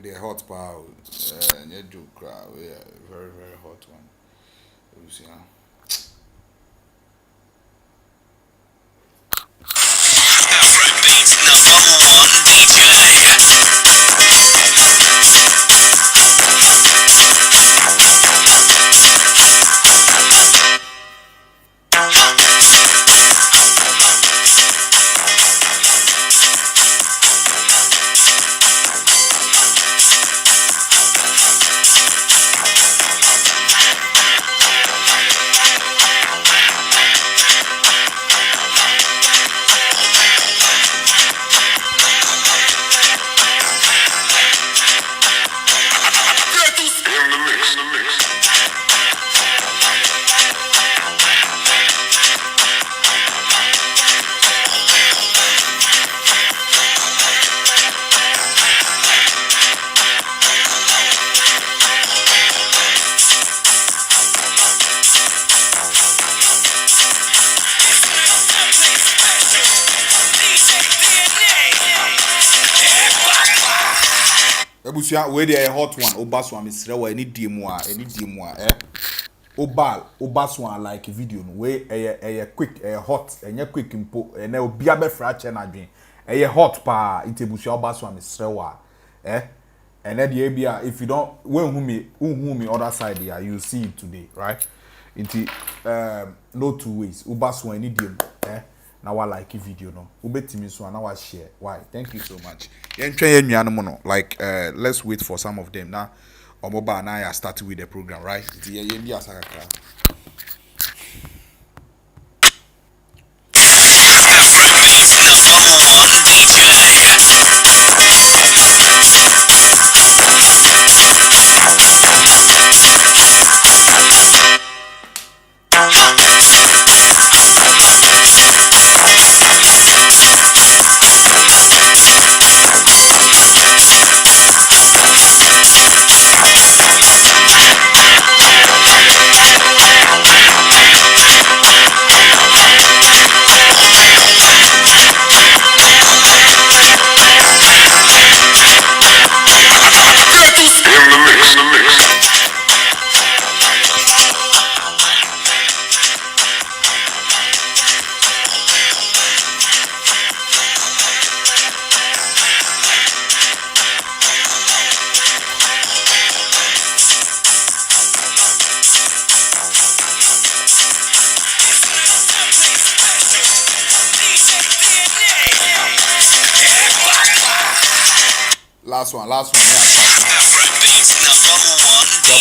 with a hot power, yeah, joke crowd, yeah, very very hot one. You see, Afrobeats #1 DJ. Ebusia, where they a hot one, Obaswan is real, any demo, Obaswan like a video, way a quick, a hot, and a quick impo, and they'll be a bit fracture again. A hot pa, into Busia Obaswan is real, and then the ABR, if you don't, whom me other side here, you see it today, right? Into no two ways, Obaswan any demo, Now I like a video no. Ubetimi so now I share. Why? Thank you so much. Like let's wait for some of them now. Omoba and I are starting with the program, right? Afrobeats #1 DJ. Last one. Yeah, Afrobeats #1 so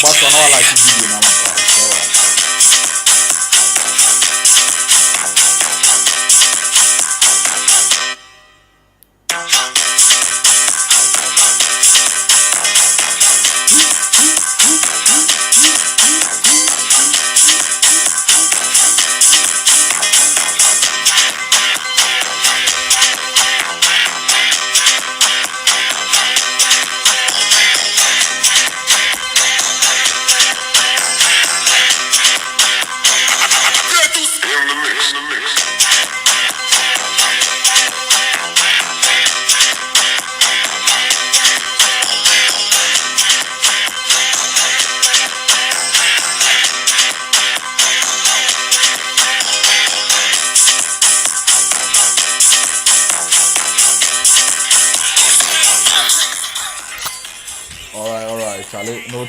but DJ. I like the video now. Alright, Charlie. No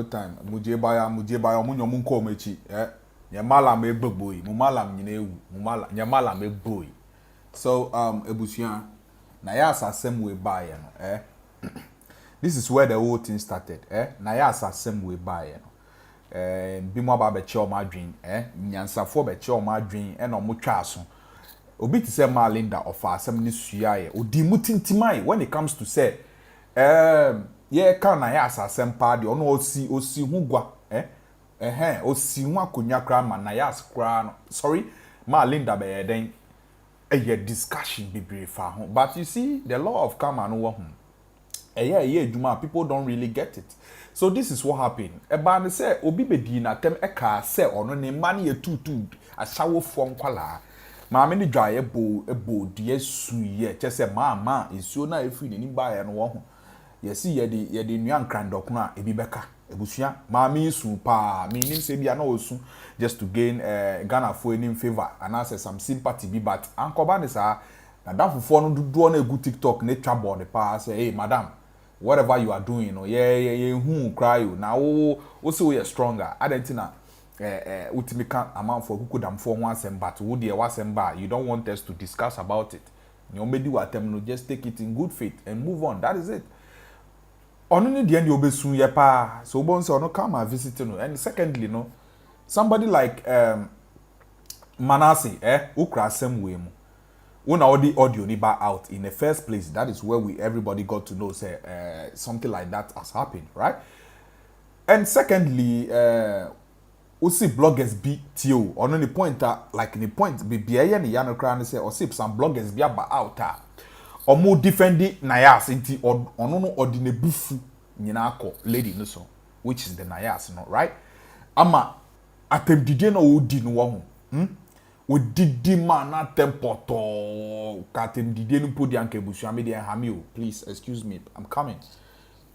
time. Muje baya, munyo munko mechi. Nyamala me boy, mumala mnyewu, nyamala me boy. So, Ebusian, NAYAS asem we buy, This is where the whole thing started, NAYAS asem we buy, Bimo ba be che my dream, Nyansafo be che my dream, and omo twa so. Obi ti say Malinda of asem ni suaye. Odi mutintimai when it comes to say yeah, can NAYAS asem party ono osi hugwa osi hu akonya kra ma NAYAS kra no sorry ma Linda be den discussion bebre fa ho but you see the law of karma no wo ho people don't really get it. So this is what happened. Eba ne say obi bedi na tem eka say ono ne ma ne tutu asawo fo nkwala maame ni dwa ebo die su ye che say ma nsuo na efi ni ba ye no wo ho yesi ye de nwan krandok no a ebi beka ebusua maami su pa me nim se bia na osu just to gain Ghana for any favor and as some sympathy be but ankoba ne sa na dafofo no dodo na egu TikTok na twa board pa say hey madam whatever you are doing no ye hu cry you na wo say we stronger adentina ultimate amount for kukudamfo ho asem but wo de wasem ba you don't want us to discuss about it you medi watem no just take it in good faith and move on that is it ono ni de ndi obesun ye pa so bon say ono come and visit no and secondly no somebody like Manasseh ukra asem we mu when all the audio ni ba out in the first place that is where everybody got to know say something like that has happened right and secondly we see bloggers be tio on the point like the point be biye ne ya no kra ne say or see some bloggers be aba out or more defending NAYAS inti ono no ordine bufu nyina akọ lady no so which is the NAYAS no right ama atemdide no odi no wo ho odidi man na tempoto katemdide no podi anka ebusu me dey hami o please excuse me I'm coming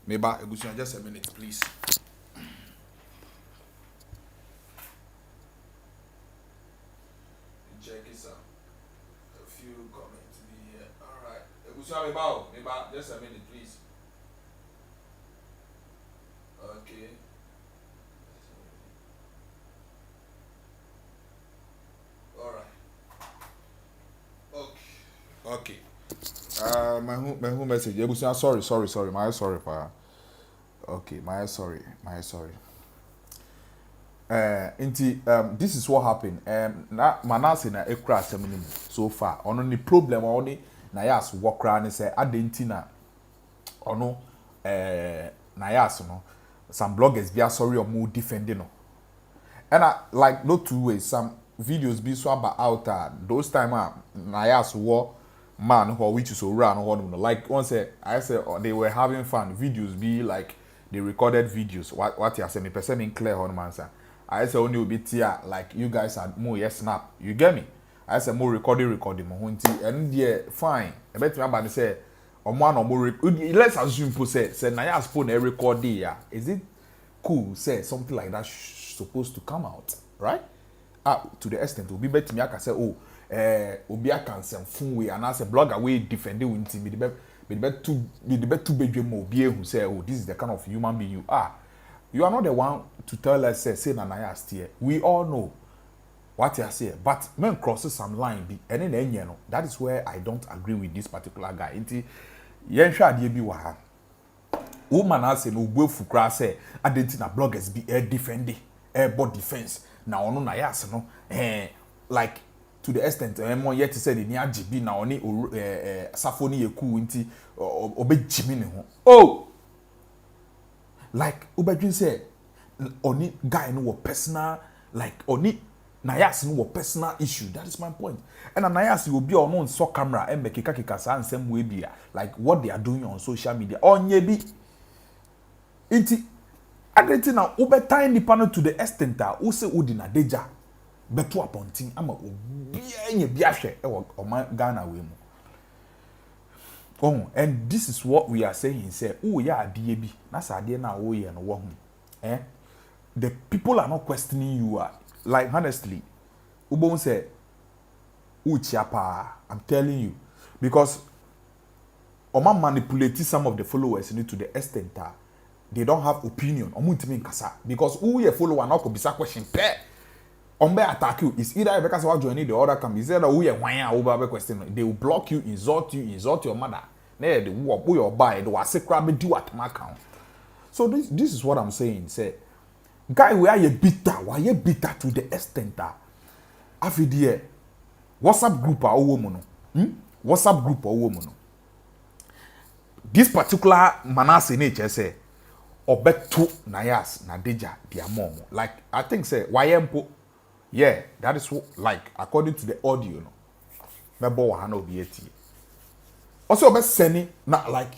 maybe ebusu just a minute please. Sorry about just a minute, please. Okay. All right. Okay. My home message. Sorry. My sorry, pa. Okay, my sorry. This is what happened. Na Manasseh na ekra asem so far. Ono ni problem oni NAYAS wokra ne say adentina ono NAYAS no some bloggers be sorry or more defending no and like no two ways some videos be so about out those time NAYAS war man who which is so run no like one say I say they were having fun videos be like they recorded videos what you say me person in clear on man sir I say only will be tear like you guys are more yes snap you get me I say more recording mo hunti and there fine I bet me about say omo an omo let's assume po say NAYAS phone e record there is it cool say something like that supposed to come out right to the extent obi bet me aka say obi aka nsem fun we and as a blogger we defending hunti me the bet too bedwem obi ehu say this is the kind of human being you are not the one to tell us say na NAYAS here we all know what you say, but men crosses some line be and then no. That is where I don't agree with this particular guy. Inti yen hwa de bi wa ha. Manasseh no gbe fukra say identity bloggers be defending body defense. Na ono NAYAS no like to the extent mo yet say the ni agibi na oni safoni yeku inti obejimi ne ho. Like obedwin say oni guy no personal like oni NAYAS no personal issue. That is my point. And NAYAS will be on so camera and make kika sa nsem we bia like what they are doing on social media. Onye bi inti agreti na ubetai nipa no to the extent u se udi na deja beto apontin ama obi enye bia hwe e Ghana we mu. And this is what we are saying say ya ade bi na sa ade na wo ye no wo hu. The people are not questioning you like honestly, Ubon say, Uchiapa, I'm telling you. Because Oma manipulate some of the followers to the extent that they don't have opinion. Because who your follower now could be question pair. Ombe attack you. It's either because you join the other come. Is either who you over question. They will block you, insult your mother. They will your buy, they will say crab do at my account. So this is what I'm saying. Say guy where you bitter to the extent that afidie WhatsApp group WhatsApp group this particular Manasseh nature say obeto NAYAS na deja dia mom like I think say wayempo yeah that is what, like according to the audio no mebo wa na obi etie also obeseni na like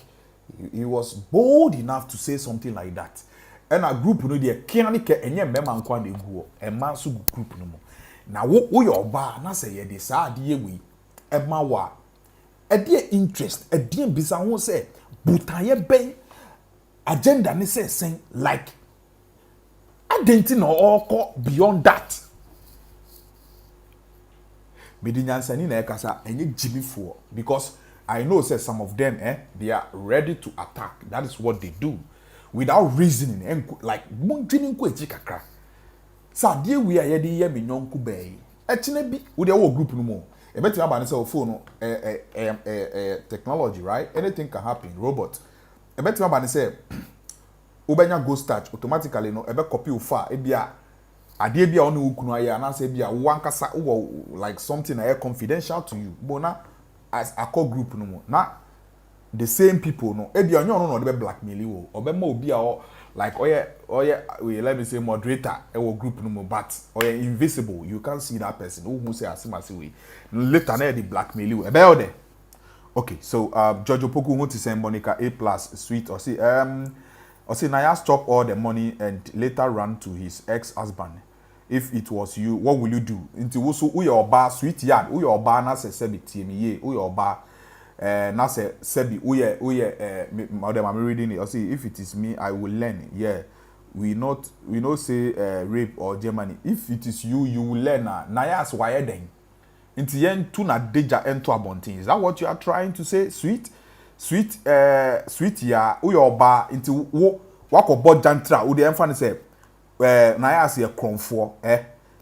he was bold enough to say something like that. And a group no dey kiani ke enye mema nkwa na egu e ma so group no mo na wo your ba na say ye dey sa ade we e ma wa e dey interest e dey bisa ho say butaye ben agenda ni say saying like identity no all beyond that. Medi nyansani na ekasa enye Jimmy for because I know say some of them they are ready to attack. That is what they do without reasoning and like montwini nko echi kakra. Sa die we are yede ye menyonku bay. Echine bi we dey wo group no mo. E beti aba ne say phone technology, right? Anything can happen. Robot. E beti aba ne say ubenya go start automatically no ebe copy u far e bia ade bia onu ukunu aya na say bia wankasa wo like something air confidential to you. Bona as a core group no mo. Na the same people no e bia onyo no no de blackmail wo. Obema obi a like we let me say moderator e group no mo but invisible. You can't see that person who say asimasi we. Later na the blackmail you. E be there. Okay, so Jojo Poku who to send Monica A+ sweet or say NAYAS stop all the money and later ran to his ex-husband. If it was you, what will you do? Into wusu uye oba sweet yard, uye oba na se sebi TME, uye oba na se sebi uye madam I'm reading it. I say if it is me, I will learn. Yeah, we not say rape or Germany. If it is you, you will learn. NAYAS why then? Into yen tu na deja ento abontin. Is that what you are trying to say, sweet? Sweet ya uye oba into wako bod jantra ude emfani say NAYAS ye kromfo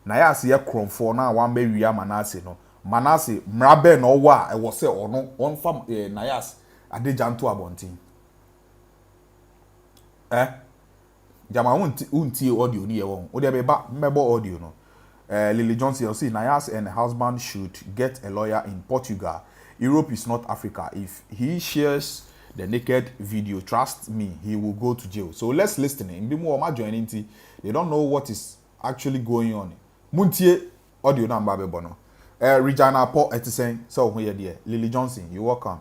NAYAS ye kromfo na wan be wi MANASSEH no MANASSEH mrabe no wa e wo say ono on fam NAYAS ade janto abontin jama unti audio ni ye won ude be ba mebo audio no Lily Johnson say NAYAS and husband should get a lawyer in Portugal. Europe is not Africa. If he shares the naked video, trust me, he will go to jail. So let's listen. They don't know what is actually going on. Muntie audio number bebono. Regina Paul saying so here dear. Lily Johnson, you welcome.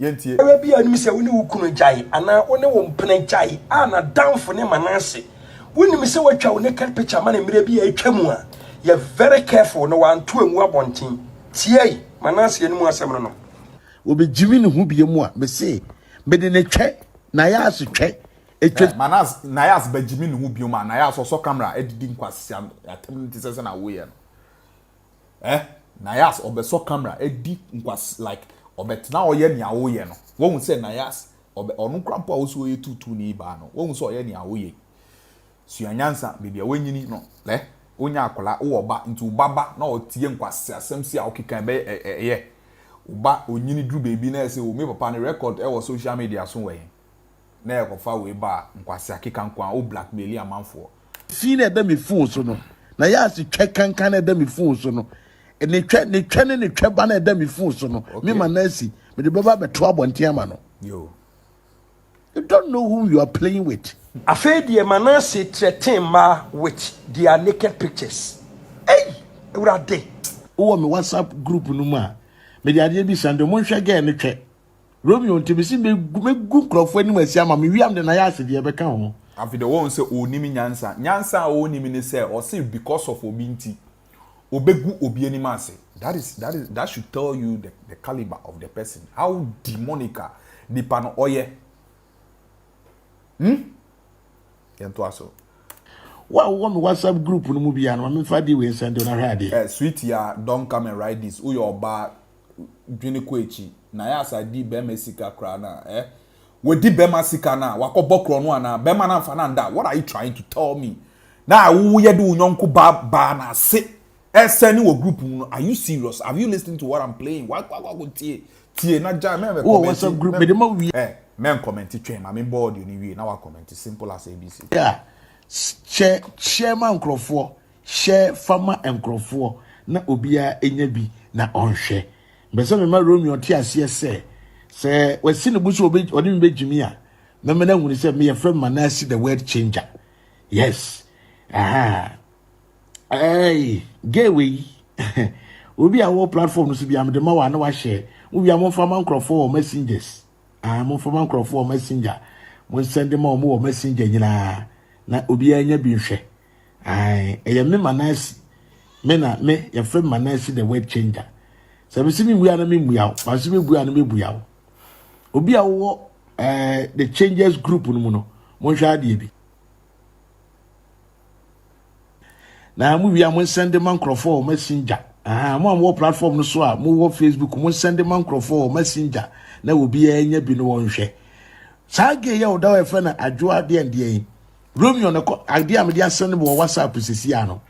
Yentie. Be a miss when you couldn't jai, and I only won't penny jai, and a down for name MANASSEH. When you miss what your naked picture money may be a chemua. You're very careful, no one two and one team. Tie. MANASSEH no asem no obi Jimmy no hu bie mu a me say me de ne twe NAYAS twe etwe NAYAS be Jimmy no hu bie mu a NAYAS so camera edidi nkwasi atem ntisese na wo ye no NAYAS obe so camera edi nkwasi like obetna oye ne awo ye no wo hu say NAYAS obe onu krampo a wo so ye tutu ni ba no wo hu so oye ne awo ye suanyansa bibia wanyini no le onya akola wo oba nti baba na otie nkwase asem si a okikan be uba onyini dru baby na say o me papa ne record e wo social media so we na e kofa we ba nkwase akika nkwa o blackmail amanfo fi na eda me phone so no NAYAS twe kankan na eda me phone so no ne twe ba na eda me phone so no me MANASSEH me de baba beto abonte ama no yo you don't know who you are playing with. afei die MANASSEH threaten ma with their naked pictures. Hey, urade. Wo me WhatsApp group no ma. Me de ade bi sande mo hwe ga ne twe. Romeo ntibisi me gu krofo ani masi ama me wiam de NAYAS de be kan ho. Afi the one say onimi nyansa onimi ne say or say because of obinti obegu obi ani mase. That should tell you the caliber of the person, how demonic the pan oye. Yento aso Wa me WhatsApp group no mu bia no me fa di we send na hade sweet ya don't come and write this who your ba dwini ko echi NAYAS adi be mesika kra na we di be masika na wakobokro no ana be na mfa na nda. What are you trying to tell me na wo ye de unyonko ba na se send wo group no? Are you serious? Have you listened to what I'm playing? Why go tie na ja me comment WhatsApp group me de ma wi men comment twem ma me board you ni wi na wa comment simple as ABC. Yeah, share man crofo, share farmer and crofo na obia enya bi na onhwe. Mbese me ma Romeo ti ase se we si ne buso obi odi me Jimmy a me na hunu se me friend MANASSEH the world changer. Yes. Hey, gateway. Obi a wo platform no so bia me de ma wa na wa share. Obi a mo farmer crofo or messengers. Mo from crofo messenger mo send them mo messenger nyina na obi anya bi hwe e me MANASSEH me your friend MANASSEH the world changer so me simi bua na me bua ma simi bua na me bua obi a wo the changes group no mu no mo hwa ade bi na mu wi am send man crofo messenger mo am wo platform no so a mo wo Facebook mo send man crofo messenger na obi anya bi no won hwe saage ye oda we fe na adwo ade ande Romeo na ko ade am dia send mo WhatsApp sisi ano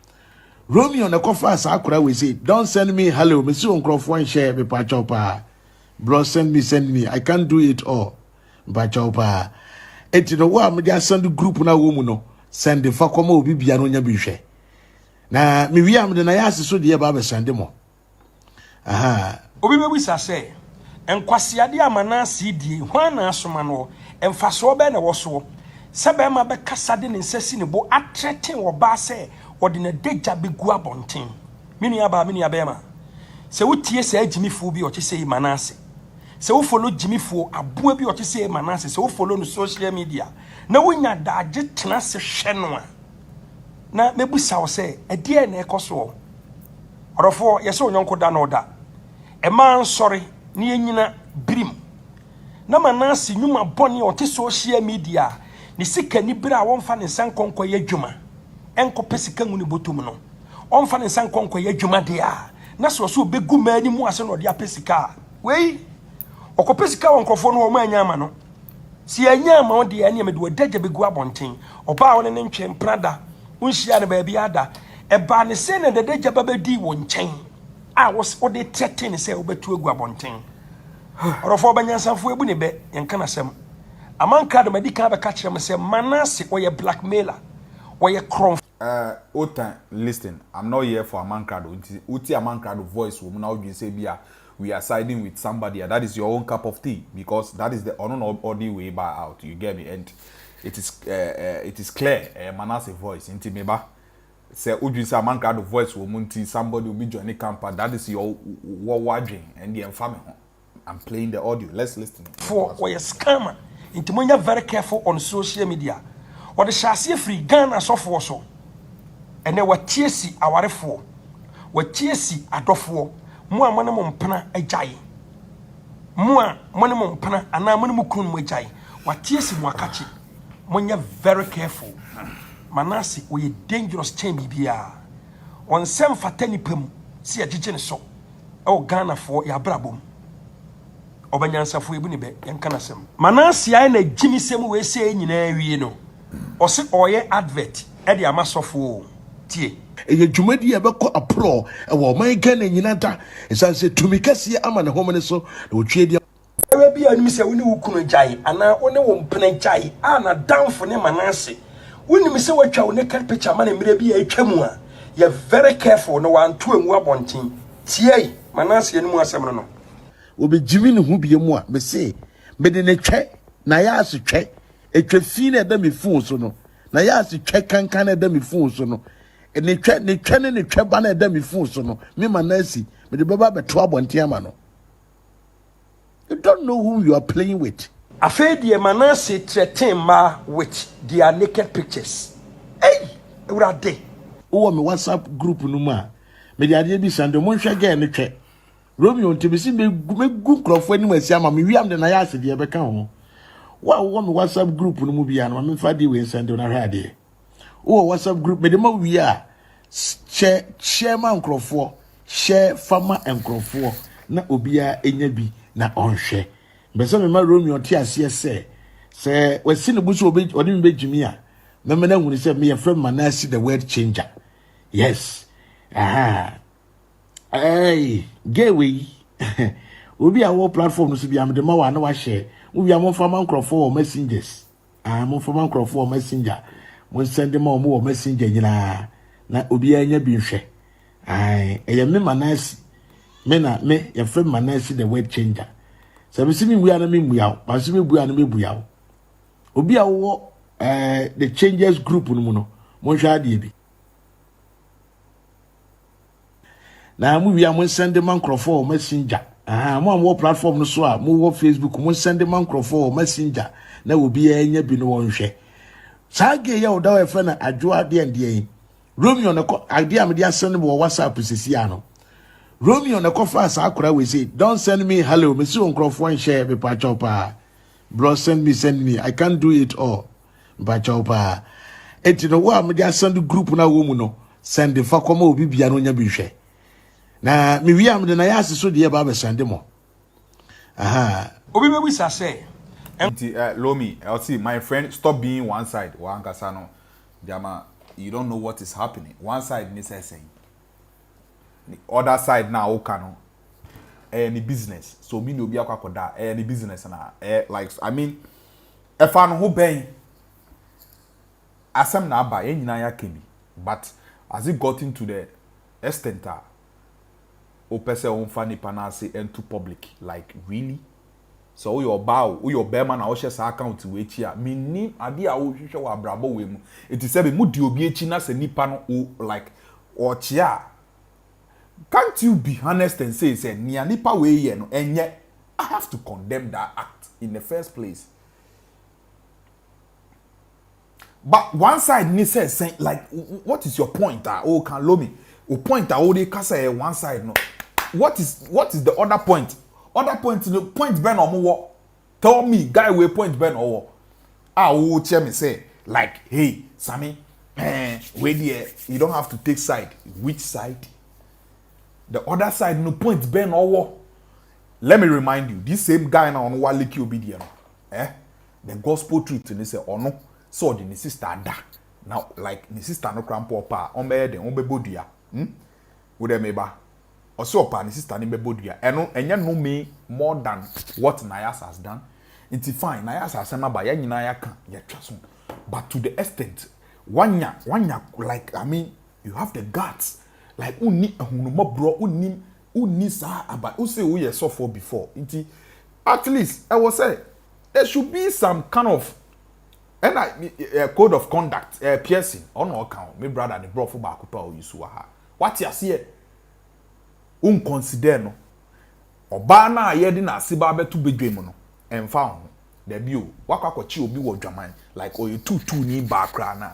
Romeo na ko fa sa akora we say don't send me hello me see on crofo and share me pa chopa bro send me I can't do it all ba chopa etino wa am dia send group na wo mu no send fa koma obi bia no nya bi hwe na me wi am de na yas so de ba be sende mo obi be wisa say enkwasiade amanase die hwan na asoma no emfaso be na wo so se be ma be kasade ne nsasi ne bo atrete wo ba se odi na deja be gu abonten mini aba be ma se wotie se agimifu bi o che sei manase se wo follow gimifu aboa bi o che sei manase se wo follow no social media na wonya daage tena se hwe no a na mebusa wo se edie na ekoso orofo yese onyonko da na oda e man sorry ni enyina brim na manase nyuma boni o te social media ni sika ni bra wonfa ne sankonko ye dwuma enko pesika nguni botum no onfa ne sankonko ye dwuma de a na so begu mani mu ase no de apesika wei okopesika wonkofo no o ma anya ama no si anya ama o de anya me de wadaja begu abonten oba wo ne ntwe prada unhia ne ba bia ada e ba ne se ne de daja baba di wo nchen a wo de threaten se wo betu egu abonten orofo banyansanfo ebu ne be yenka na sem amanka de medika be ka kire me se Manase o ye blackmailer o ye kron Ota, listen, I'm not here for a man crowd. Uti a man crowd voice woman now you say we are siding with somebody, and that is your own cup of tea because that is the only way by out. You get me? And it is clear. Manasseh voice, inti meba. Say uju say a man crowd voice woman somebody will be joining camper. That is your wording and the infamy. I'm playing the audio. Let's listen. For a scammer, inti monya very careful on social media. Or the chassis free Ghana so for so. And then what TSC awarefo, what TSC adofo, mua manamum pana a jai. Mua manamum pana, and now manamukun mujai. What TSC mwakachi, monya very careful. Manase we dangerous chambi bia. On sem fateni pem, see a jijen so. Oh Ghana for ya brabum. Obanyansa fo ebunibe yankanasem. Manase ya na jimi semu we say nyina wie no. Ose oye advert e de amasofo tie eye dwumadi e beko apro e wo man Ghana nyina da esan se tumikase ama ne homene so na otwe dia ewe bia nim se woni wukunu jai ana woni wo mpene jai ana damfo ne Manase woni mi se watwa wo ne cat picture ma ne mire bia atwamu a ye very careful no wan to emu abonten tie Manase enu asem no obi jimi ne hu bia mu a me se me de ne twe na ya asotwe etwa fi na da me fun so no na ya asotwe kankan na da me fun so no ne twe ba na da me fun so no me Manase me de baba beto abonten ama no. You don't know who you are playing with. Afedi Manase threaten ma with their naked pictures. Hey, urade. O me WhatsApp group no ma. Me de ade bi sando mo hwe ga ne twe. Romeo ntibisi me gu krofo ani masi ama me wiam de na ya ase de be kan ho. Wo me WhatsApp group no mu bia no me fa de we sando na hwa de. O WhatsApp group me de ma wi a share man krofo, share farmer enkrofo na obia enya bi na onhwe mbese me ma Romeo ti ase se wasi ne buso obi odi me begimi a me na hunu se me friend Manase the word changer. Yes. Hey, gateway. Obi a wo platform no so bia me de ma wa na wa share. Obi a mo fa man crofo or messengers. Mo fa man crofo or messenger. Mo send them mo messenger nyina na obi anya bi hwe. Eye me Manase me your friend Manase the word changer. So me see me buya na me buya, but see me buya na me buya. Obi a wo the changes group no mu no, mo hwa ade bi. Na mu wi am send man crofo messenger. Mo am wo platform no so a mo wo Facebook mo send man crofo messenger na obi anya bi no won hwe. Saage ye oda we friend adwo ade ande. Romeo na ko ade am dia send bo WhatsApp sisi ano. Romeo na kofa sa akora we say don't send me hello me see on crofo and share me pa chopa bro, send me. I can't do it all. But chopa. And you know what? I'm just send the group na woman no. Send the fuck come obi bia no nya bi hwe. Na me wi am de na ya so de ba be send mo. Aha. Obi be wisa say. Lomi, I'll see my friend stop being one side. One kasano. Jama, you don't know what is happening. One side ni saying. The other side now okano. Any business. So me no be akwakoda any business na like I mean if I know who ben asem na aba nyina ya kemi. But as it got into the extent o pese on fa nipa na say into public like really so your bow your bear na o hye sa account we chi a menim ade a wo hwehwe wa brabo we mu it is say be mu di obi echi na se nipa no o like o chia. Can't you be honest and say niya nipa we ye no enye I have to condemn that act in the first place. But one side ni says saying like what is your point oh can lo me o point oh dey kasa one side no what is the other point no point ben omo tell me guy we point ben owo wo che me say like hey Sammy wait there you don't have to take side. Which side? The other side no point ben owo. Let me remind you, this same guy na on waliki obedient. The gospel truth ni say ono so the sister da. Now like the sister no crampo pa on be den on be bodua. Wo dem eba. Oso pa the sister ni be bodua. Eno enye no me more than what NAYAS has done. It's fine. NAYAS has sema ba ya nyina ya kan ya twaso. But to the extent wanya like I mean you have the guts. Like uni ahunuma bro uni sa about who say we saw for before. At least I was say there should be some kind of code of conduct piercing on no account. Me brother the bro for back to you so ha. What you see consider no oba na ye di na asiba betu bedwem no emfa ho there be o wakwakochi obi wo dwaman like you two ni background na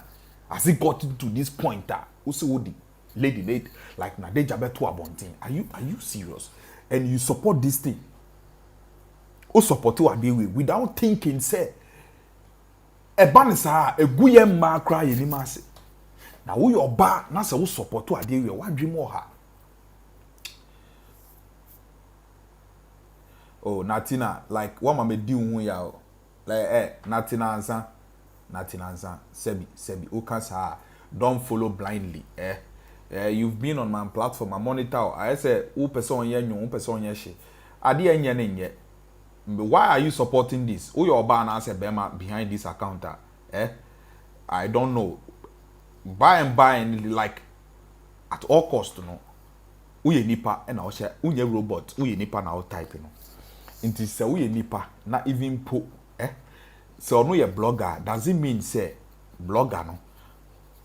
as it got to this point who say wo di lady like na deja beto abontin. Are you serious? And you support this thing? O support you adewe without thinking say e banisa eguye mma kra ye ni mase. Na wo your ba na say wo support you adewe wa dream o ha. Oh Natina like what mama di hu ya like Natina ansa sebi o kan sa don't follow blindly you've been on my platform, I monitor. I say, who person ye nyo, who person ye she. Adi enye nenye. Why are you supporting this? Who your ban as a bema behind this account? I don't know. Buy and like at all cost, no. Uye nipa and I'll share. Uye robot. Uye nipa na type, no. Inti say uye nipa na even po. So no ye blogger. Does it mean say blogger no?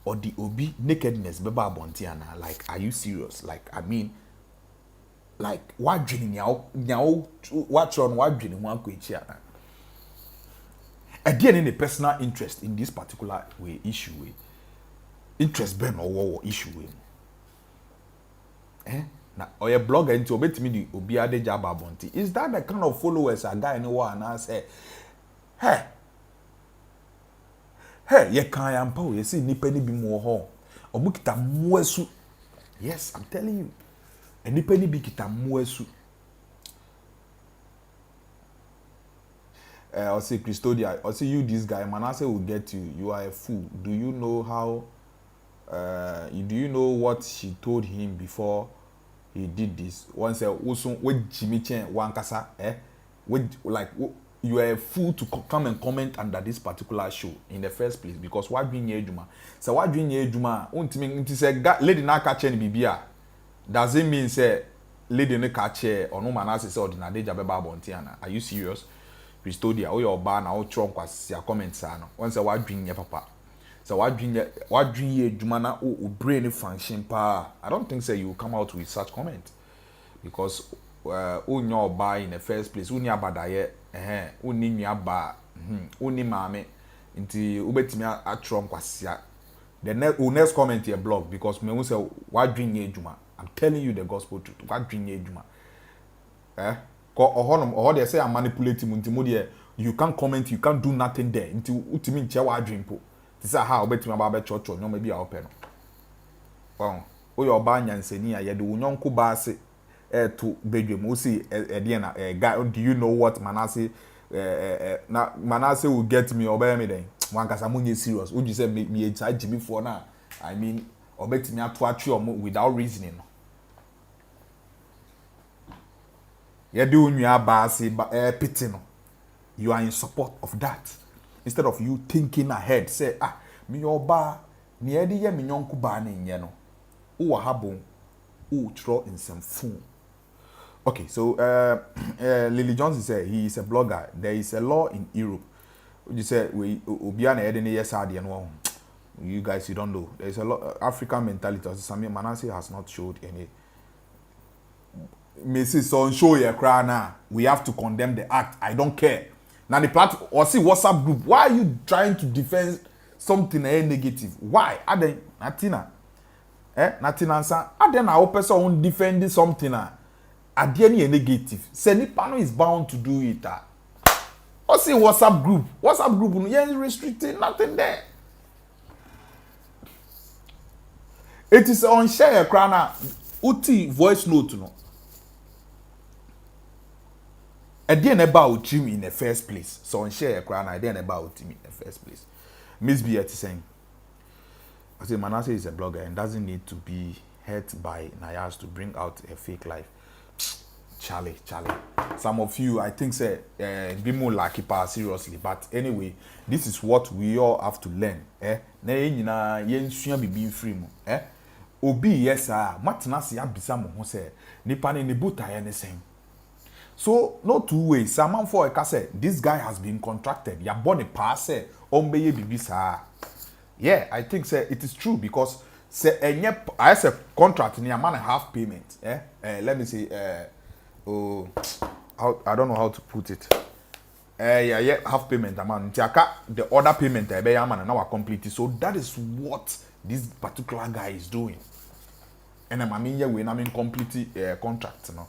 Or the obi nakedness beba bontiana like are you serious? Like I mean like what dreaming now what on what dreaming one kwechia again in the personal interest in this particular way issue way interest ben or war issue way na or a blogger into obetimi di obi ade jaba bonti is that the kind of followers a guy anyone and I say hey ye kan ya mpa o ye si nipa ni bi mu ho omu kita muasu. Yes, I'm telling you. E nipa ni bi kita muasu. I say Custodia, I say you this guy Manasseh will get you. You are a fool. Do you know how do you know what she told him before he did this? One say also with Jimmy Chen one kasa with like you are a fool to come and comment under this particular show in the first place because what doing ye juma so what doing ye juma untimi say lady na catch any bibia does it mean say lady na catch or no Manasseh say ordinary deja beba bontiana? Are you serious? Custodia o your ba na o tron kwasi comments ano one say what doing ye papa so what doing ye juma na o brain function pa. I don't think say you will come out with such comment because onyo oba in the first place uni abadaye uni nyaba uni mame nti ubetimi atrom kwasia the next comment here blog because me won say what dream ye juma. I'm telling you the gospel truth. What dream ye juma ko ohonom oho dey say I manipulate mu nti mo dey you can't comment, you can't do nothing there until ultimate chawa dream po. This is how obetimi aba church no maybe a open. Wow. O your ba nyansani a ye de wonyanko ba se to bedwem o see e na guy, do you know what Manasseh na Manasseh will get me obey me then. One kasa munye serious. Would you say me a charge before now? I mean, obetimi ato atwe without reasoning. Ye do nua ba se pity no. You are in support of that. Instead of you thinking ahead, say, me oba, ni edi ye me nyonku ba ne nye no. Uwa habon, throw in some phone. Okay, so Lily Johnson said he is a blogger. There is a law in Europe. You say we obiana edi ne yes adi no. You guys, you don't know. There is a law African mentality. Samir Manasseh has not showed any. Mrs. So show your crown now. We have to condemn the act. I don't care. Now the platform or see WhatsApp group. Why are you trying to defend something negative? Why? Aden Natina. Natina answer. Aden I hope person defending something Aden negative. Say Nipano is bound to do it. Or see WhatsApp group. WhatsApp group you restricting nothing there. It is on share crown uti voice note no. I didn't about him in the first place. So on share a crown, I didn't about him in the first place. Miss B is saying, I say Manasseh is a blogger and doesn't need to be hurt by NAYAS to bring out a fake life. Charlie. Some of you, I think, say, be more lucky seriously. But anyway, this is what we all have to learn. Na yen suya be free mo. Obi yes matinasi abisa mo ho say nipa ne buta ya ne sen. So, no two ways. Someone for a say this guy has been contracted. Ya born a pass, ombeye bibisa. Yeah, I think say it is true because say I say contract near man half payment. Let me say I don't know how to put it. Yeah, half payment amount. The other payment be man now complete. So that is what this particular guy is doing. And I mean yeah, we na mean complete contract no.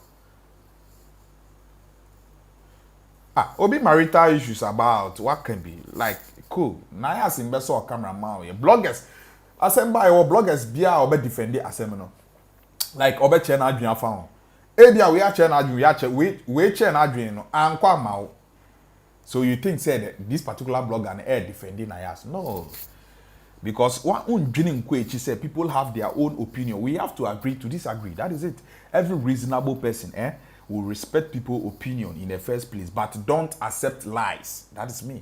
Obi marital issues about what can be like cool. NAYAS investor or cameraman, bloggers. Assemble or bloggers be obe defend it no. Like obe chen adwin afa. Ebia we a chen adwin we chen adwin no ankwa ma. So you think said this particular blogger and air defending NAYAS? No. Because one undwinning kwechi say people have their own opinion. We have to agree to disagree. That is it. Every reasonable person, will respect people's opinion in the first place, but don't accept lies. That is me.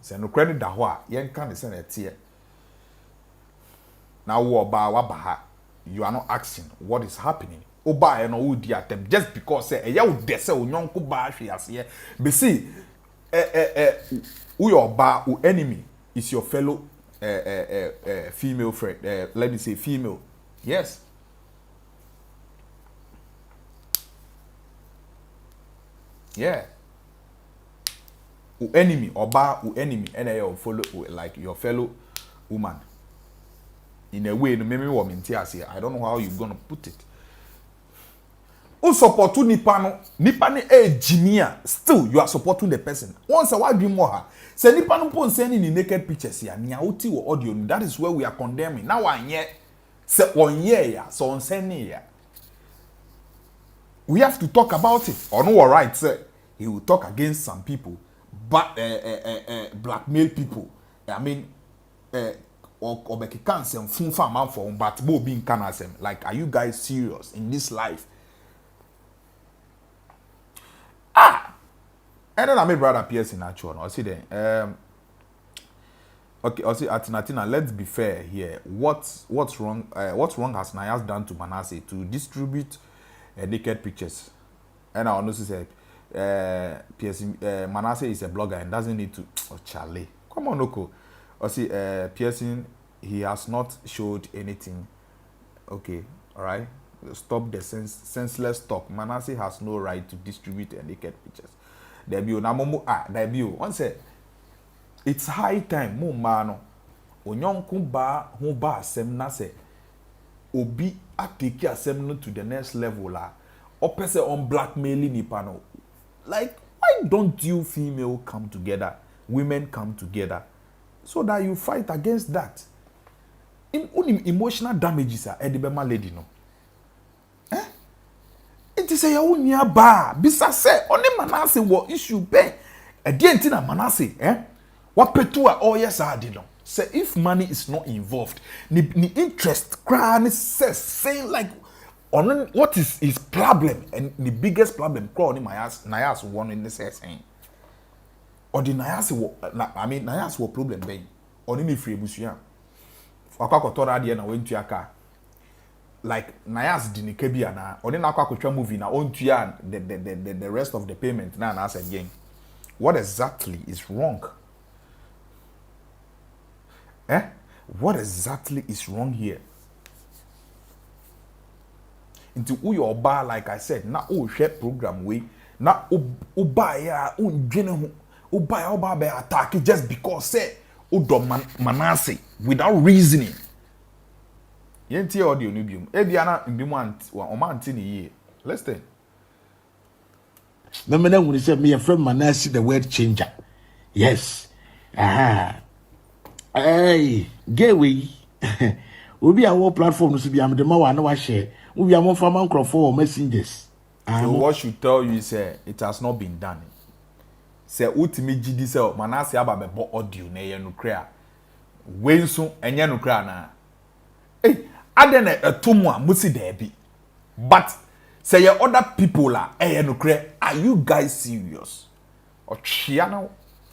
Say no credit da ho a yen kan de say na tie. Now you are not asking what is happening. Oba no wo di atem just because say eya wo de say onyonko ba hwe ase. Be see who your ba who enemy is your fellow female friend. Let me say female. Yes. Yeah. Who enemy or bar who enemy and you follow like your fellow woman. In a way, no maybe woman here. I don't know how you're gonna put it. Who support to Nipano engineer. Still, you are supporting the person. Once a while, dream more. Say Nipano pon sending in naked pictures here. Niauti or audio. That is where we are condemning. Now I yet say 1 year, so on sending here. We have to talk about it. Or no, right, sir. He will talk against some people, but blackmail people. I mean, or be cancer fun farm for but bo being canasem. Like, are you guys serious in this life? And then I made brother Pierce in actual. I see there. Okay, I see Atinatina. Let's be fair here. What's wrong? What's wrong has NAYAS done to Manasseh to distribute naked pictures? And I honestly say, Manasseh is a blogger and doesn't need to. Oh, Charlie, come on, Oko. I see, Pearson, he has not showed anything. Okay, all right. Stop the senseless talk. Manasseh has no right to distribute naked pictures. Debut, namomo debut. One said, it's high time. Mo mano, onyonku ba hu ba asem na se obi atake asem no to the next level la. Opese on blackmailing nipa no. Like, why don't you female come together, women come together, so that you fight against that? Emotional damages are edibema lady no. It is a unia bar. Bisa say only Manasseh what issue be. A dient na Manasseh, what petua oh yes I did no. Say if money is not involved, ni interest cry says saying like on what is his problem, and the biggest problem call my NAYAS one in the saying. Or the NAYAS NAYAS what problem be. Or ni free busuya. Akakotora ade na went to aka. Like NAYAS dinikebia na or na akwa movie na on to the rest of the payment na as again. What exactly is wrong? What exactly is wrong here? Into your bar, like I said, na share program way, na buy ya unjene buy be attack just because say Manasseh without reasoning. Yenti audio nubium. Ebiana mbimu omanti ni ye. Listen. No matter when you say me a friend Manasseh the word changer. Yes. Hey, gateway. We be our platform to be am the ma na wa share. We be am farmer for messengers. So what should tell you is it has not been done. Say ultimate GD say Manasseh aba be audio na ye no kra. We nso enye no kra na. Hey, adena etomo a musi there be. But say your other people are no kra. Are you guys serious? Or chiana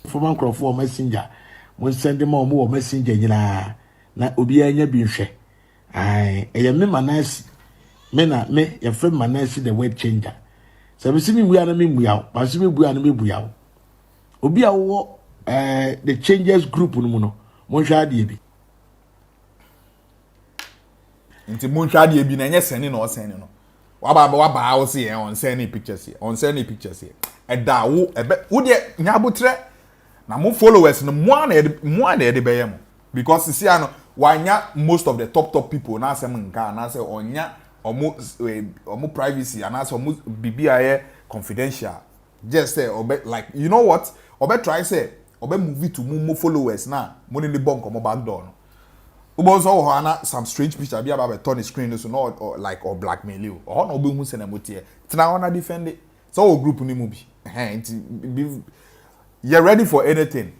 farmer for messenger. When send them more messenger nyina na obi anya bi nhwe. Ai, me Manasseh. Me your friend Manasseh the word changer. So me see me buya na me buya, but see me buya na me buya. Obi a wo the changers group no mu no. Mo hwa ade bi. Nti mo hwa ade bi na enye send no send no. Waba wo see on send pictures here. On send pictures here. Eda wo de nyabotre na mo followers no mo na e de beye mo. Because see ano wanya most of the top people na asem nka na say onya omo privacy and as omo BBI confidential. Just say like you know what? Obe try say obe move it to mo followers na mo ni bonk omo back door no. Obo so ho na some strange picture be about turn the screen so no or like or blackmail you. Or no obe hu se na motie. Tina wanna defend it. So group ni mu bi. You're ready for anything.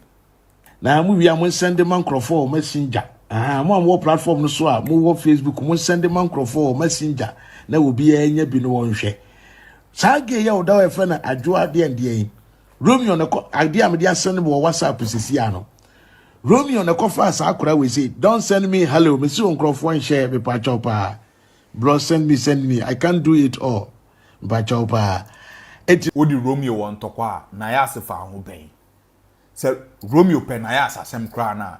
Na we am send the man for messenger. Mo platform no so a mo Facebook mo send the man for messenger. Na obi anya bi no wonhwe. Sage ya oda we fe na adwo ade ande Romeo na ko ade am dia send bo WhatsApp sisi ano. Romeo na ko fa sa akora we say don't send me hello me see onkrofo share me pa chopa. Bro send me I can't do it all. Pa chopa. Odi Romeo won tokwa NAYAS fa ho ben. Say Romeo pe NAYAS asem kra na.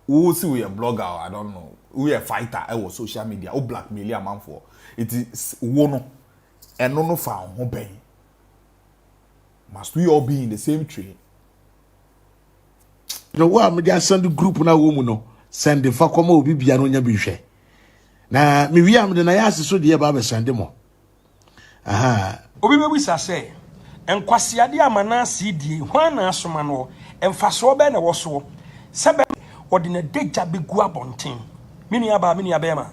Who see we a blogger, I don't know. We a fighter, I was social media, o blackmail a man for. It is wono. And no found ho ben. Must we all be in the same tree? No wa me dia send group na wo mu no. Send fa koma obi bia no nya bi hwe. Na me wi am de NAYAS so de ba be send mo. Obi be wisa say enkwasiade Manasseh die hwan na asoma no emfaso be na wo so sebe odina deja be gu abonten mini aba ma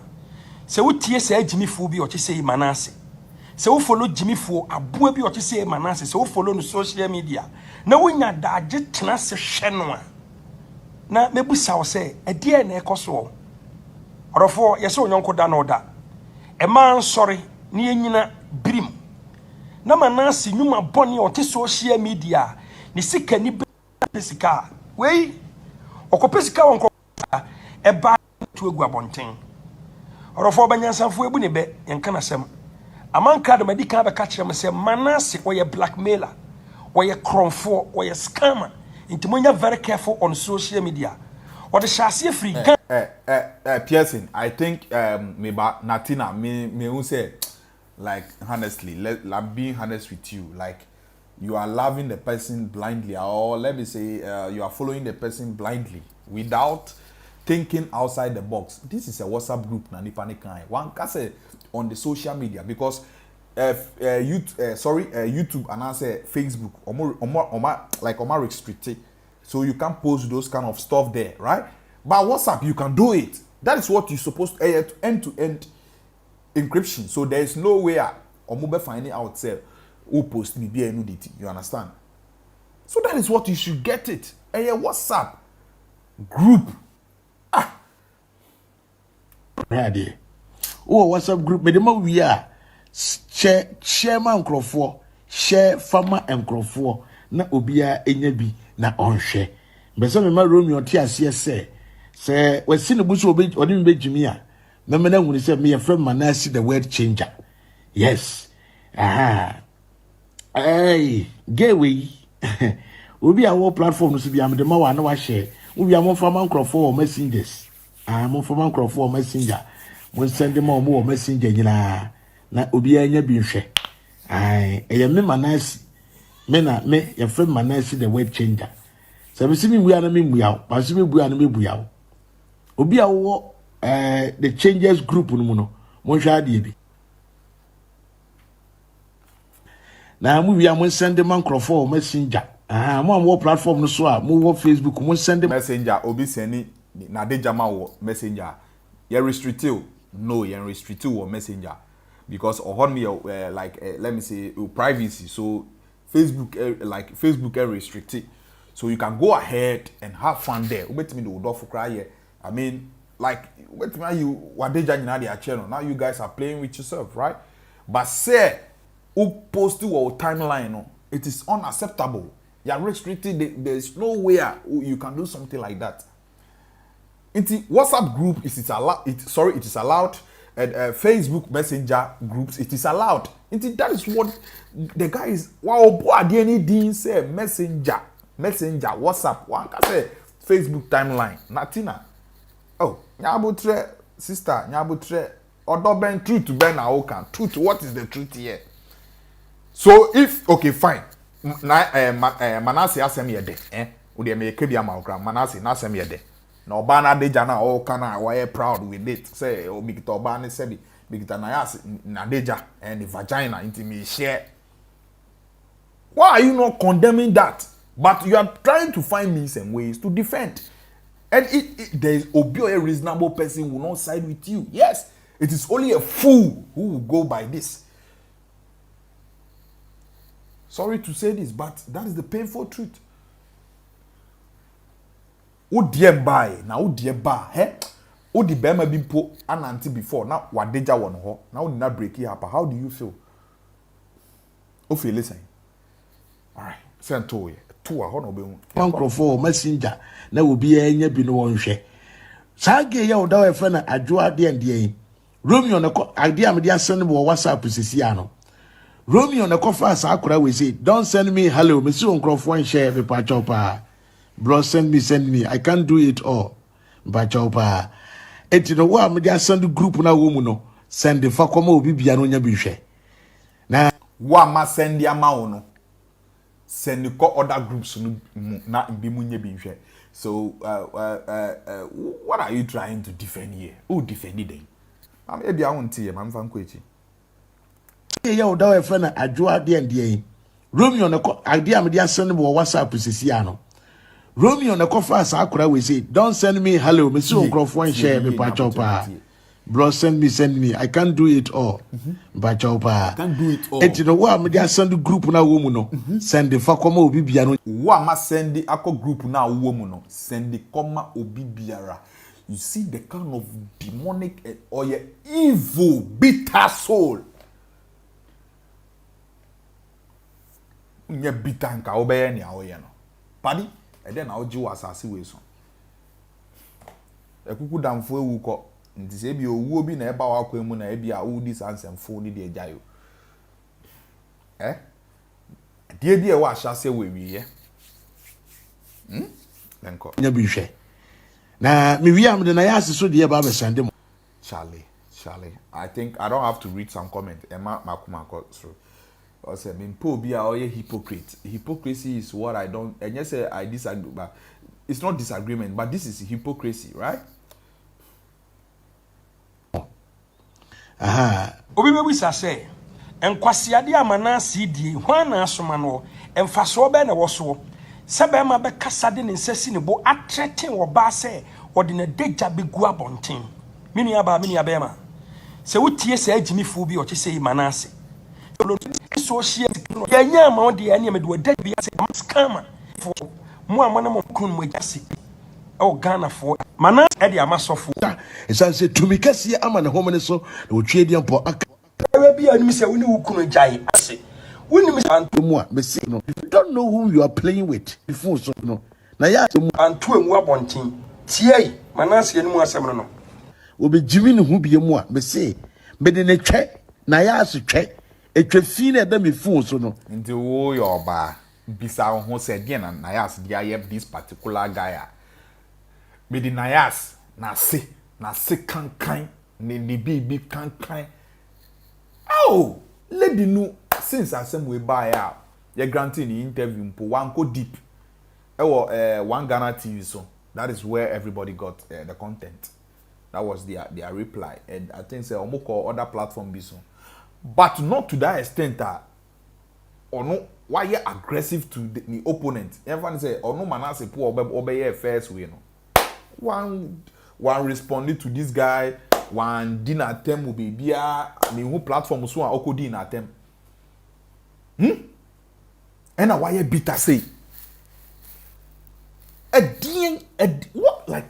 se wotie se agimifo bi o che say Manasseh se wo follow gimifo aboa bi o che say Manasseh se wo follow no social media na wonya daage tena se hwe no a na mebusa wo say ade na ekoso orofo yese onyonko da no da e man sorry ni enyina birim na Manasseh nyuma boni o te social media ni sika ni pesika wei okopesika wonko e ba to egu abonten orofo banyansanfo ebu ne be yenka na sem amanka de medika be ka kire me se Manasseh oye blackmailer oye kronfo oye scammer intimonya very careful on social media or the shasi free Pearson, I think me ba Natina me who say like honestly I'm being honest with you, like you are loving the person blindly, or let me say you are following the person blindly without thinking outside the box. This is a WhatsApp group na nipa ne kan one can say on the social media, because YouTube and I say Facebook Omar restricted, so you can't post those kind of stuff there, right? But WhatsApp you can do it. That is what you're supposed to end encryption. So there is no way Omobe finding out say who post me be nudity. You understand? So that is what you should get it. WhatsApp group. Ready. Oh, WhatsApp group. But the more we are share man crofo, share farmer and crofo. Na obia enyebi na onhwe. Bese me ma Romeo ti ase say we see no buso obi odi me jimi a. Na me na hunu say me friend MANASSEH the word changer. Yes. Aha. Hey, gateway. Obi a wo platform no so bia me de ma wa na wa share. Obi a mo farmer crofo or messengers. Mo farmer crofo or messenger. Mo send them more messenger nyina. Na obi anya bi nhwe. Ai, me MANASSEH. Me your friend MANASSEH the word changer. So me see me buya na me buya. But see me buya na me buya. Obi a wo the changers group no mu no. Mo hwa de bi. Na mo buya mo send man crofo messenger. Mo platform no so a mo wo Facebook mo send messenger obi send na de jama wo messenger. You restrict you. No, you restrict you messenger because on me let me say privacy. So Facebook Facebook restricted, so you can go ahead and have fun there. Wait me the for cry. I mean, like wait me you what they their channel. Now you guys are playing with yourself, right? But say who post to our timeline, no, it is unacceptable. You are restricted. There is no way you can do something like that. WhatsApp group it is allowed. And Facebook Messenger groups it is allowed. That is what the guy is. Wow, boy, anything say Messenger, WhatsApp. One can say Facebook timeline. Natina. Oh, nyabutre sister, nyabutre. Odoben truth to ben na okan. Truth. What is the truth here? So if okay, fine. MANASSEH asem yede. Udi me kebia maokra. MANASSEH na asem yede. No bana deja na all kana why proud with it. Say o bigita obane say bigita NAYAS na deja and the vagina intimate share. Why are you not condemning that? But you are trying to find means and ways to defend. And there is a reasonable person who will not side with you. Yes, it is only a fool who will go by this. Sorry to say this, but that is the painful truth. Who dear buy now? Who dear buy? Hey, who the bema be po ananti before now? What deja one ho now? Did not break it up. How do you feel? Who feel listen? All right, send to you. Two a hono be one crofo messenger. Na will be any be no one share. Sage ya oda we friend adwoa de ande Romeo na idea me dia send mo WhatsApp sisiano. Romeo na kofa sa akura we say don't send me hello me see on crofo and share me pa chopa. Bro, send me. I can't do it all. But chopa. Et you know what? Me just send the group na woman no. Send the fakoma obi bia no nya bihwe. Na wa ma send ya ma no. Send the other groups no na bi mu nya bihwe. So what are you trying to defend here? Who defended them? Am e bia won tie ma mfa nko echi. Ya oda we friend adwoa de ande Romeo na idea me dia send mo WhatsApp sisiano. Romeo na kofa sa akura we say don't send me hello me see on crofo and share me pa chopa. Bro, send me. I can't do it all. But chopa. I can't do it all. Et you know what? Me just send the group na woman no. Send the fakoma obi bia no. Wa ma send the akọ group na woman no. Send the comma obi biara. You see the kind of demonic or evil bitter soul. Nye bitter nka obeye ni awoye no. Padi? And then I'll do asasi we so. Ekuku damfo ewu ko nti se bi owu obi na eba wa kwemu na ebi a wo dis ansem fo ni de ajayo. Die bi e wa ahase we wiye. Lenko. Nya bi hwe. Na me wi am de NAYAS so de ba be sende mo. Charlie. I think I don't have to read some comment. Emma makuma ko through. I say, be a hypocrite. Hypocrisy is what I don't. And yes, I disagree, but it's not disagreement. But this is hypocrisy, right? Obi be wisa say enkwasiade Manasseh die hwan na asoma no emfaso be na woso sebe ma be kasade ne nsasi ne bo atreten wo ba se ode na deja be gu abonten mini aba ma se wotie se agimifo bi o che se Manasseh social ya nya ma ode ya ne me de wada bi se scammer for mo amana mo kun mo jase o Ghana for Manasseh e de amasofo esan se tumi kase ama ne home ne so na wotwe di mpo aka we bi anim se woni wukunu jai ase woni mi mu a me say no you don't know who you are playing with before so no na ya mu anto enwu abonten tie Manasseh ni mu asem no obi jimi ne hu bie mu a me say me de ne twe na ya so twe etwe fi na da me phone so no nti wo your ba bisa ho se de na NAYAS dia ye this particular guy a me di NAYAS na se kankan ne bi kankan oh lady no since asem we buy out ye granting the interview mpo one go deep one Ghana TV so that is where everybody got the content. That was their reply, and I think say omoko other platform be so, but not to that extent or no why you aggressive to the opponent. Everyone say or no Manasseh poor obey first way no. One responded to this guy, one dinner term will be bia me who platform so an oko dinner term. And why you bitter say what like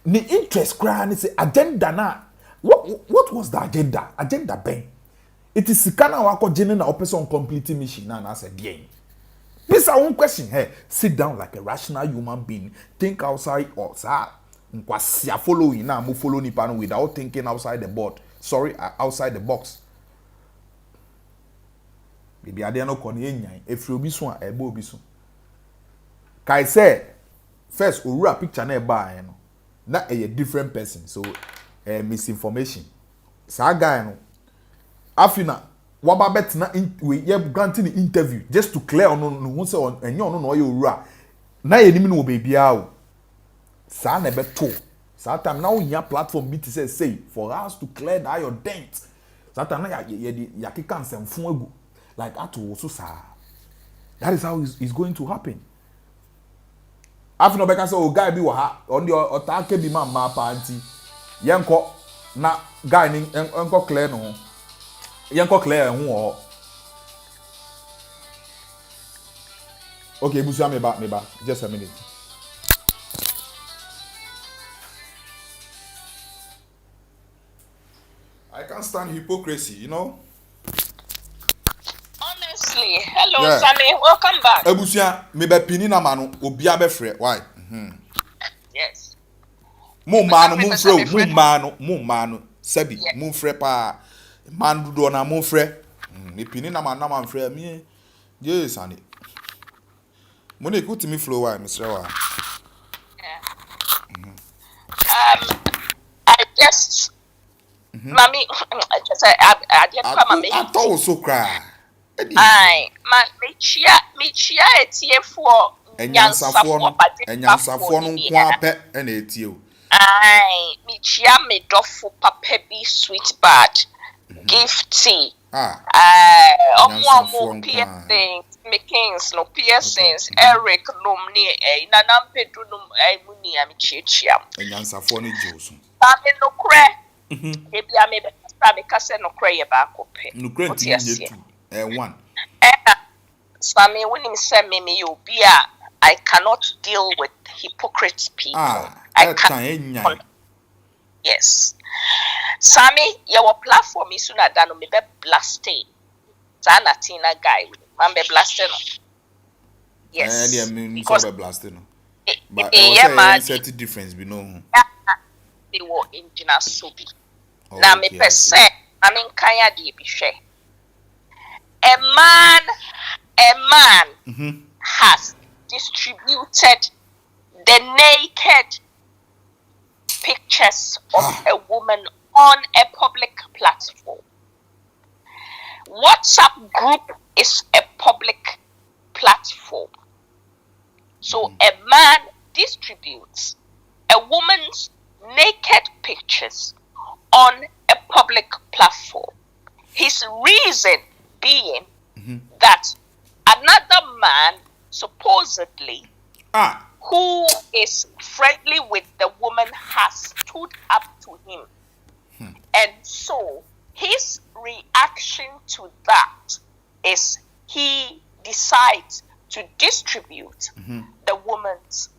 the interest cry say agenda na what was the agenda ben it is sikana wako jene na person complete mission na say bien this is one question hey sit down like a rational human being think outside or sa nkwasia following na mo follow ni pan without thinking outside the board outside the box bibi ade no ko na enyan efri obi so a ebe obi so kai say first owura picture na eba no na a different person so misinformation sa guy no afina waba bet na we ye granting the interview just to clear on no who say on enye on no ye owura na ye nim no bebia o sa na beto sa time now nya platform bit say for us to clear that your dent sa time na ya kika nsemfo agu like ato so sa that is how it's going to happen. After no beka say o guy bi wo ha on the otake bi ma party yenko na guy ni enko clear no yenko clear hu o okay busu me ba just a minute. I can't stand hypocrisy, you know. Honestly, hello, yeah. Sammy, welcome back. Ebusia, me be pini na manu, obi abe frɛ, why? Yes. Mo manu, sebi, mo frɛ pa, man do na mo frɛ. Me pini na man frɛ me. Yes, ani. Mo ne kuti me flow why, Mr. Wa. I just Mami, I just I didn't come I thought so cry. Ai, man, me chia etie for enyansafo no nko apɛ na etie o. Ai, me chia me dofo papa bi sweet bad gifty. Omo piercings, makings no piercings, Eric nomni na nampedu num muni am chiachia. Enyansafo no joso. Ame no kre. Ebi ame be kase no kre ye ba akopɛ. No kre nti one. Sammy, when him said me I cannot deal with hypocrite people. I can't. Yes. Sammy, your platform is sooner than me be blasting. Zana Tina guy, man be blasting. Yes. Because be blasting. But certain difference be no. They were in Jina Sobi. Now me per se, I mean kaya di be share. A man has distributed the naked pictures of a woman on a public platform. WhatsApp group is a public platform. So a man distributes a woman's naked pictures on a public platform. His reason being that another man supposedly who is friendly with the woman has stood up to him. And so his reaction to that is he decides to distribute the woman's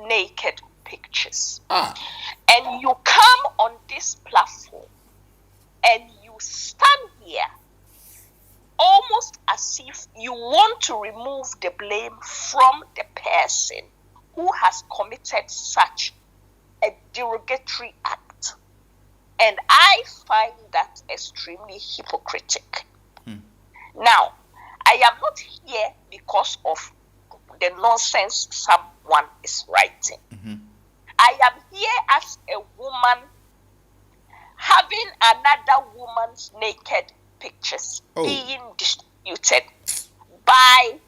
naked pictures. And you come on this platform and you stand here almost as if you want to remove the blame from the person who has committed such a derogatory act. And I find that extremely hypocritical. Now, I am not here because of the nonsense someone is writing. I am here as a woman having another woman's naked pictures being distributed by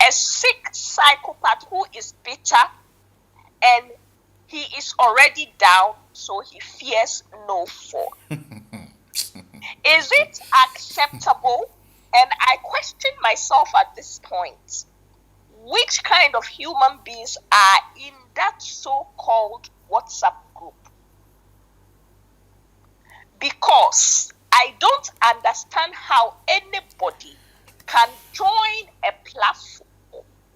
a sick psychopath who is bitter and he is already down, so he fears no fall. Is it acceptable? And I question myself at this point. Which kind of human beings are in that so-called WhatsApp group? Because I don't understand how anybody can join a platform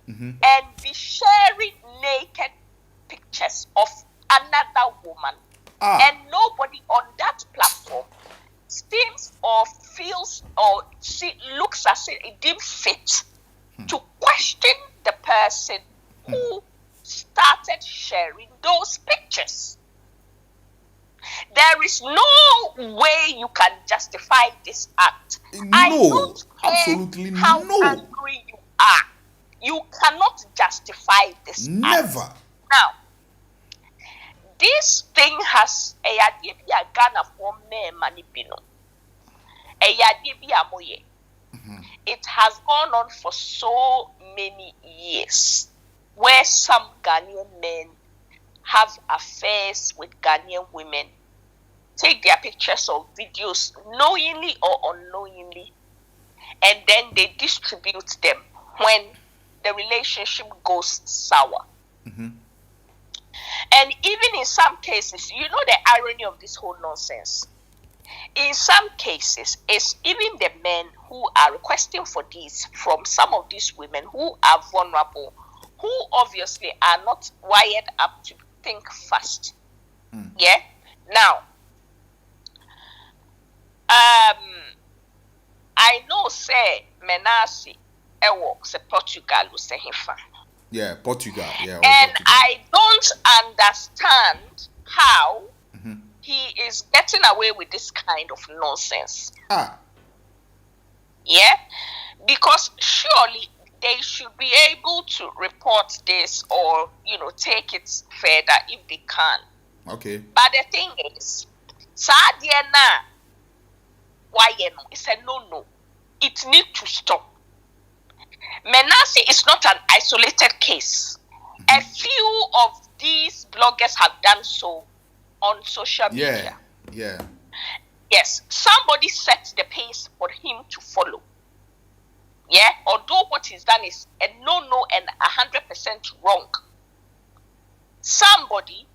and be sharing naked pictures of another woman, and nobody on that platform seems or feels or looks as if it didn't fit to question the person who started sharing those pictures. There is no way you can justify this act. I don't care absolutely how no. angry you are. You cannot justify this Never. act. Now, this thing has a Ghana for me manipino. It has gone on for so many years, where some Ghanaian men have affairs with Ghanaian women, take their pictures or videos knowingly or unknowingly, and then they distribute them when the relationship goes sour. And even in some cases, you know the irony of this whole nonsense. In some cases, it's even the men who are requesting for this from some of these women who are vulnerable, who obviously are not wired up to think fast. Yeah? Now, I know, say, Manasseh, say Portugal, say Hifa. Yeah, Portugal. Yeah, and Portugal. I don't understand how he is getting away with this kind of nonsense. Yeah? Because surely they should be able to report this or, take it further if they can. Okay. But the thing is, Sadiana, why it's a no. It needs to stop. Manasseh is not an isolated case. A few of these bloggers have done so on social media. Yeah. Yes, somebody set the pace for him to follow. Yeah, although what he's done is a no and 100% wrong. Somebody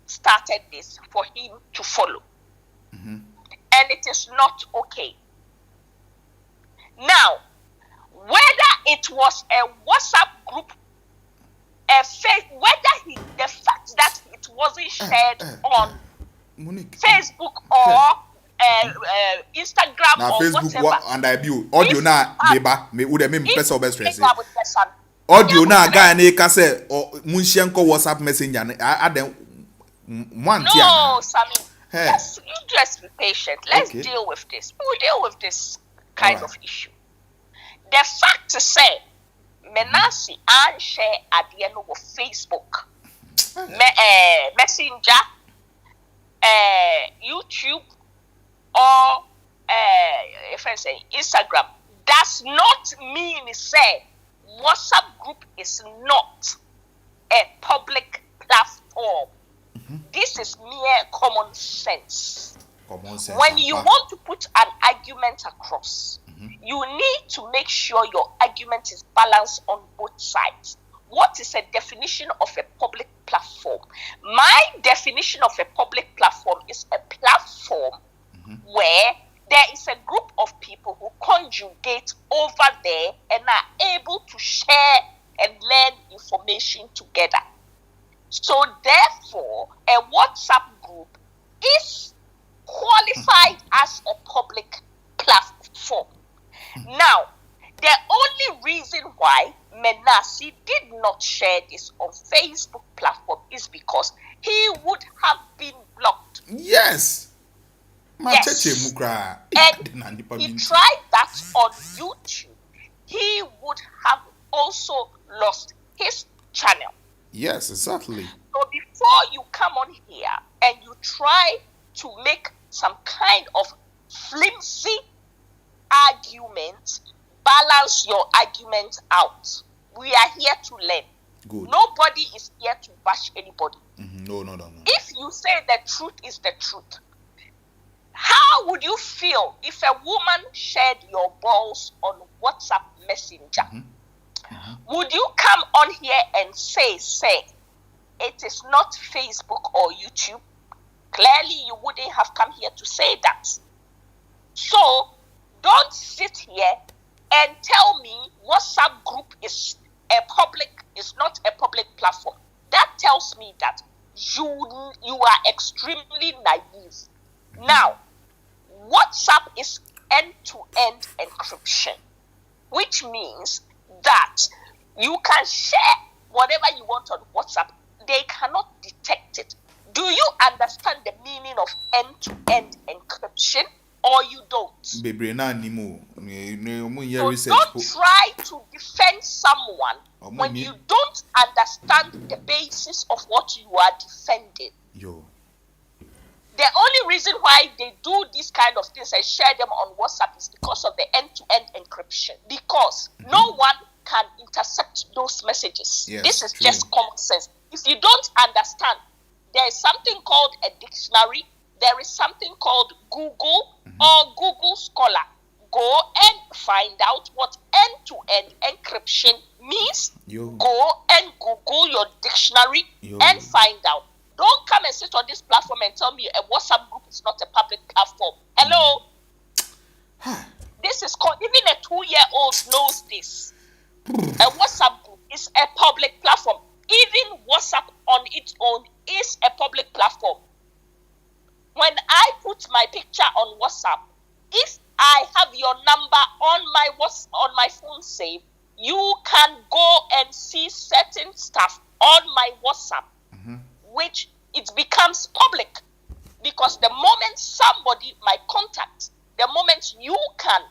started this for him to follow. And it is not okay. Now, whether it was a WhatsApp group, the fact that it wasn't shared on Monique, Facebook or Instagram na or Facebook whatever. and I view audio na neighbor me would me person best stress. Audio Audio na guy na ka say or munhyenko WhatsApp messenger I dem one tia. No, Sammy. Hey. Yes, you just be patient. Let's Okay. deal with this. We will deal with this kind Alright. of issue. The fact to say, Manasseh and share at the end of Facebook, Messenger, YouTube, or if I say Instagram, does not mean say WhatsApp group is not a public platform. This is mere common sense. Common sense. When you want to put an argument across, you need to make sure your argument is balanced on both sides. What is a definition of a public platform? My definition of a public platform is a platform where there is a group of people who congregate over there and are able to share and learn information together. So therefore, a WhatsApp group is qualified as a public platform. Now, the only reason why Manasseh did not share this on Facebook platform is because he would have been blocked. Yes. Yes. And he tried that on YouTube. He would have also lost his channel. Yes, exactly. So before you come on here and you try to make some kind of flimsy argument, balance your argument out. We are here to learn. Good. Nobody is here to bash anybody. No. If you say the truth is the truth, how would you feel if a woman shared your balls on WhatsApp Messenger? Would you come on here and say, it is not Facebook or YouTube? Clearly, you wouldn't have come here to say that. So, don't sit here and tell me WhatsApp group is not a public platform. That tells me that you are extremely naive. Now, WhatsApp is end-to-end encryption, which means that you can share whatever you want on WhatsApp. They cannot detect it. Do you understand the meaning of end-to-end encryption, or you don't? So don't try to defend someone when you don't understand the basis of what you are defending. The only reason why they do these kind of things and share them on WhatsApp is because of the end-to-end encryption. Because no one can intercept those messages. Yes, this is true. Just common sense. If you don't understand, there is something called a dictionary. There is something called Google or Google Scholar. Go and find out what end-to-end encryption means. Go and Google your dictionary and find out. Don't come and sit on this platform and tell me a WhatsApp group is not a public platform. Hello? This is called, even a 2-year-old knows this. A WhatsApp group is a public platform. Even WhatsApp on its own is a public platform. When I put my picture on WhatsApp, if I have your number on my phone save, you can go and see certain stuff on my WhatsApp, which it becomes public. Because the moment somebody, my contact, the moment you can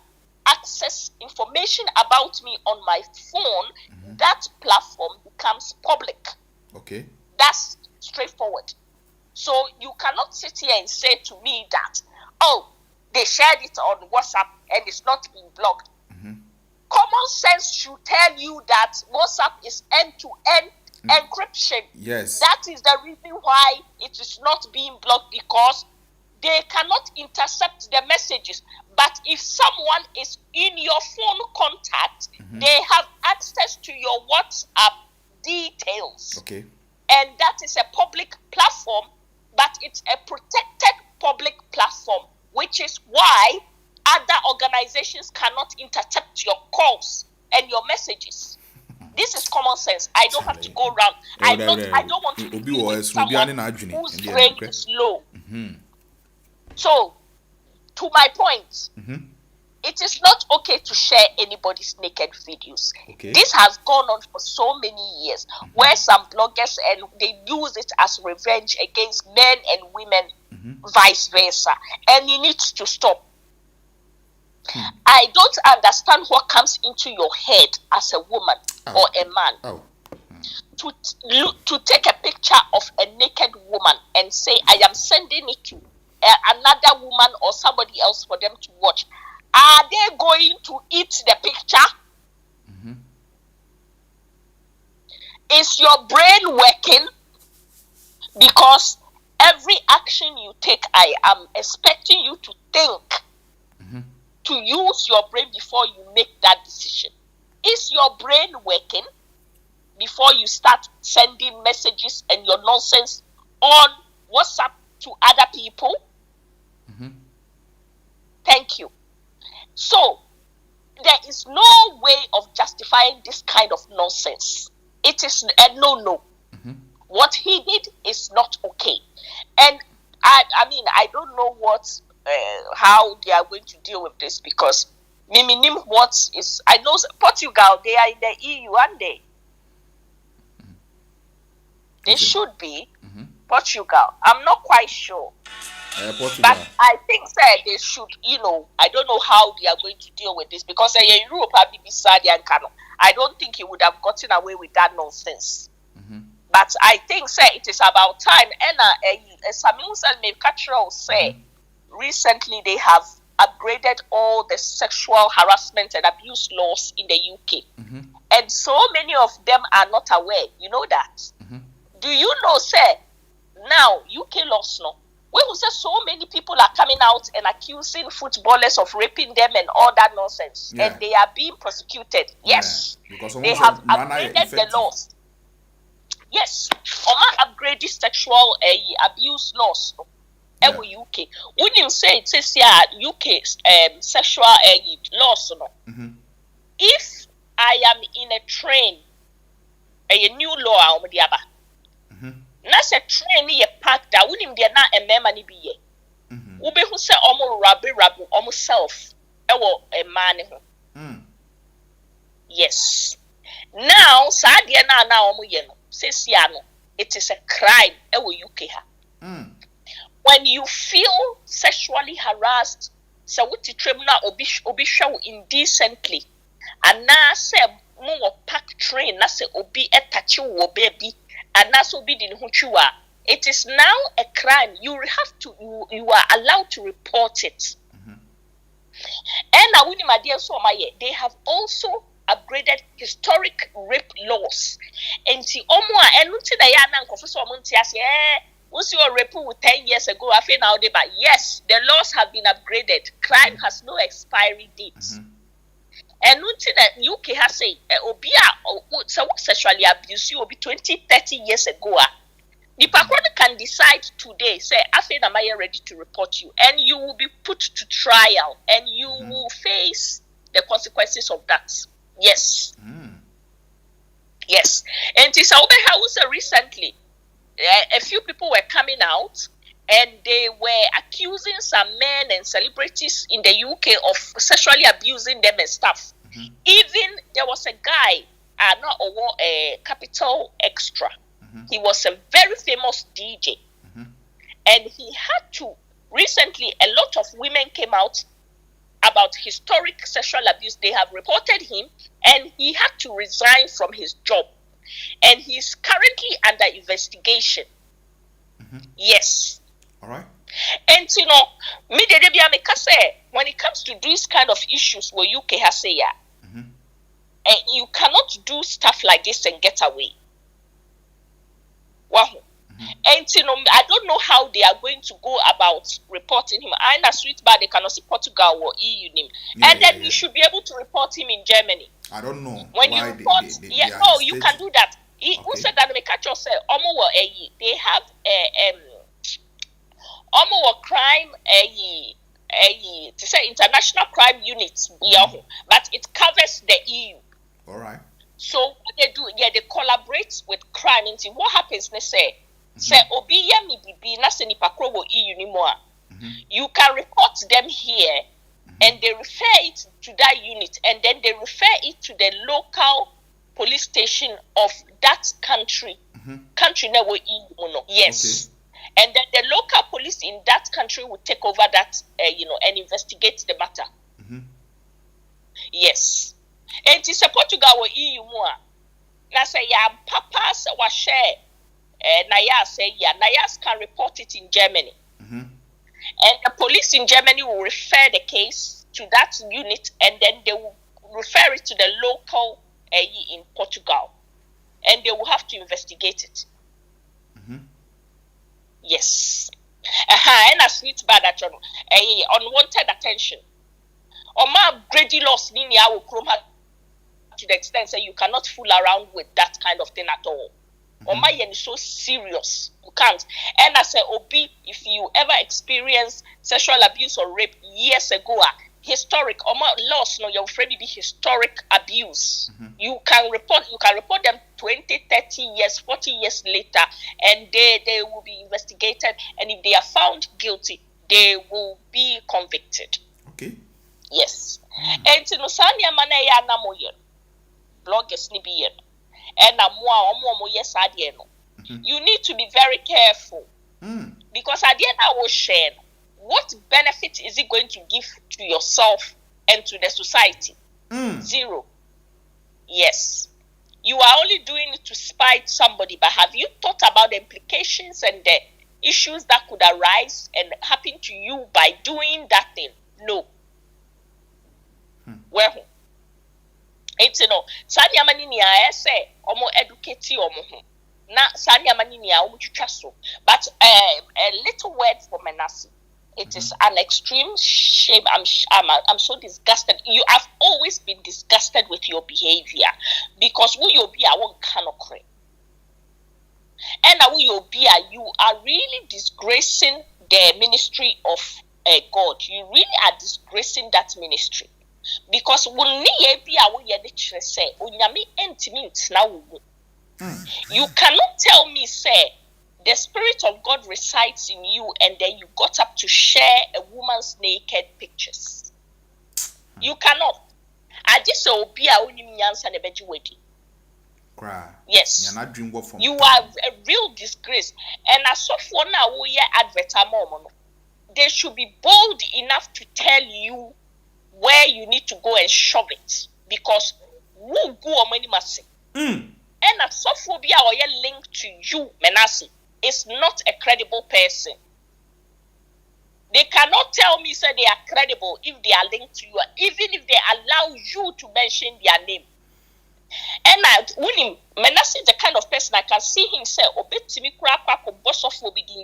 access information about me on my phone, that platform becomes public. Okay. That's straightforward. So you cannot sit here and say to me that, they shared it on WhatsApp and it's not being blocked. Common sense should tell you that WhatsApp is end-to-end encryption. Yes. That is the reason why it is not being blocked, because they cannot intercept the messages. But if someone is in your phone contact, they have access to your WhatsApp details. Okay. And that is a public platform, but it's a protected public platform, which is why other organizations cannot intercept your calls and your messages. This is common sense. I don't have to go around. I don't want to be with someone whose brain is low. So, to my point, it is not okay to share anybody's naked videos. Okay. This has gone on for so many years, where some bloggers and they use it as revenge against men and women, vice versa, and it needs to stop. I don't understand what comes into your head as a woman or a man to take a picture of a naked woman and say, I am sending it to another woman or somebody else for them to watch. Are they going to eat the picture? Is your brain working? Because a every action you take, I am expecting you to think, to use your brain before you make that decision. Is your brain working before you start sending messages and your nonsense on WhatsApp to other people? Thank you. So, there is no way of justifying this kind of nonsense. It is a no. What he did is not okay. And I mean, I don't know how they are going to deal with this, because what is, I know Portugal, they are in the EU, aren't they? They should be. Portugal. I'm not quite sure. But I think that they should, I don't know how they are going to deal with this, because in Europe, I don't think he would have gotten away with that nonsense. But I think it is about time. And Samuel Mekachro say recently they have upgraded all the sexual harassment and abuse laws in the UK. And so many of them are not aware. You know that? Do you know, now UK laws no? We will say so many people are coming out and accusing footballers of raping them and all that nonsense. And they are being prosecuted. Yes. Because they have upgraded the laws. Yes, Oma upgraded sexual abuse laws in UK. Wouldn't you say it says here UK sexual laws? If I am in a train, a new law on the other. That's a train ye packed that wouldn't be not a member be ye. Ube who say almost rabbi almost self. A man. Yes. Now, Sadia now says it is a crime. UK. When you feel sexually harassed, so what the tribunal obi show indecently, and now say more pack train, na say obi etachi wo baby, and na so be din huchua. It is now a crime. You you are allowed to report it. And now my dear they have also upgraded historic rape laws. And see, and once you were raped with 10 years ago, I feel now but yes, the laws have been upgraded. Crime has no expiry dates. And that UK has said, so sexually abuse you will be 20, 30 years ago. The Pakron can decide today, say, I feel am I ready to report you, and you will be put to trial, and you will face the consequences of that. Yes. Yes. And it's House recently, a few people were coming out and they were accusing some men and celebrities in the UK of sexually abusing them and stuff. Even there was a guy, not a Capital Extra. He was a very famous DJ. And he had to, recently, a lot of women came out about historic sexual abuse. They have reported him and he had to resign from his job. And he's currently under investigation. Yes. All right. And when it comes to these kind of issues where UK has say, and you cannot do stuff like this and get away. Wow. And I don't know how they are going to go about reporting him. I know sweet bad they cannot see Portugal or EU name. And then you should be able to report him in Germany. I don't know. When you report, you can do that. Who said that? They have a crime to say international crime units, but it covers the EU. All right. So what they do, they collaborate with crime. And what happens? They say obi mi bibi na se nipa kro wo EU ni mo a. You can report them here, and they refer it to that unit, and then they refer it to the local police station of that country. Country na wo EU no. Yes. Okay. And then the local police in that country will take over that, and investigate the matter. Yes. And it's a Portugal or EU more. Now say papa say wa share. NAYAS say NAYAS can report it in Germany. And the police in Germany will refer the case to that unit, and then they will refer it to the local in Portugal, and they will have to investigate it. Yes. and a sweet bad at unwanted attention. Or my grady loss linear will chrome her to the extent that you cannot fool around with that kind of thing at all. Or my yen is so serious. You can't. And I say, Obi, if you ever experience sexual abuse or rape years ago, historic or more loss, no, you're afraid to be historic abuse. You can report them 20, 30 years, 40 years later, and they will be investigated. And if they are found guilty, they will be convicted. Okay. Yes. And to no sanya manaya na moyen. Bloggers ni biyen. And you need to be very careful. Because at the end I will share. What benefit is it going to give to yourself and to the society? Zero. Yes. You are only doing it to spite somebody, but have you thought about the implications and the issues that could arise and happen to you by doing that thing? No. Well, it's Sanya Manini, I say, omo educate omo. Na Sanya Manini, omo chuchaso. But a little word for Manasseh. It is an extreme shame. I'm so disgusted. You have always been disgusted with your behavior because who you be, I won't cannot create. And who you be, you are really disgracing the ministry of God. You really are disgracing that ministry because you cannot tell me, say, the Spirit of God resides in you, and then you got up to share a woman's naked pictures. You cannot. I just say, yes. You are a real disgrace. And as of for now, we are advertisement. They should be bold enough to tell you where you need to go and shove it. Because who go on many must say. And as of for be our link to you, Manasseh, is not a credible person. They cannot tell me say they are credible if they are linked to you, even if they allow you to mention their name. And Manasseh is the kind of person I can see himself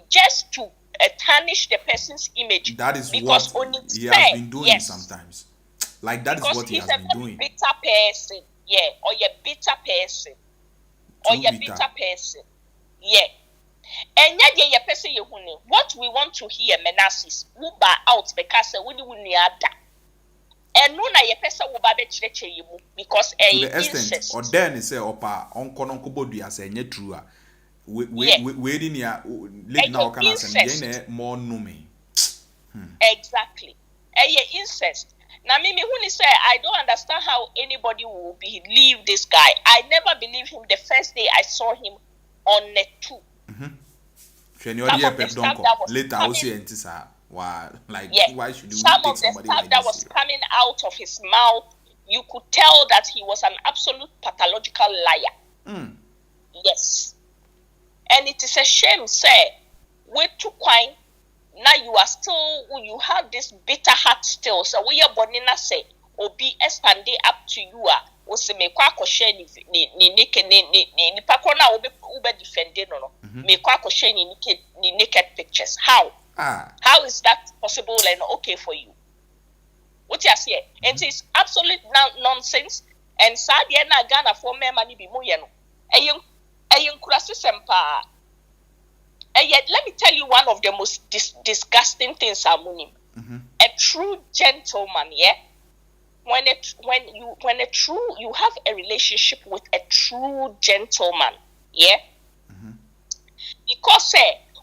just to tarnish the person's image. That is because what he has been doing sometimes. Like that is what he has been doing. Bitter person, yeah, or you're bitter person, or you're bitter person, yeah. And yet, person what we want to hear, Manasseh, who buy out because we need that. And no, na person will buy you because to the extent, or then say, Opa, Uncle Bodia say, nye true. We didn't live now, can I say, more numi. Exactly. Incest. Now, Mimi, when he say, I don't understand how anybody will believe this guy. I never believed him the first day I saw him on net 2. Later, I will see why should you some take of the somebody stuff like that this was here? coming out of his mouth, you could tell that he was an absolute pathological liar. Yes. And it is a shame, say, we took wine. Now you have this bitter heart still. So we are bonina say, Obi expanded up to you. Was me kwako share ni pakona ube defending no me kwako share ni naked pictures. How is that possible and okay for you? What you say? It is absolute nonsense. And sad na Ghana for me money be mo yeno. Ayun kurasi sempa. And yet, let me tell you one of the most disgusting things, Amunim. A true gentleman, yeah. When you have a relationship with a true gentleman, yeah. Because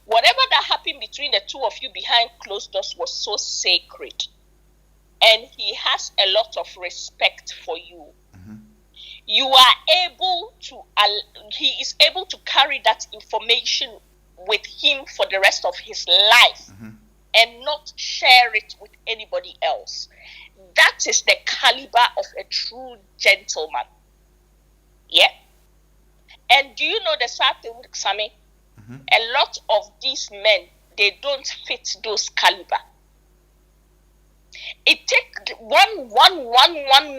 whatever that happened between the two of you behind closed doors was so sacred, and he has a lot of respect for you. You are able to. He is able to carry that information with him for the rest of his life and not share it with anybody else. That is the caliber of a true gentleman. Yeah. And do you know the sad thing, Sammy? A lot of these men, they don't fit those caliber. It takes one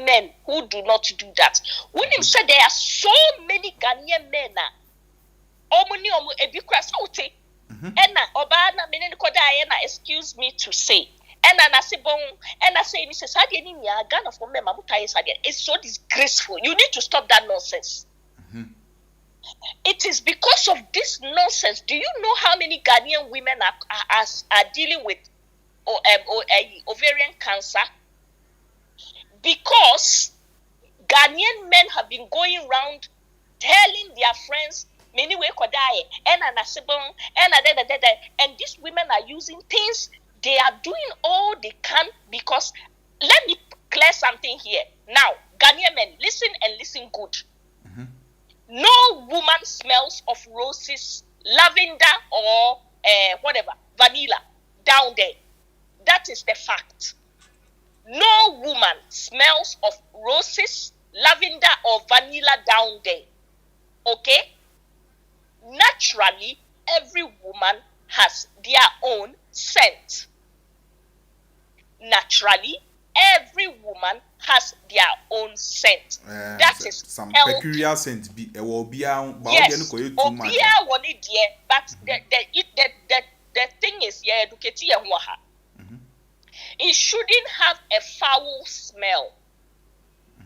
men who do not do that. William said there are so many Ghanaian men now. Omuni ebi kwasa uti ena oba na menene koda ye na excuse me to say. And I say, Ghana for me, it's so disgraceful. You need to stop that nonsense. It is because of this nonsense. Do you know how many Ghanaian women are dealing with ovarian cancer? Because Ghanaian men have been going around telling their friends, many way could die, and these women are using things. They are doing all they can because, let me clear something here. Now, Ghanaian men, listen and listen good. No woman smells of roses, lavender, or whatever, vanilla down there. That is the fact. No woman smells of roses, lavender, or vanilla down there. Okay? Naturally, every woman has their own scent. Naturally, every woman has their own scent. That is some healthy. peculiar scent. Yes, but the thing is, it shouldn't have a foul smell.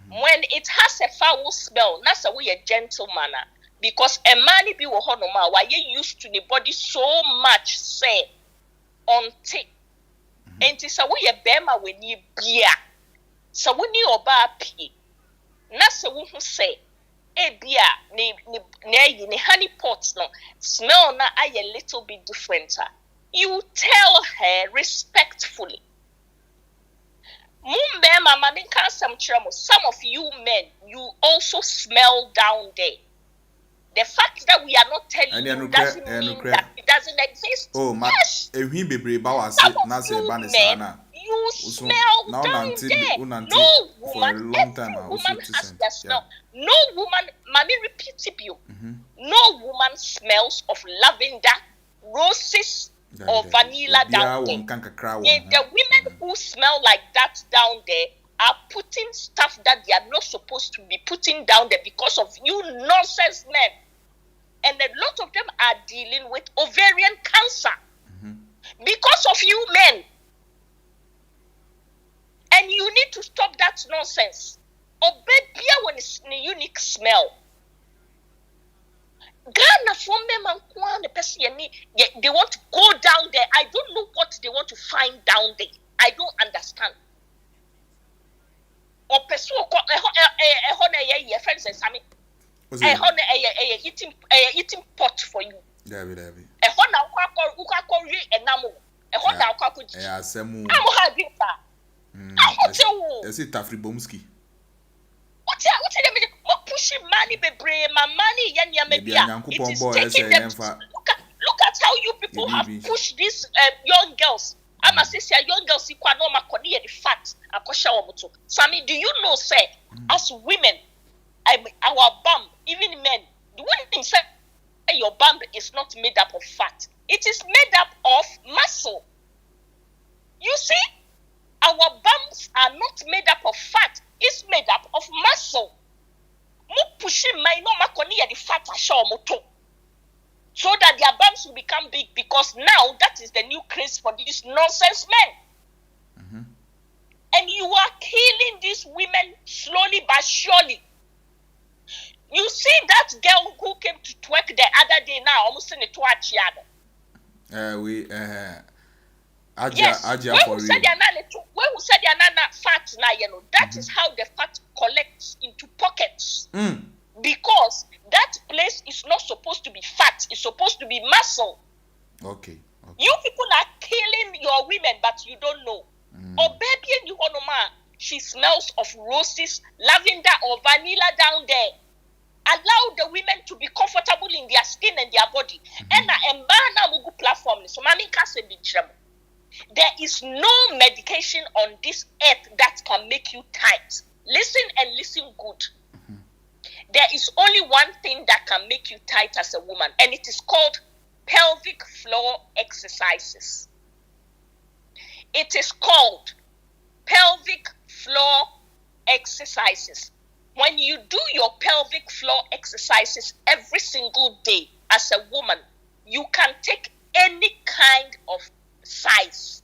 When it has a foul smell, that's a way a gentleman. Because a man be wahonoma, why you used to the body so much say on tick. And it's a way a bema when you beer. So when you oba pee, that's a woman who say, eh, beer, ne honey pots no smell na I a little bit different. You tell her respectfully. Some of you men, you also smell down there. The fact that we are not telling you doesn't mean that it doesn't exist. Oh, yes. Some of you men, you smell down there. No woman, every woman has the smell. No woman, mommy repeat it you. No woman smells of lavender, roses, or vanilla down there. The women who smell like that down there are putting stuff that they are not supposed to be putting down there because of you nonsense men. And a lot of them are dealing with ovarian cancer because of you men. And you need to stop that nonsense. Obey when it's a unique smell. Ghana from them and the person they want to go down there. I don't know what they want to find down there. I don't understand. Or person friends and Sammy. Eating pot for you. Pushing money, my money, it is taking them. Look at how you people have pushed these young girls. I'm a sister, young girls, the fat. Sammy, do you know, say, as women, our bum, even men, the women say your bum is not made up of fat. It is made up of muscle. You see, our bums are not made up of fat. It's made up of muscle. Pushing my no the fat so that their bums will become big, because now that is the new craze for these nonsense men. And you are killing these women slowly but surely. You see that girl who came to twerk the other day now, almost in the twachiano. Yes, when we said they are not fat now, that is how the fat collects into pockets. Because that place is not supposed to be fat, it's supposed to be muscle. Okay. You people are killing your women, but you don't know. Or baby, you want to man, she smells of roses, lavender, or vanilla down there. Allow the women to be comfortable in their skin and their body. And a mugu platform. So mommy can't say be trouble. There is no medication on this earth that can make you tight. Listen and listen good. There is only one thing that can make you tight as a woman, and it is called pelvic floor exercises. It is called pelvic floor exercises. When you do your pelvic floor exercises every single day as a woman, you can take any kind of size.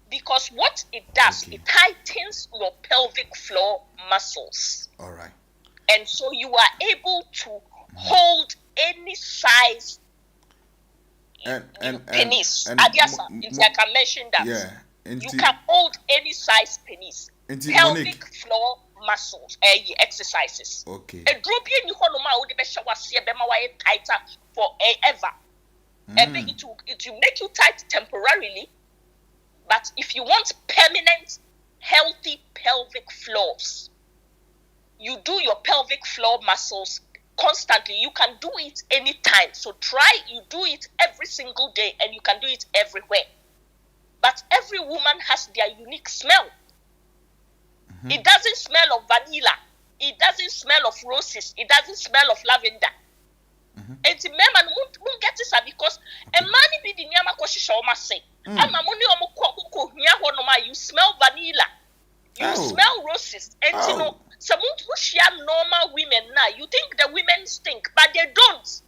Because what it does, Okay. it tightens your pelvic floor muscles. All right. And so you are able to hold any size penis. Adiasa, if I can mention that. Yeah. You can hold any size penis. Pelvic Monique. floor muscles, exercises. Okay. A drop in tighter forever. It will make you tight temporarily, but if you want permanent, healthy pelvic floors, you do your pelvic floor muscles constantly. You can do it anytime. So you do it every single day, and you can do it everywhere. But every woman has their unique smell. It doesn't smell of vanilla. It doesn't smell of roses. It doesn't smell of lavender. And the men won't get this because a man be the nyama koshi say. You smell vanilla. You smell roses. And you know, some normal women now, you think the women stink, but they don't.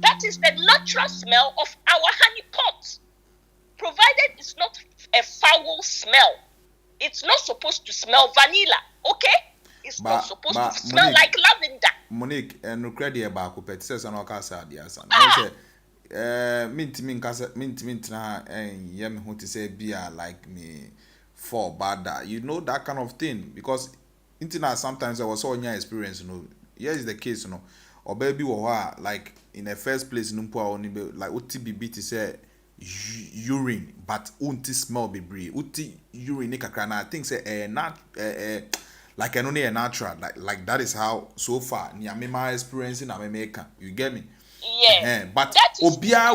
That is the natural smell of our honey pot. Provided it's not a foul smell. It's not supposed to smell vanilla, okay? It's not supposed to smell Monique, like lavender. Monique, no credit about Kupet says an okasa, dear son. Mint na yem who to say beer like me for bad. You know that kind of thing because internet sometimes I was so on your experience, you know. Here is the case, you know, or baby or like in the first place, numpo only like UTBB to say urine, but unti smell be breed. Uti urine kakra. I think say not like only a natural like that is how so far my experience in America. You get me? Yeah. But obia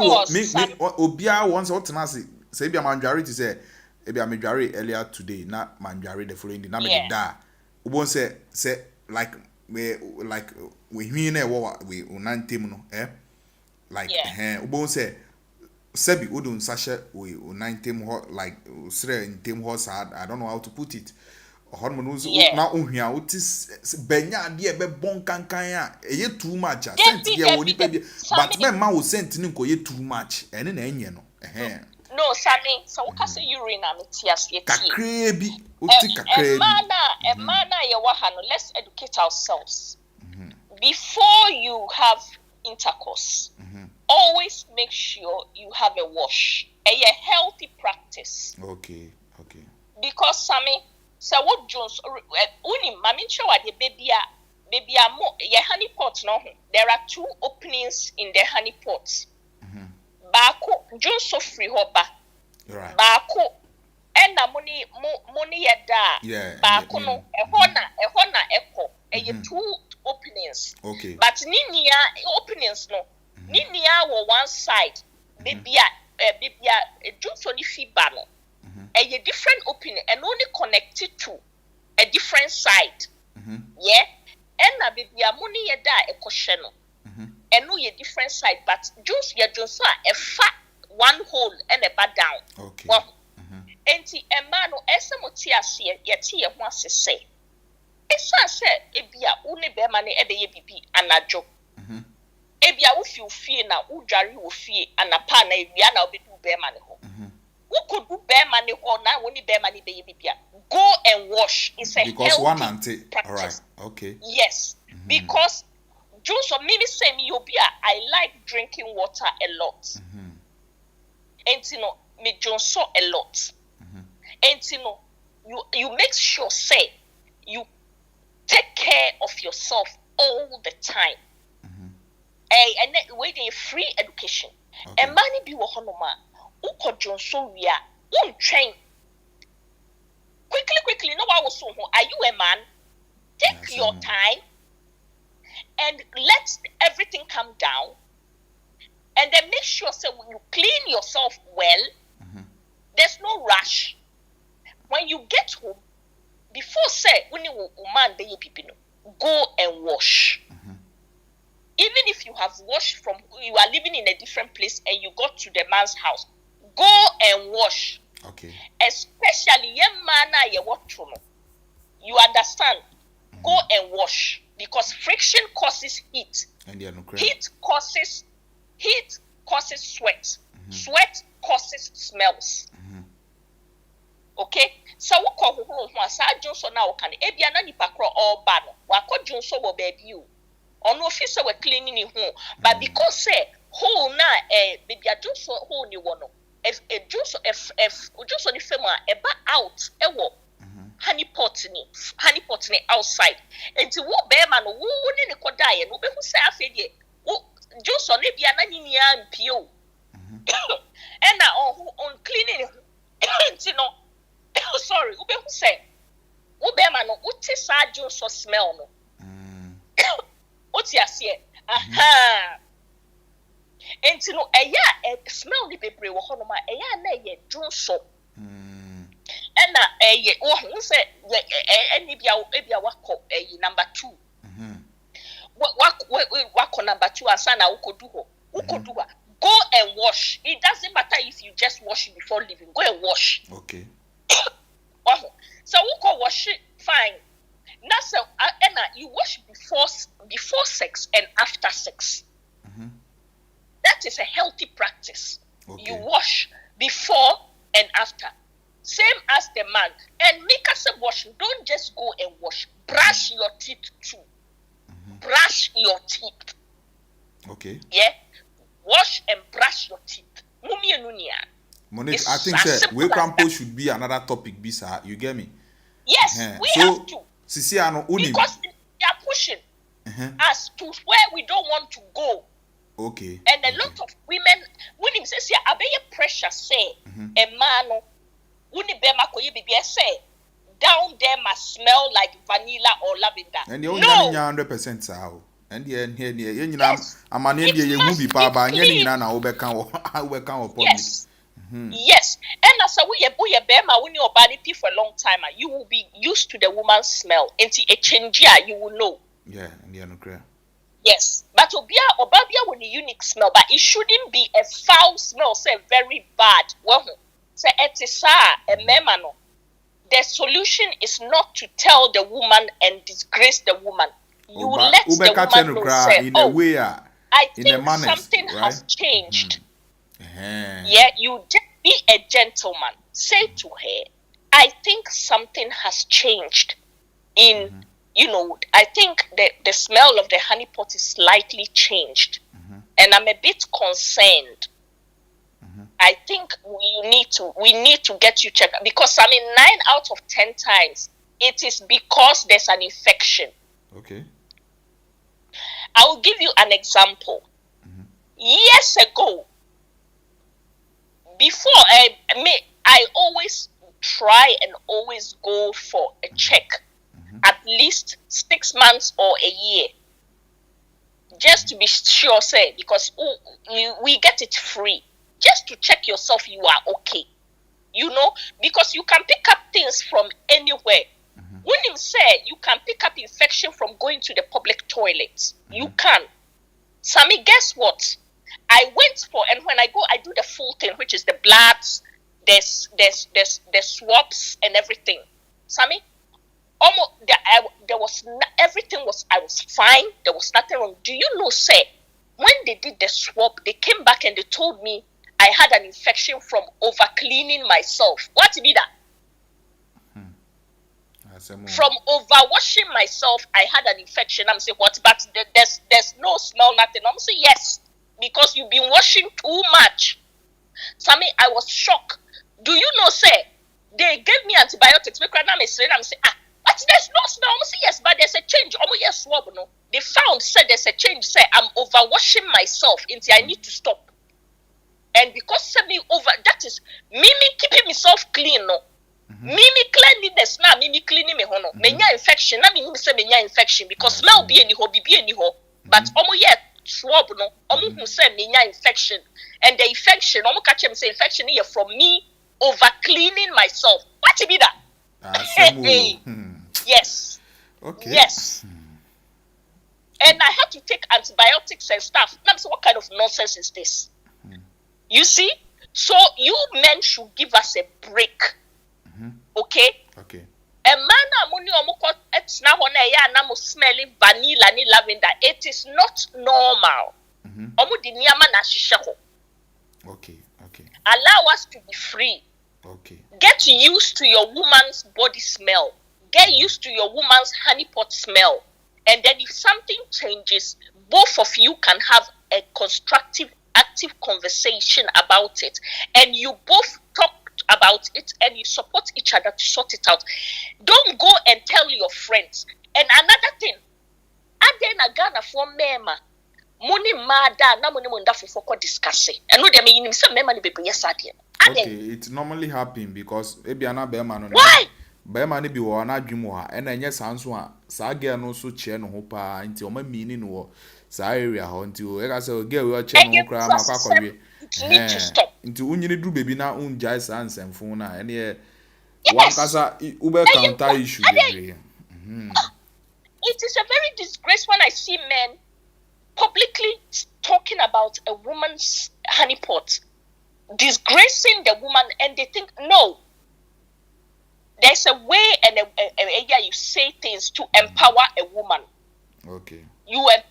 once what tenasi say be a majority say be a majority earlier today, not majority the following day. Na me da. Ubon say like we unantem no like ubon say Sebi udun sasha we 9 hot like sre ntem hot sad. I don't know how to put it. Hormones na ohia utis benya de be bon kankan a eye too much a sent ye woni pe bi but me ma wo sent ni ko ye too much ene na enye no no Sammy so we can say urine am tias ye kakra bi uti kakra bi mana ye wa ha no let's educate ourselves before you have intercourse. Always make sure you have a wash. A healthy practice. Okay. Because Sammy, so what Jones uni mami show the baby mo your honey pot no. There are 2 openings in the honey pot. Bako Jones so free hoba. Right. Bako ena money yeda. Yeah. Bako no ehona echo. 2 openings. Okay. But ninia openings no. Ninia wo one side. Baby Jones only fiba no. A different opening and only connected to a different side. Yeah, and na baby money ye da e kosheno. And no ye different side, but Jones a fat one hole and a bad down. Okay. Well, enti emano esamoti ase ye tie ho ase say. Esa say ebia uni be ma ne ebe ye bibi anajo. Ebia wo fie na wo dware wo fie anapa na ewia na obedu be ma ne ho. Who could do bear money or now only bear money baby? Go and wash. It's a because healthy one auntie. practice. All right. Okay. Yes. Because Jones or maybe say me I like drinking water a lot. And you know, me Jones saw a lot. And you know, you make sure say you take care of yourself all the time. And then wait a free education. Okay. And money be wahonoma. Uko Johnson we are train. Quickly, no one was so are you a man? Take your time and let everything come down. And then make sure so when you clean yourself well, there's no rush. When you get home, before say when you man baby go and wash. Even if you have washed you are living in a different place and you got to the man's house, go and wash. Okay. Especially young man you want to know. You understand? Go and wash because friction causes heat. And Heat causes sweat. Sweat causes smells. Okay, so what call who was I Johnson now can ebia na nipa kro all ban wa ko Johnson wo baby you on officer we cleaning in home but because say hole na baby Johnson hole ni wono if Johnson if Johnson if ma eba out ewo honey pot ni outside enti wo be ma no wo ni ko die no be hu say afedie wo Johnson ebia na ni ampio and now on cleaning enti no sorry, ube who say, ube man, uti sa so smell no. Uti asiye, aha. Enti no, smell ni bebre wo hono ma, na ye junso. Ena wo say, eni bia wako number 2. Wako number 2 asana ukoduho. Go and wash. It doesn't matter if you just wash before leaving. Go and wash. Okay. So we can wash it fine. That's you wash before sex and after sex. That is a healthy practice. Okay. You wash before and after. Same as the man. And make us a wash. Don't just go and wash. Brush your teeth too. Brush your teeth. Okay. Yeah. Wash and brush your teeth. Monique, I think that we campo should be another topic, Bisa. You get me? Yes, we have to. Because they are pushing us to where we don't want to go. Okay. And a lot of women, when him says, "I be pressure say a man, when he be ma say down there must smell like vanilla or lavender." And you only 100% sao. And the end here, you know, I'm an Indian movie, Papa, and you know, I will come upon yes. Yes, and as a we bema when your body pee for a long time, you will be used to the woman's smell. Until a change, you will know. Yeah, and the other. Yes, but obabia with a unique smell, but it shouldn't be a foul smell. Say very bad. Well, say etisa a memano. The solution is not to tell the woman and disgrace the woman. You let the woman know. Say, in a way, I think something has changed. Yeah, you just be a gentleman. Say to her, I think something has changed in, I think the smell of the honey pot is slightly changed. And I'm a bit concerned. I think we need to get you checked because 9 out of 10 times it is because there's an infection. Okay. I will give you an example. Years ago, before I always try and always go for a check at least 6 months or a year, just to be sure, say, because we get it free, just to check yourself you are okay, because you can pick up things from anywhere. When him say you can pick up infection from going to the public toilets, you can. Sammy, guess what? I went for, and when I go, I do the full thing, which is the bloods, there's swabs and everything. Sammy, almost everything was, I was fine. There was nothing wrong. Do you know, say, when they did the swab, they came back and they told me I had an infection from over cleaning myself. What be that? From over washing myself, I had an infection. I'm saying what? But there's no smell, nothing. I'm saying yes, because you've been washing too much. Sammy, I was shocked. Do you know? Say they gave me antibiotics. I'm saying but there's no smell. I'm saying yes, but there's a change. Yes, swab no. They found said there's a change. Say I'm over washing myself until I need to stop. And because say me over, that is me keeping myself clean. No. Mimi cleanliness na mimi cleaning me hono. Menya infection na mimi say menya infection because smell be any ho be any ho. But omo yet swab no omo who say menya infection and the infection omo catch me say infection here from me over cleaning myself. What be that? Yes. Okay. Yes. And I had to take antibiotics and stuff. Now so what kind of nonsense is this? You see? So you men should give us a break. Okay? Okay. A man amuni omukot etna hona ya na mo smelling vanilla ni lavender. It is not normal. Omu di niyama na shisha ho. Okay. Okay. Allow us to be free. Okay. Get used to your woman's body smell. Get used to your woman's honeypot smell. And then if something changes, both of you can have a constructive, active conversation about it. And you both talk about it and you support each other to sort it out. Don't go and tell your friends. And another thing, Adena Ghana for mema. Money mada na money munda for discussing. And no, they mean some mema ni baby yes adien. Okay, it normally happen because ebi ana bema no. Why? Bema ni bi wo na adwum ha and enye sanso a saa girl no so che no ho pa nti o ma meaning no saa area ho nti o e ka say girl we che no ho kra ma kwa kwawe. Need to stop. Nti unyini dru baby na unjai saa nsemfo na ene one kasa ube counter issue dey. It is a very disgrace when I see men publicly talking about a woman's honeypot, disgracing the woman, and they think, no, there's a way and a you say things to empower a woman. Okay. You are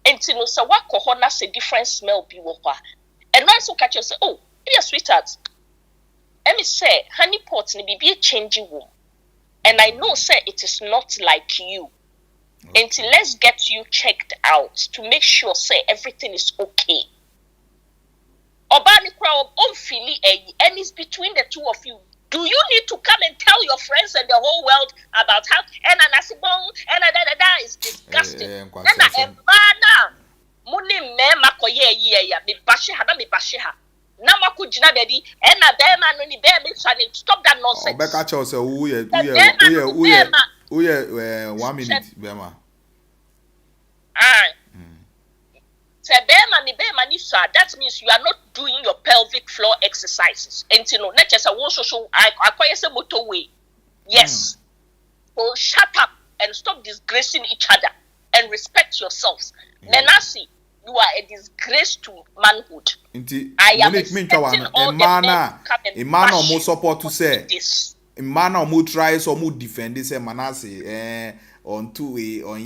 and to know so what cohonas a different smell be wokwa. And once you catch you say, oh, dear sweetheart, let me say, honeypots ni be a changing room. And I know, sir, it is not like you. Okay. Until let's get you checked out to make sure, sir, everything is okay. Obani crowd and it's between the two of you. Do you need to come and tell your friends and the whole world about how and anasibong and da is disgusting? Muni me makoye ye me bashiha na me bashiha. Nama kujina dedi ena bema no ni be me stop that nonsense. Obeka cho say uye 1 minute bema. That means you are not doing your pelvic floor exercises. And you know, not just a one social I say motorway. Yes. So shut up and stop disgracing each other and respect yourselves. Menassi, you are a disgrace to manhood. I am expecting all the men to come and bash mo support to say this. Imana mo try so mo defend this Manasseh on 2A on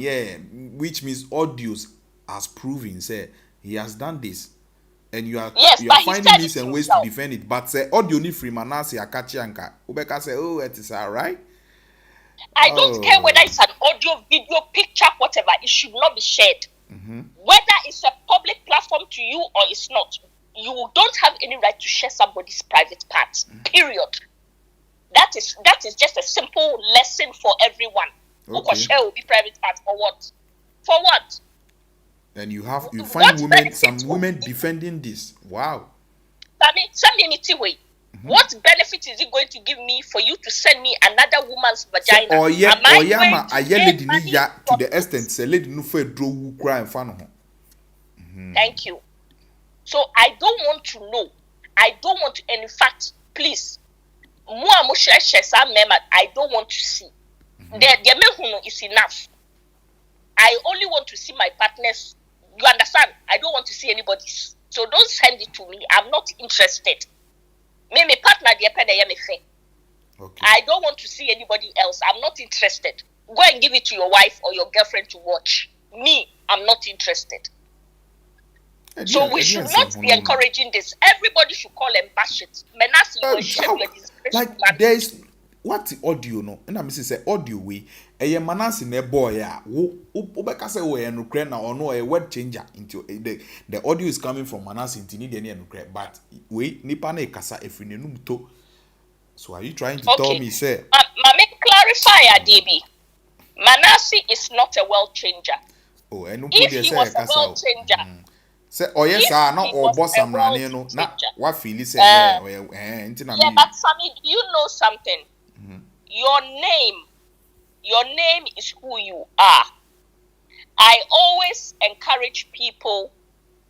which means audios has proven say he has done this and you are finding means and ways to defend it, but say audio ni free Manasseh akachi anka ubeka say oh it is alright. I don't care whether it's an audio, video, picture, whatever, it should not be shared. Whether it's a public platform to you or it's not, you don't have any right to share somebody's private parts. Period. That is just a simple lesson for everyone. Okay. Share will be private parts for what? For what? And you find some women defending this. Wow. I mean, way. What benefit is it going to give me for you to send me another woman's vagina? So, lady to the extent say lady no for draw who cry in front of her. Thank you. So I don't want to know. I don't want to, and in fact, please, I don't want to see. The is enough. I only want to see my partners. You understand? I don't want to see anybody's. So don't send it to me. I'm not interested. Me partner okay. I don't want to see anybody else. I'm not interested. Go and give it to your wife or your girlfriend to watch. Me, I'm not interested. So we should not be encouraging this. Everybody should call and bash it. Like there is what the audio no? And I'm say audio way. Manasseh ne boy ya. Ubeka say we enukre na or no a word changer into the audio is coming from Manasseh into need any enukre. But we nipa na kasa efine num to. So are you trying to tell me say? Mama clarify DB. Manasseh is not a world changer. Oh, and if he was a world changer. Say oh yes no or boss am running no na what feel say yeah but Sammy, you know something. Your name is who you are. I always encourage people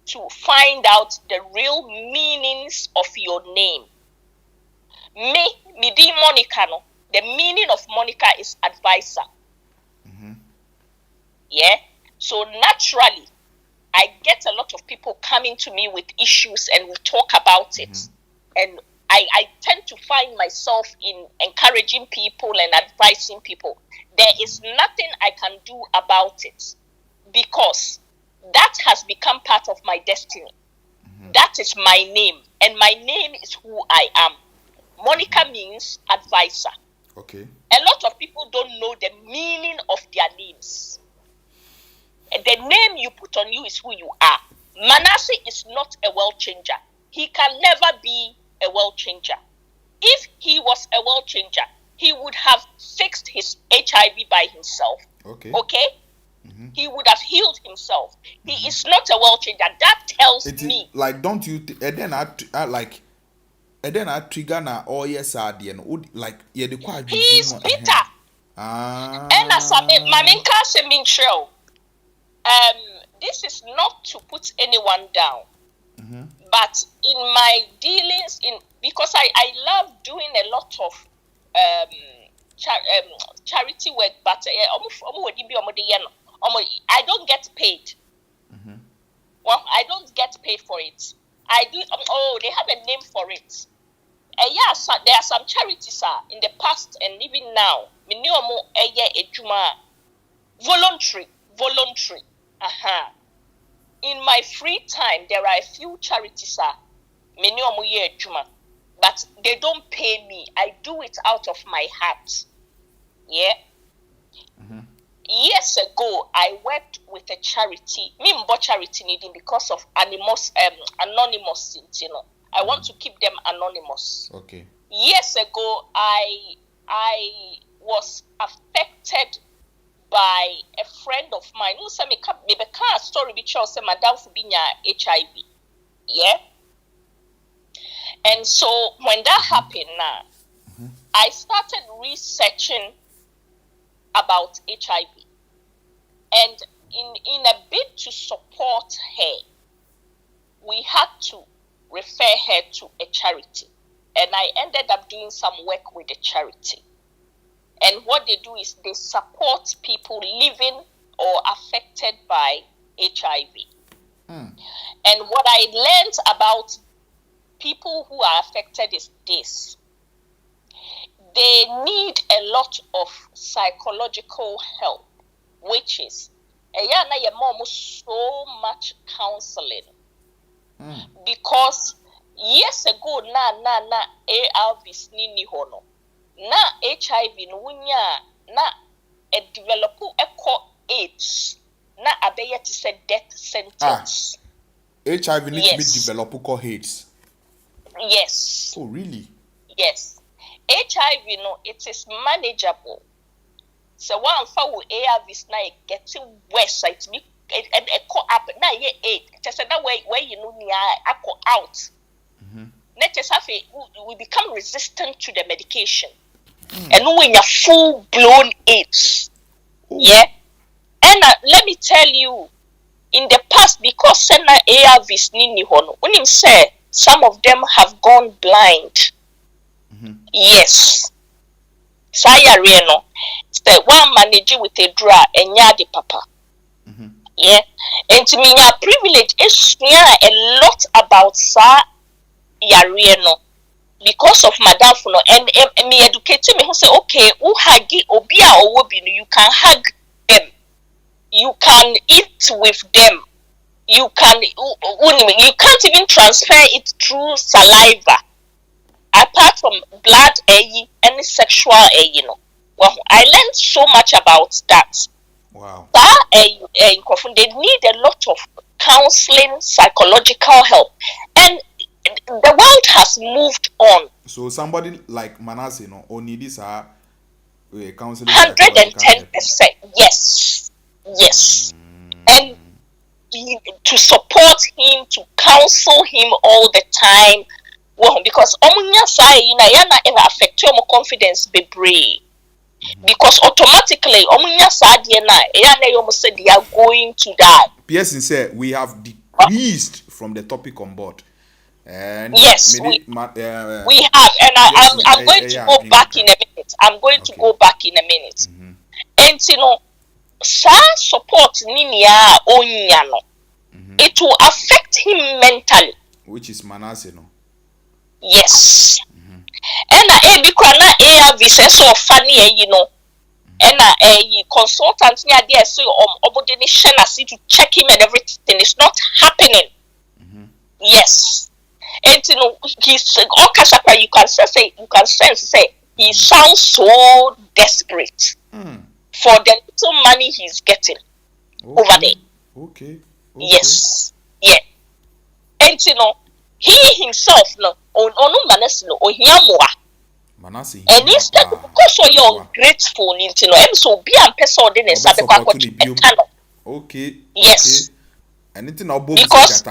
to find out the real meanings of your name. Me di Monica no. The meaning of Monica is advisor. Yeah. So naturally, I get a lot of people coming to me with issues and we talk about it. And I tend to find myself in encouraging people and advising people. There is nothing I can do about it because that has become part of my destiny. That is my name, and my name is who I am. Monica means advisor. Okay. A lot of people don't know the meaning of their names. The name you put on you is who you are. Manasseh is not a world changer. He can never be a world changer. If he was a world changer, he would have fixed his HIV by himself. Okay? He would have healed himself. He is not a world changer. That tells me. Like, don't you and then I trigger na all yes like yeah the quite. He is bitter. And as this is not to put anyone down. But in my dealings because I love doing a lot of charity work, but I don't get paid. Well, I don't get paid for it. I do. They have a name for it. Yes, there are some charities in the past and even now. Voluntary. In my free time, there are a few charities but they don't pay me. I do it out of my heart. Yeah. Years ago, I worked with a charity. Charity needing because of anonymous. I want to keep them anonymous. Okay. Years ago, I was affected by a friend of mine. Who said me a story which say Madam Fubinya HIV. Yeah. And so when that happened now, I started researching about HIV. And in a bid to support her, we had to refer her to a charity. And I ended up doing some work with the charity. And what they do is they support people living or affected by HIV. And what I learned about people who are affected is this. They need a lot of psychological help, which is so much counseling. Because years ago, na ARVs ni hono. Na HIV na a develop AIDS. Na abeye to say death sentence. HIV needs to be developed AIDS. Yes. Oh, really? Yes. HIV, it is manageable. So one for ARVs now getting worse. It be and up now ye 8. Just that way where I go out. We become resistant to the medication. And when you're full blown AIDS. Yeah. And let me tell you, in the past, because sena ARVs ni hono, when him say some of them have gone blind. Yes. Saya reno. The one managing with a draw and yadi papa. Yeah. And to me, your privilege is a lot about sa yareno because of Madam Funo and me educating me who say, okay, who hagi obia or wobinu, you can hug them. You can eat with them. You can't even transfer it through saliva. Apart from blood, any sexual, Well, I learned so much about that. Wow. They need a lot of counseling, psychological help. And the world has moved on. So somebody like Manasseh, only this counseling. 110%. Yes. And to support him, to counsel him all the time. Well, because omunya sai yana ever affect your confidence be brave. Because automatically omunya sa die na yana you say they are going to die. Pearson said we have decreased from the topic on board. And yes, we have, and I'm going to go back in a minute. Go back in a minute. And support ninia onyano. It will affect him mentally. Which is Manasseh, no? Yes. And because ARV says so funny, and a consultant near there so obodination to check him and everything is not happening. Yes. And you know, he's Okasapa, you can sense he sounds so desperate for the little money he's getting over there. Okay. Yes. Yeah. And you know, he himself no on Manasseh no Manasseh. and instead because you're grateful you know, and so be and person in a sabe okay. Yes. Anything about because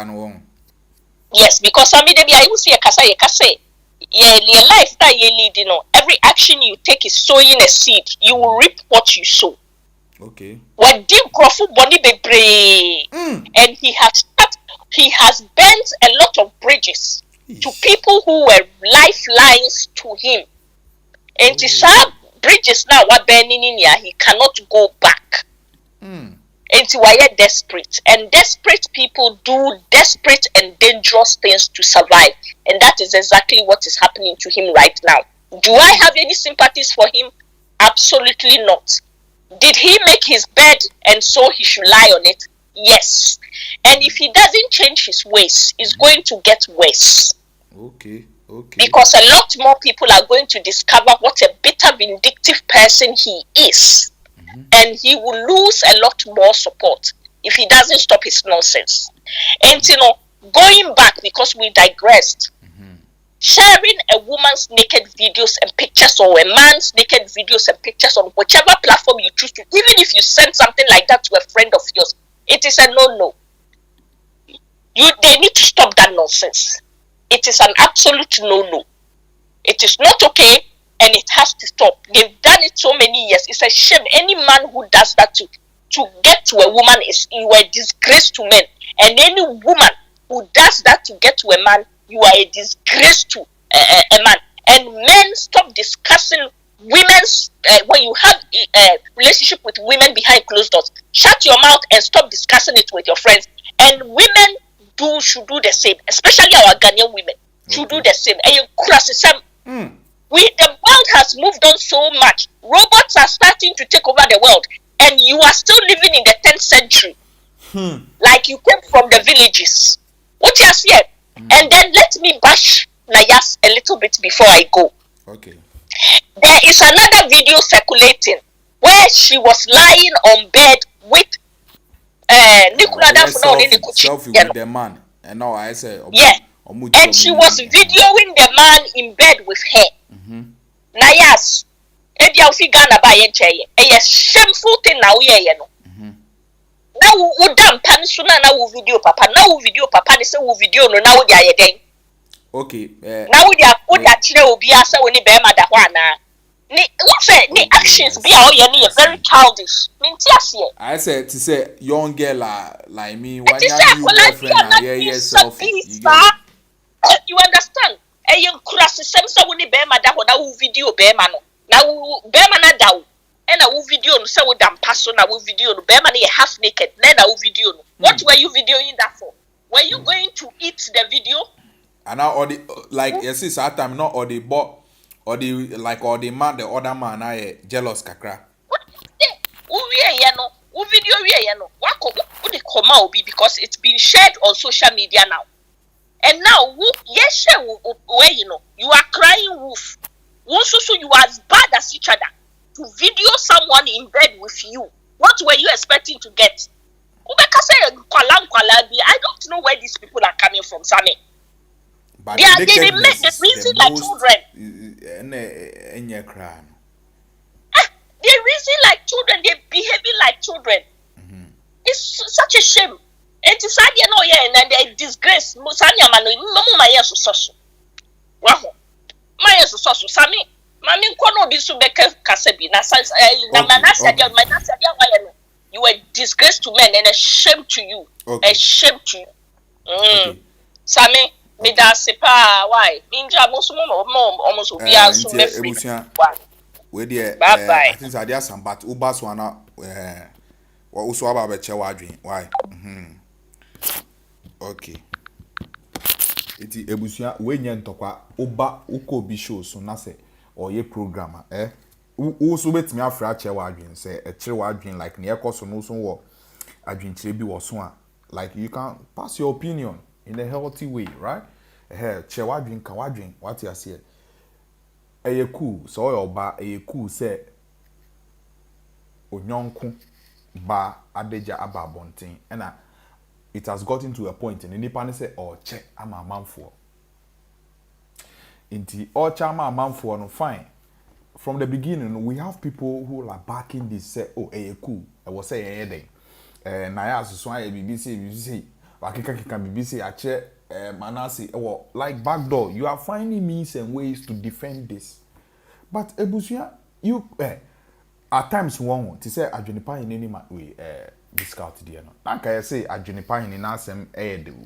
yes, because I mean I will see a kasa yeah, your life that you lead, you know, every action you take is sowing a seed. You will reap what you sow. Okay. When deep Crawford Bonnie be and he has bent a lot of bridges to people who were lifelines to him. And to some bridges now what burning in here, he cannot go back. And to why desperate. And desperate people do desperate and dangerous things to survive. And that is exactly what is happening to him right now. Do I have any sympathies for him? Absolutely not. Did he make his bed and so he should lie on it? Yes. And if he doesn't change his ways, it's going to get worse. Okay. Because a lot more people are going to discover what a bitter, vindictive person he is. And he will lose a lot more support if he doesn't stop his nonsense. And you know, going back because we digressed, sharing a woman's naked videos and pictures or a man's naked videos and pictures on whichever platform you choose to, even if you send something like that to a friend of yours, it is a no-no. They need to stop that nonsense. It is an absolute no-no. It is not okay. And it has to stop. They've done it so many years. It's a shame. Any man who does that to get to a woman you are a disgrace to men. And any woman who does that to get to a man, you are a disgrace to a man. And men, stop discussing women's when you have a relationship with women behind closed doors. Shut your mouth and stop discussing it with your friends. And women should do the same, especially our Ghanaian women should do the same. And you cross the same. The world has moved on so much. Robots are starting to take over the world, and you are still living in the 10th century, like you came from the villages. What you see? And then let me bash NAYAS a little bit before I go. Okay. There is another video circulating where she was lying on bed with selfie with the man, and now I say and she was videoing the man in bed with her. NAYAS, ebia ofi Ghana ba ye ncheye. A shameful thing na we ye no. Na wo dam pan so na wo video papa. Na wo video papa ni say wo video no na wo dia ye den. Okay. Na wo dia kire obi asa woni be ma da ho ana. Ni wo say ni actions be a o ye ni very childish. Minti ase. I said to say young girl like me when you girlfriend and yeah selfie. You understand? You cross the same so woni be ma da ho na wo video be ma no. Na wo be ma na da wo. E na wo video no say wo dam paso na wo video no be ma na half naked. Na wo video no. What were you videoing that for? Were you going to eat the video? And now all the like you see that time not all the but or the like or the man the other man I jealous kakra. What is it? Who video we no. Wako who the coma obi because it's been shared on social media now. And now where you are crying wolf. Also, you are as bad as each other. To video someone in bed with you. What were you expecting to get? I don't know where these people are coming from, Sammy. But they make the reason like children. They reason like children, they behaving like children. It's such a shame. And it's sad and they disgrace Musanya Manu, my yes, so. Wow. My yes, so, Sammy. Mammy Kono Bisubeka Kasebi, Manasseh, you are disgrace to men and a shame to you. Okay. A shame to you. Sammy, me da sepa, why? Minja almost will be out so free. Bye bye. I think I did some, but Ubas one what also about a chawadri. Why? Okay. Iti ebusia wenye ntokwa oba uko bi show so na se oye programmer wo so betimi afra chewa adwen se echewa adwen like ne ekoso no so wo adwen kire bi wo so a like you can pass your opinion in a healthy way, right? Che wadwin ka wadwin what you say. Eye cool so your ba eye cool say onyonko ba adeja aba bonten and it has gotten to a point in nipa ne say oh che ama amanfo inti oh che ama amanfo no fine from the beginning we have people who are backing this say oh cool I was say then NAYAS so I BBC wakika BBC ache Manasseh like backdoor you are finding means and ways to defend this but ebusia you at times one to say adwenipa in any way discount there no like I say adwenipa in asem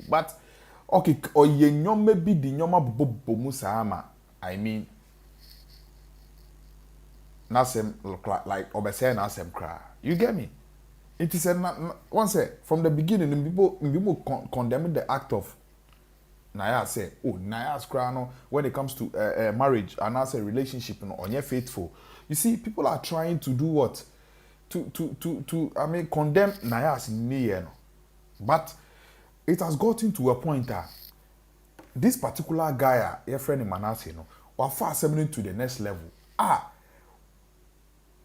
but okay oye nyoma bi di nyoma bobo mu sama I mean nasem like obese nasem kra you get me it is one say from the beginning people condemning the act of NAYAS say oh NAYAS kra no when it comes to marriage and as a relationship no onye faithful. You see, people are trying to do what? To I mean, condemn NAYAS in the but it has gotten to a point that this particular guy, your friend Manasseh, was fast sending to the next level.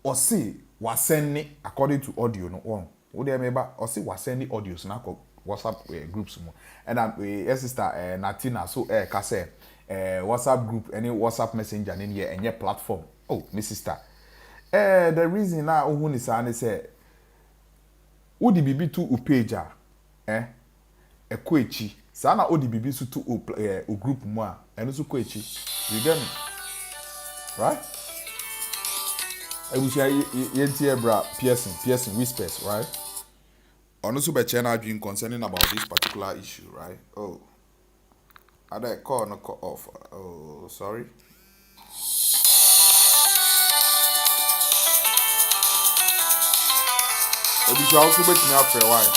Or say, was sending according to audio, no one. Would they remember? Or say, was sending audios now WhatsApp groups, and then sister Natina, so Kase, WhatsApp group, any WhatsApp messenger in here, and your platform. Oh, my sister. The reason now who is say, would the BB to upeja, a kwechi. Sana odi BB su to u group moi, and also kwechi. You get me? Right? I wish I yentie bra Pearson whispers, right? On also be channel doing concerning about this particular issue, right? Oh, I that call no call off. Oh, sorry. But you also bet me up for a while.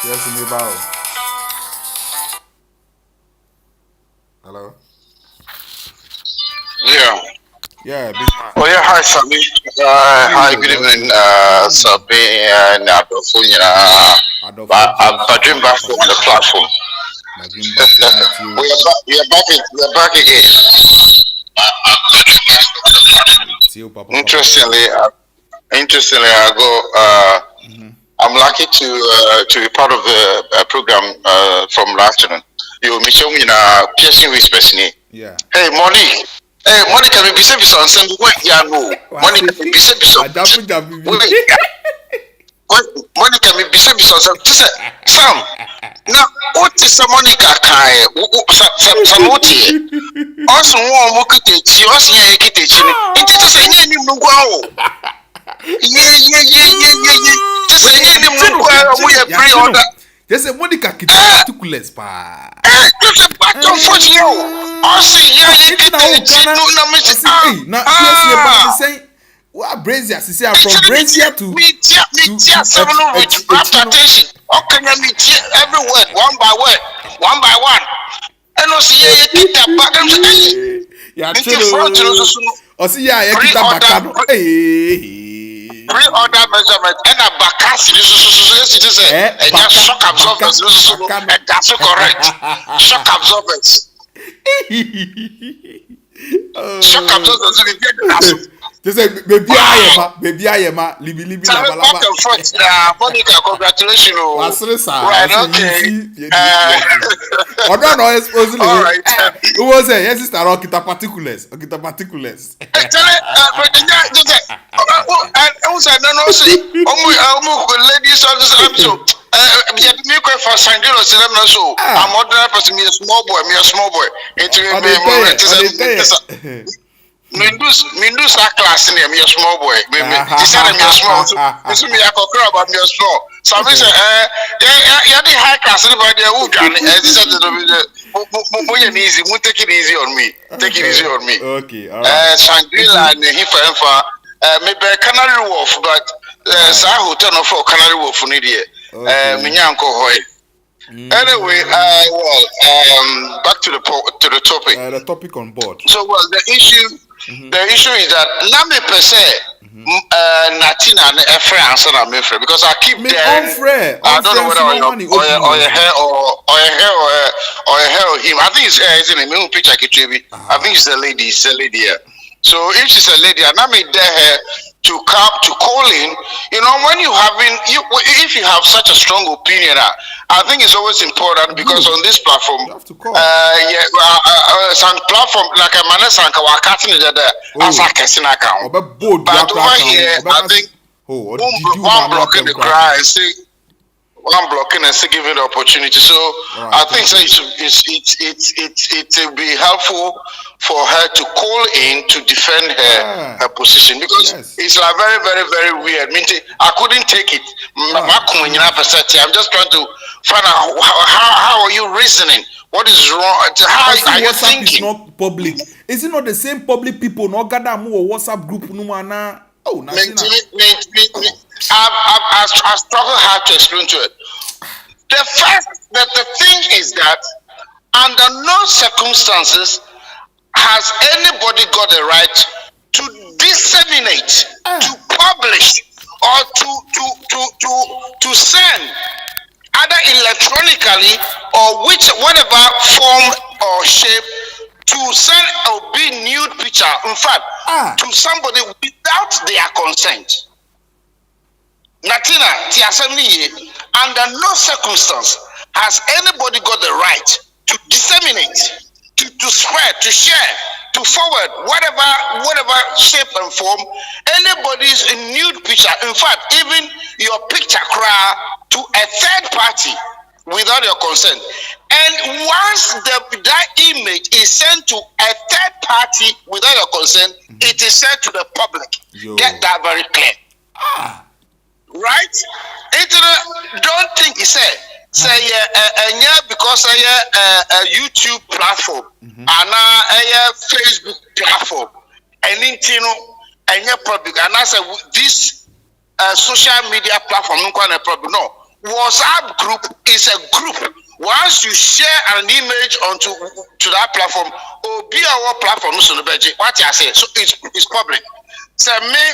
Yes, me bow. Hello. Yeah. Yeah, big man. Oh yeah, hi Sammy. Hi, good evening, Sabi and Adolfo. I've dreamed back from the platform. We are back again. Interestingly, I go. I'm lucky to be part of the program from last afternoon. You Michelle piercing whispers. Yeah. Hey, Molly. Hey, Monica, me be say be on Sunday. Wait, yeah, no. Monica, me be say be on. Monica, me be say be on Sunday. Sam, now what is Monica? Kai, Sam, what here? Also, one more kitechi. Also, yeah, kitechi. It is just any no go. Yeah. Just any no go. We are pre-order. Just a Monica particulars pa. Just a battle for you. Also, yeah, say what Brazil say from Brazil to seven with attention. Okay, me every word one by one. And also, yeah, get that back and say, yeah, yeah, pre-order measurement and a bacas is a shock absorbers. That's correct. Shock absorbers. Shock absorbers. Just say, baby, I am, libi, Monica, congratulations. Right, okay. I don't know, supposedly. All right. Who was it? Yes, sister, Okita particulars. But I was no see. Ladies, so me go for Sandro so I'm ordinary person, me a small boy. Mindus class in me a small boy. Me decided me a small. This me a cocker about me a small. So I say, yeah, the high class anybody who can. As said the easy. Won't take it easy on me. Take it easy on me. Okay. All right. Shangri-La and Hifa, maybe Canary Wharf, but Hotel no for Canary Wharf for Nidia. Minyanko Hoy. Anyway, back to the topic. The topic on board. So, well, the issue is that Nami per se, Natina and France and Amifre, because I keep there. I don't know whether or your hair or him. I think it's hair, isn't it? Me picture I think it's a lady. It's a lady here. So if she's a lady, and Nami there to call in, you know, when if you have such a strong opinion, I think it's always important because on this platform, you have to call. Some platform like a MANASSEH as a casino account. But over here, I think one blocking the cry and say one blocking and say giving the opportunity. So I think so it will be helpful for her to call in to defend her position because it's like very, very, very weird. I couldn't take it. I'm just trying to find out how are you reasoning? What is wrong? How are you thinking? Is not public. Is it not the same public people? No gather more WhatsApp group. Oh, I struggle hard to explain to it. The thing is that under no circumstances has anybody got the right to disseminate, to publish, or to send either electronically or whatever form or shape to send or be nude picture, in fact, to somebody without their consent. Natina, under no circumstance has anybody got the right to disseminate, to spread, to share, to forward, whatever shape and form, anybody's nude picture, in fact, even your picture cry to a third party without your consent. And once that image is sent to a third party without your consent, it is sent to the public. Get that very clear. Right? Don't think it's because a YouTube platform and a Facebook platform and public and I say this social media platform no. WhatsApp group is a group. Once you share an image onto that platform, or be our platform, what I say, so it's public. So me,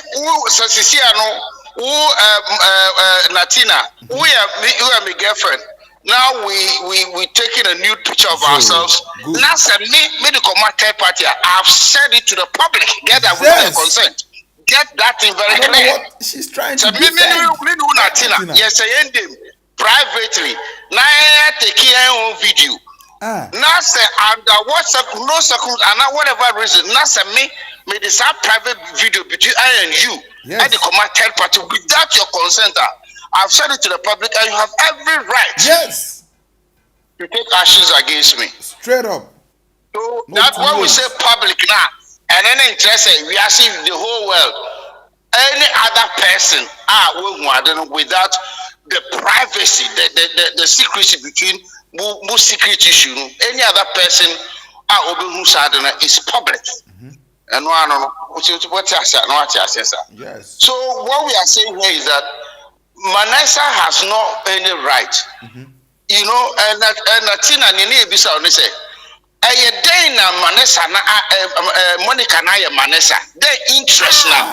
Latina, we are my girlfriend. Now we taking a nude picture of ourselves. Now say me the third party. I've said it to the public. Get that without their consent. Get that thing very clear. She's trying to defend. Latina. Yes, I end them privately. Now I take your own video. Now say under WhatsApp, no circumstance, and whatever reason. Now say me this private video between I and you. Yes. And the third party without your consent. I've said it to the public, and you have every right. Yes. To take actions against me. Straight up. So that's why we say public now. And any interest, we are seeing the whole world. Any other person without the privacy, the secrecy between most secret issue. Any other person is public. And yes. So what we are saying here is that MANASSEH has no any right. You know, and Natina Nini Bisa say. MANASSEH Monica Naya MANASSEH. Their interest now.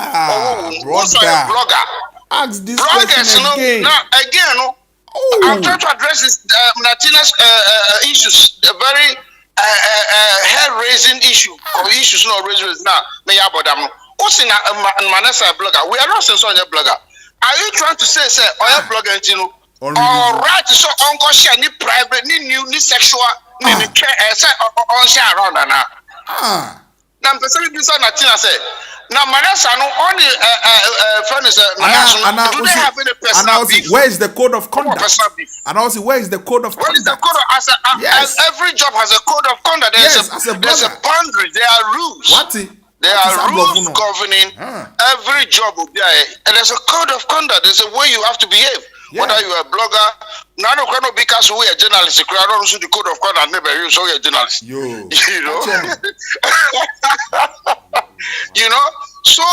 Also a blogger. Ask this question again. I'm trying to address this Natina's issues. The very hair-raising issue or issues not raising now. Also, MANASSEH blogger. We are not saying a blogger. Are you trying to say oil blogger? All right. So uncle share any private, any sexual. On share around now. Now, person this one Natina say. Now, MANASSEH no only do they have any personal beef? Where is the code of conduct? And also, where is the code of conduct? What is the code of yes. Every job has a code of conduct. There's a boundary. There are rules. There are rules governing every job. And there's a code of conduct. There's a way you have to behave. Yeah. Whether you are a blogger, now no cannot because we are journalists. I don't know the code of conduct. Never you so we are journalists. You know, you know. So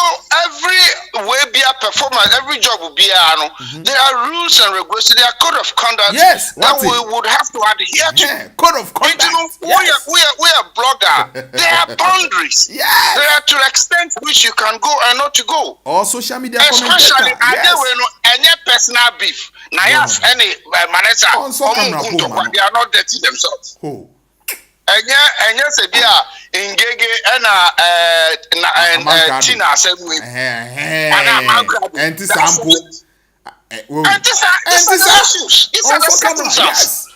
every way be a performance, every job will be a there are rules and regulations, there are code of conduct that we would have to adhere to. Code of conduct. We are blogger. There are boundaries. There are to the extent which you can go and not to go. Or social media. Especially any personal beef. NAYAS any MANASSEH. They are not dirty themselves. And yes, they are engaged and Tina said we anti-sample. Anti-issues. These are the circumstances.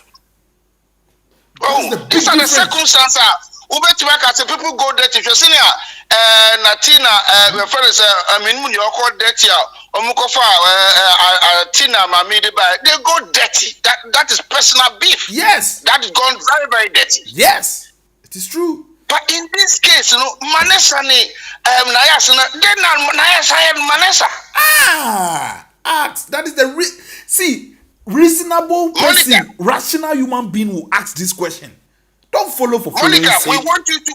Oh, these are the circumstances. People go dirty. If you're seeing Natina, my friend is when you call dirty. Tina, they go dirty. That is personal beef. Yes, that is gone very, very dirty. Yes, it is true. But in this case, MANASSEH NAYAS, then NAYAS hired MANASSEH. That is the reasonable person, rational human being will ask this question. Don't follow for Monica, we want you to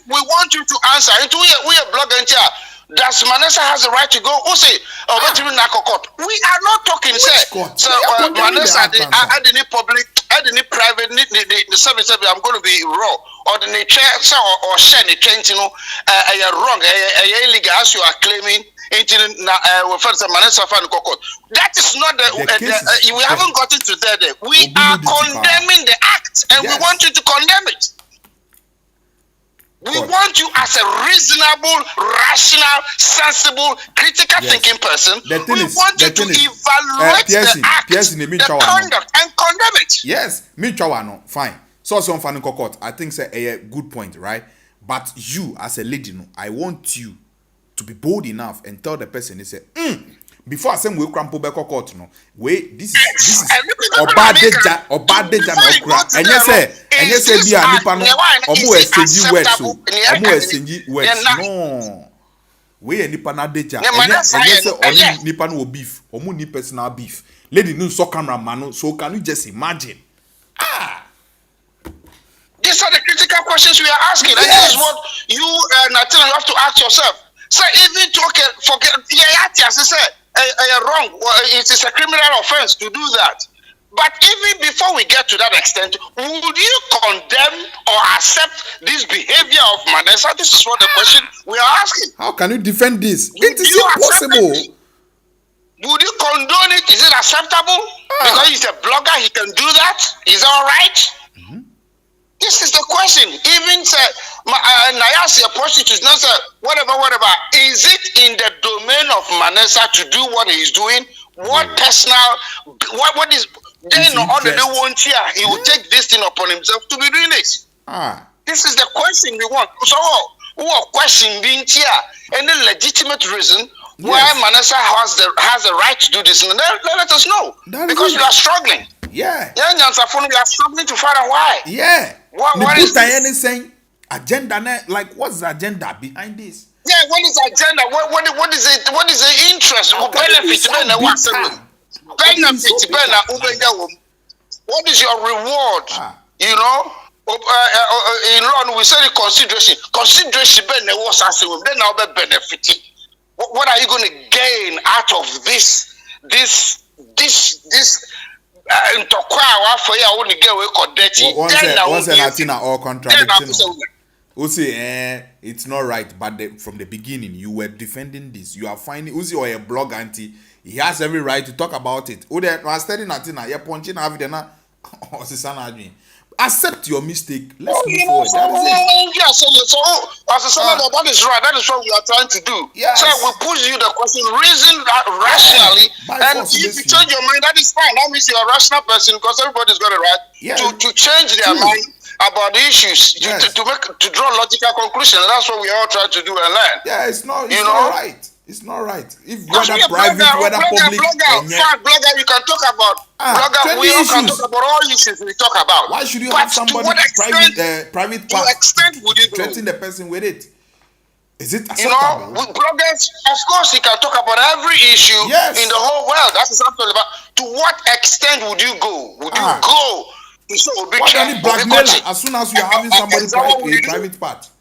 answer. We are blogging here. Does MANASSEH has the right to go? Who say? We are not talking. So MANASSEH at any public, at any private, the service I'm going to be raw or the nature or share the train. You're wrong. Illegal as you are claiming. That is not the. We haven't gotten to there. We are condemning the act, and we want you to condemn it. We want you as a reasonable, rational, sensible, critical thinking person. We want you to evaluate the act, the conduct, and condemn it. Yes, fine. So court. I think it's a good point, right? But you, as a lady, I want you to be bold enough and tell the person, they say, before I send we crampo back court, wait, this is bad danger and you say be a nipano omo exchange words so omo exchange words no we a nipana danger and you say only nipano will beef omo ni personal beef lady no so cameraman so can you just imagine these are the critical questions we are asking, and this is what you Natina, you have to ask yourself. So even to forget wrong, it is a criminal offense to do that. But even before we get to that extent, would you condemn or accept this behavior of MANASSEH? This is what the question we are asking. How can you defend this? It is impossible. Would you condone it? Is it acceptable? Because he's a blogger, he can do that. Is that all right? This is the question. Even NAYAS approach it is not whatever. Is it in the domain of MANASSEH to do what he is doing? What personal? What is? Then all the day won't here. He will take this thing upon himself to be doing this. This is the question we want. So, who are questioning being here? Any legitimate reason why MANASSEH has the right to do this? And let us know because we are struggling. We are struggling to find out why. What is this? Saying agenda, like what's the agenda behind this? What is the agenda? What is it? What is the interest? What is your reward? You know, in law we say the consideration. Consideration then I'll be benefiting. What are you going to gain out of this? Once Latina or contradiction. Uzi, it's not right, but from the beginning you were defending this. You are finding Uzi or a blog auntie. He has every right to talk about it. Ude was studying Latina. You're punching Avidena or Sisana. Accept your mistake. Let's move forward. That is it. That is right. That is what we are trying to do. So we push you the question, reason rationally, and if you change your mind, that is fine. That means you're a rational person because everybody's got a right to change their mind about the issues, to draw logical conclusions. That's what we all try to do and learn. It's not right. It's not right. If whether private, whether public, blogger, you can talk about blogger. We all can talk about all issues we talk about. Why should you have somebody private part? To extent would you threaten the person with it? Is it acceptable? You know, with bloggers, of course, you can talk about every issue in the whole world. That is absolutely about. To what extent would you go? Would you go? So what any blackmailer as soon as you are having somebody private part?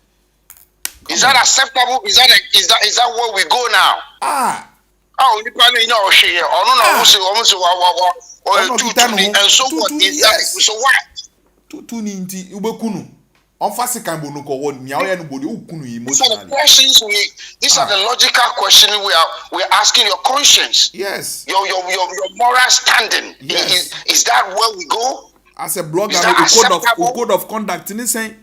Is that acceptable? Is that where we go now? Oh, you can't know shit. Oh no, and so what is that? So what? Tutu ninti ubekunu. Onfasi kan bono ko won nya oya no body ukunu emotionally. These are the logical questions we're asking your conscience. Yes. Your moral standing. Yes. Is that where we go? As a blogger, code of conduct in saying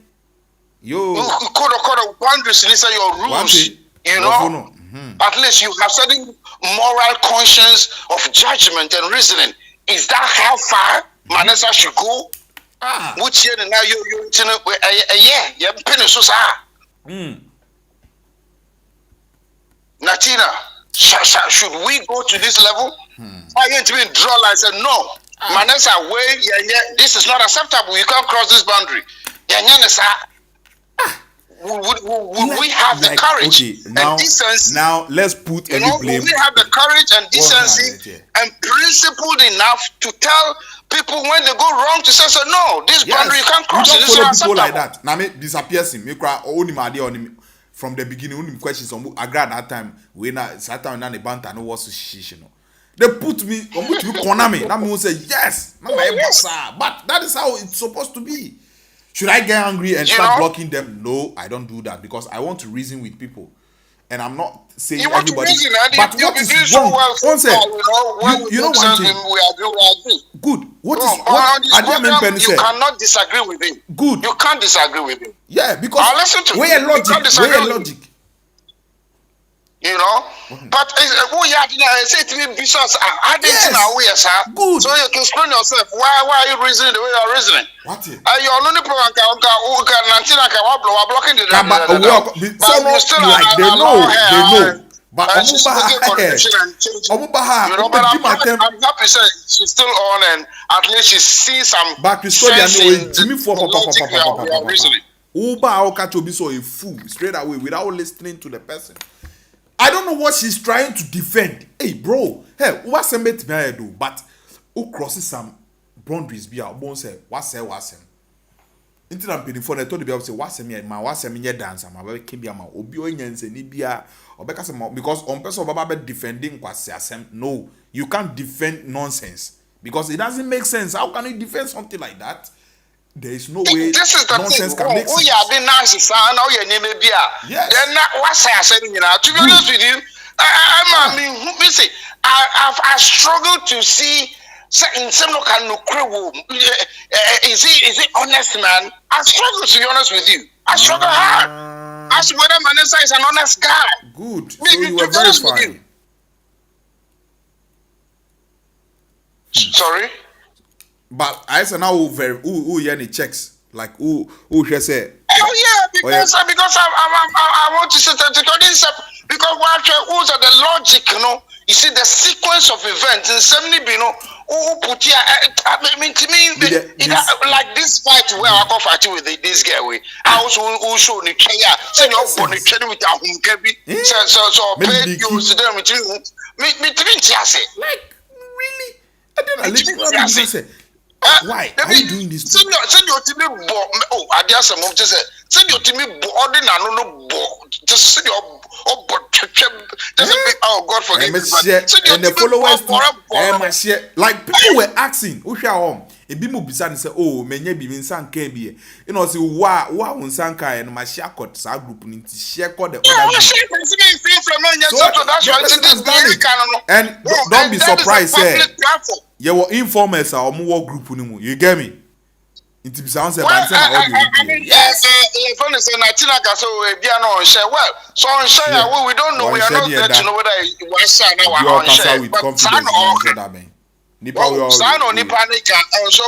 yo code of boundaries, listen your rules. You know, at least you have certain moral conscience of judgment and reasoning. Is that how far Manasseh should go? Which year now you Natina, should we go to this level? I ain't to be draw like say no. Manasseh, this is not acceptable. You can't cross this boundary. Would we have the courage and decency? Now let's put any blame. Would we have the courage and decency and principled enough to tell people when they go wrong to say, so no, this boundary you can't cross. You don't follow people like that. Now me disappears him. Me cry only my idea on him from the beginning. Only questions on I grad that time when I sat down and the banter no was shish, you know. They put me corner me. Now me will say yes, but that is how it's supposed to be. Should I get angry and start blocking them? No, I don't do that because I want to reason with people. And I'm not saying everybody. Reason, but what is wrong? One say, you know one thing. We agree. Good. What program, you cannot disagree with him. Good. You can't disagree with him. Yeah, because listen to where logic. You know, but we are say to me because I didn't know we are good. So you can explain yourself. Why are you reasoning the way you are reasoning? What? Your only program blocking the they know. But I'm happy say she's still on and at least she's seen some sense in the reasoning. Uba Okacho be so a fool straight away without listening to the person. I don't know what she's trying to defend. Hey, bro. Hey, what's the mate me do? But who crosses some boundaries? Be our bones say, what's him? Until I'm paying for the told be say, what's him dance? I'm about to be a man. Obio nyense ni bia. Because on person baba defending kwasiasem. No, you can't defend nonsense because it doesn't make sense. How can you defend something like that? There is no way this is the nonsense thing. can make sense. We are being nice, son. Now you're name be yes. Then what's I saying? You know, to be honest with you, I mean, listen, I struggle to see. In some local is he honest man? I struggle to be honest with you. I struggle hard. Ask whether Manasseh is an honest guy. Good. So you were very fine. Sorry. But I say now who any checks like who should say. Oh yeah, because I want to say that because who's the logic, you know. You see the sequence of events in Semni Bino, who put here. I mean, to me, like this fight where I go fight with this guy. I also who show the Kenya. Say you're born with our home kebi. So pay you to them with you. Me, like really? I don't say. Why are you doing this? Send your team oh, I dare some of just send your team boarding and no just send your oh God forgive me. And the followers like people were asking, who shall home? A bimu bisan say, oh, menye bi minsan can be. You know, say wa unsanka and my shakot sa group need to share code the other. And don't be surprised, say. You were informers or more group you get me? It is sounds about yes, informers and Natina so we share well. So on share we don't know, we are not there to know whether it was sign or share. But sign on Nipanica, and so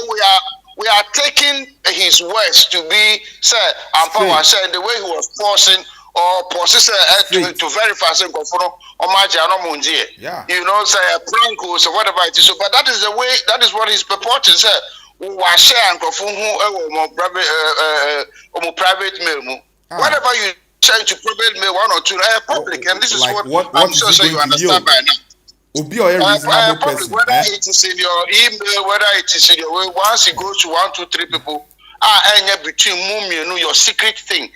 we are taking his words to be said and power share the way he was forcing or processor to verify saying yeah. You know, say a prank or so whatever it is. So, but that is the way. That is what his purporting said. We share and private mail. Whatever you share to private mail, one or two, public, and this is like what I'm sure you understand by now. Public, whether it is in your email, whether it is in your way, once it goes to 1, 2, 3 people, between your secret thing.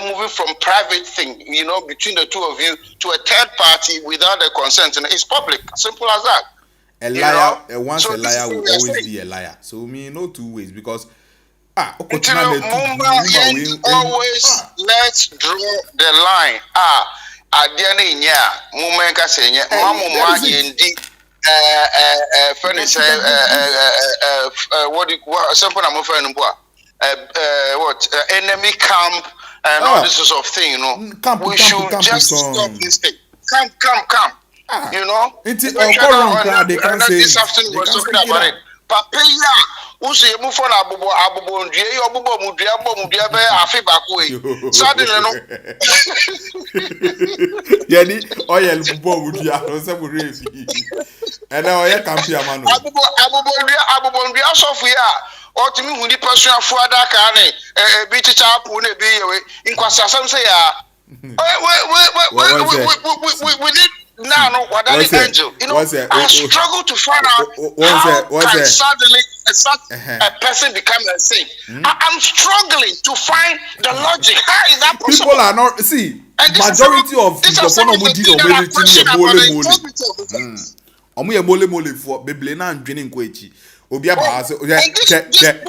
moving from private thing, between the two of you to a third party without the consent, and it's public. Simple as that. A liar, once a liar will always be a liar. So me no two ways because always let's draw the line. Enemy camp and all this sort of thing, we should just stop this thing. Come. This afternoon we're talking about it. Papa, say move on abubo ndie yo abubo mudua be afi bakwe suddenly no yani oil bubo mudua no se mo refi and now oil camp ya manu abubo ndua sofu ya otimi hu ni person afu adaka ne bi chicha apu na bi yewe nkwasasam se ya we need now, what that is angel. I struggle to find out how can suddenly such a person become a saint. I'm struggling to find the logic. How is that possible? People are not majority of people mole for beble na ndwene nkwechi obi aba se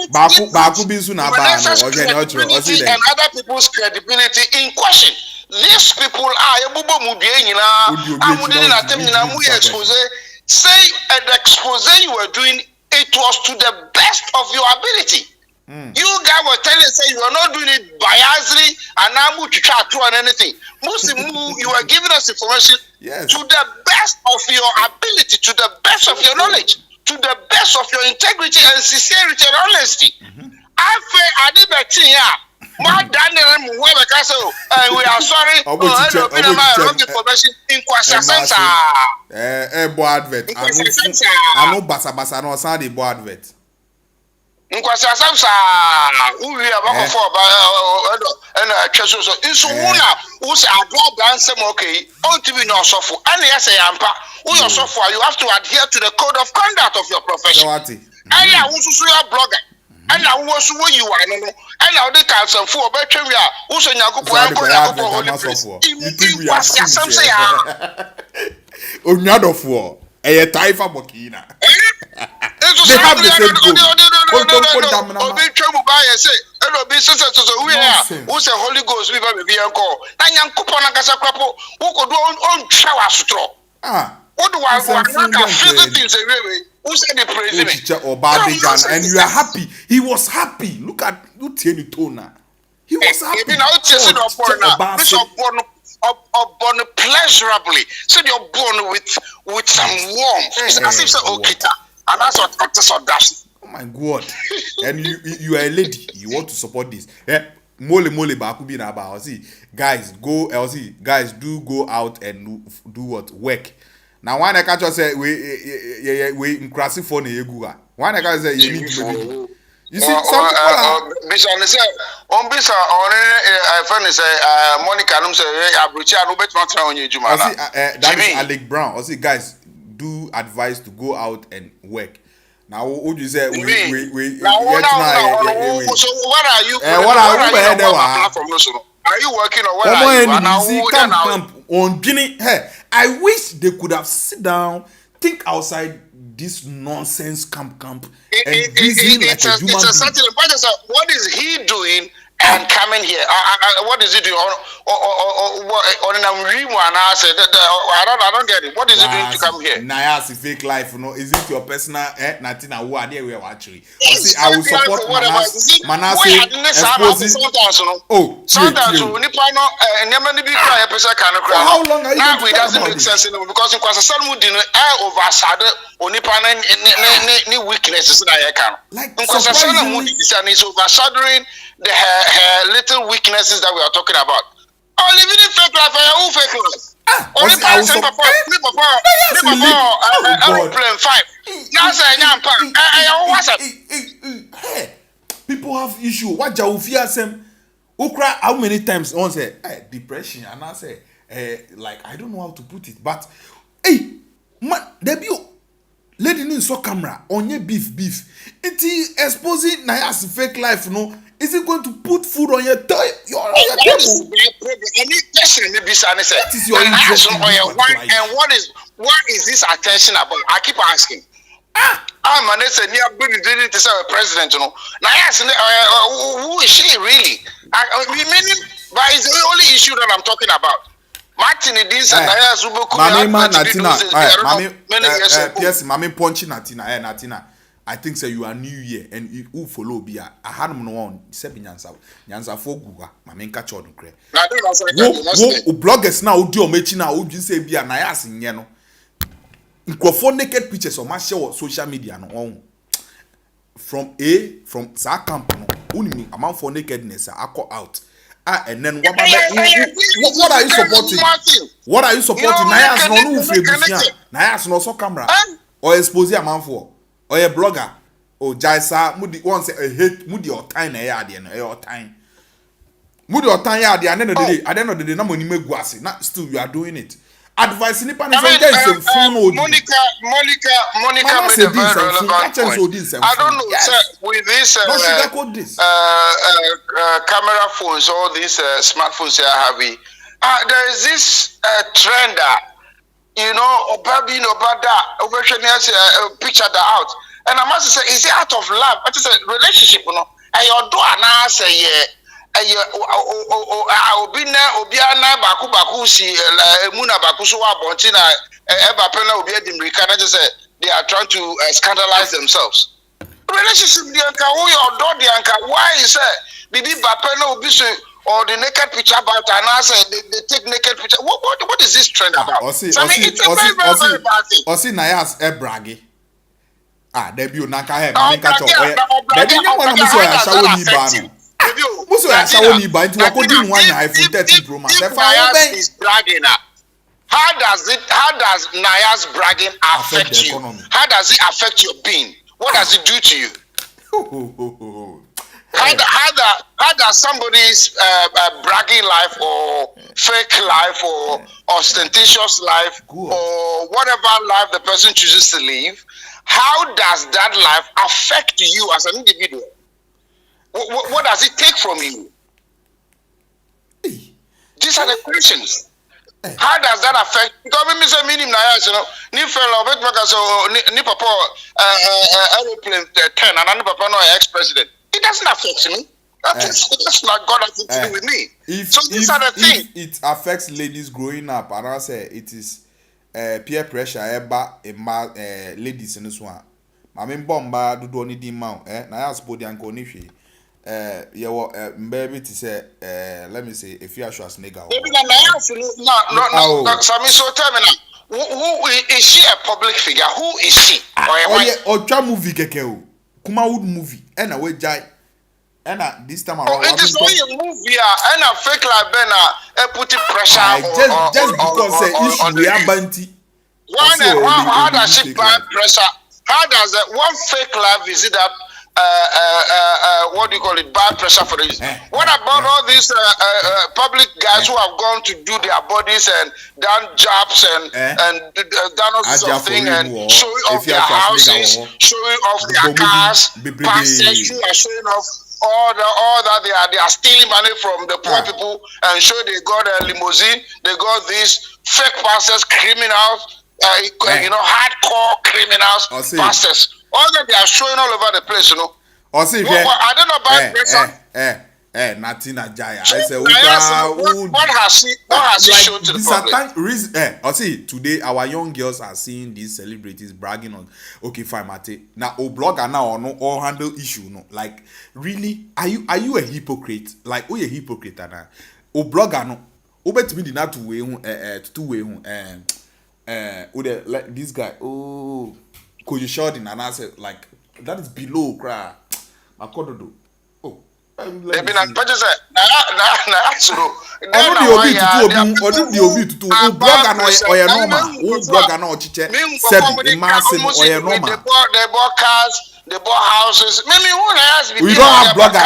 baako bi nso na ba no o je ne ochro o si and other people's credibility in question. These people are ebubo mudie nyina amudi na tem nyina mu expose say an expose you were doing it was to the best of your ability. You guys were telling say you are not doing it biasly and amu twa to and anything. You are giving us information to the best of your ability, to the best of your knowledge, to the best of your integrity and sincerity and honesty. I did that thing here. We are sorry. Wrong information in Kwasasa. Bo advert. I know basa no sound the bo advert. In Kwasasa, we are back for and so so who's a god dancer okay. Ultimately no suffer. And yes, I am who you suffer. You have to adhere to the code of conduct of your profession. And yeah, who's a blogger. And now what's where you are, and now they can some for better. We are also a taifa bokina. They have the same who's a Holy Ghost, we be a call. And young coupon and Casacapo, who could do on shower straw. What do I want? Things really. Who said the president? And you are happy. He was happy. Look at Tona. He was happy. Born pleasurably. So you're born with some warmth. As if so okay. And that's what actors are dashing. Oh my God. And you are a lady. You want to support this. Mole bakubi na ba. See, guys, guys do go out and do what? Work. Now when I catch us say we increasing for na egu when I catch say you need to you see some people are Bishop say on bisa on friend say Monica no say abrochi anu betima try onye ejuma na that is Alec Brown. I see guys do advise to go out and work. Now what you say we so what are you are you working or what are you camp on Guinea? Hey, I wish they could have sit down, think outside this nonsense camp and reason like a human being. What is he doing and coming here? What is he doing? I don't get it. What is he doing to come here? NAYAS fake life, is it your personal nothing who are there we are actually? I will support Manasseh exposing. Oh, sometimes how long are you now it doesn't make sense anymore because in Kwasasa overshadowed weaknesses that I can. Like is overshadowing her little weaknesses that we are talking about. Oh, living in fake life, who fake life? Only person aeroplane 5. Hey, people have issue. What Jaufia sem? Ukra, how many times on say depression and I say like I don't know how to put it, but hey, man, debut lady no so camera onye beef it exposing Naya's fake life no is it going to put food on your table? That is the problem. Any person may be saying, what is your interest in and what is this attention about? I keep asking. Manasseh near building to say president, you know. NAYAS, who is she really? Meaning, but it's the only issue that I'm talking about. Martin, this and NAYAS, yes, Mami Ponchi Natina. I think say you are new year and you follow Bia. I had no one, Sebi Nyansa for Guga, Mami catch on cre. Bloggers now do mechina, would you say Bia NAYAS in Yano? Microphone naked pictures on my show social media no from Sa Camp no amount for nakedness I call out and then what are you supporting? What are you supporting? NAYAS no free NAYAS no so camera or expose a man for or a blogger or Jaisa Moody once a hate Moody or time a yard and your time Moody or time yard and then I don't know the number you make guasi not still you are doing it. Advice in the panel. Monica made a very relevant point. I don't know, sir, with this camera phones, all these smartphones they are having, there is this trend that, you know, about that, over picture that out. And I must say, is it out of love? It is a relationship, you know. And your door now say, yeah. Obiana baku si Muna bakuso wa bontina eba pena obi edimrika na just say they are trying to scandalize themselves. Relationship di anka wo your door di anka why is bibi bapena obi so or the naked picture about and I say they take naked picture. What is this trend about? It's a very bad thing. Osi NAYAS bragi. Debi onaka he mami catch up. Debi nyama na muso ya shawo ni ba no. If NAYAS is bragging, how does NAYAS bragging affect you? How does it affect your being? What does it do to you? How does somebody's bragging life or fake life or ostentatious life or whatever life the person chooses to live, how does that life affect you as an individual? What does it take from you? These are the questions. How does that affect? Because when we say minimum NAYAS, you know, ni fellow bet because ni papa aeroplane 10 and ni papa no ex-president. It doesn't affect me. That's not got nothing to do with me. So these are the things. It affects ladies growing up, and I say it is peer pressure. Ladies in this one. I mean, bomba do do ni di mount. NAYAS body and go ni she. Maybe to say, let me say, if you are sure as nigga. No. Sami, so tell me now, who is she a public figure? Who is she? Or movie keke Kumawood movie, and a way jai, and this time around. It is only a movie, and a fake like Ben, putting pressure. Just because issue we are banty. How does she buy pressure? How does one fake life is it that? What do you call it? Bad pressure for this. What about all these public guys who have gone to do their bodies and done jobs and done all sorts of things and showing off their houses, showing off their cars, pastors who are showing off all that they are stealing money from the poor people and show they got a limousine, they got these fake pastors, criminals, hardcore criminals, pastors. All that they are showing all over the place, you know. I don't know about Natina Jaya. So, I say, what has she shown to the public? Today our young girls are seeing these celebrities bragging on. Okay, fine, Mate. Now, blogger now or no all handle issue, no. Like, really, are you a hypocrite? Like, who a hypocrite now? Blogger no. Bet me not to way like this guy. Oh. Could you shout in and I said like that is below cry. Makododo. Oh, let me not purchase it. Nah, they bought cars, they bought houses. Maybe who has we don't have blogger.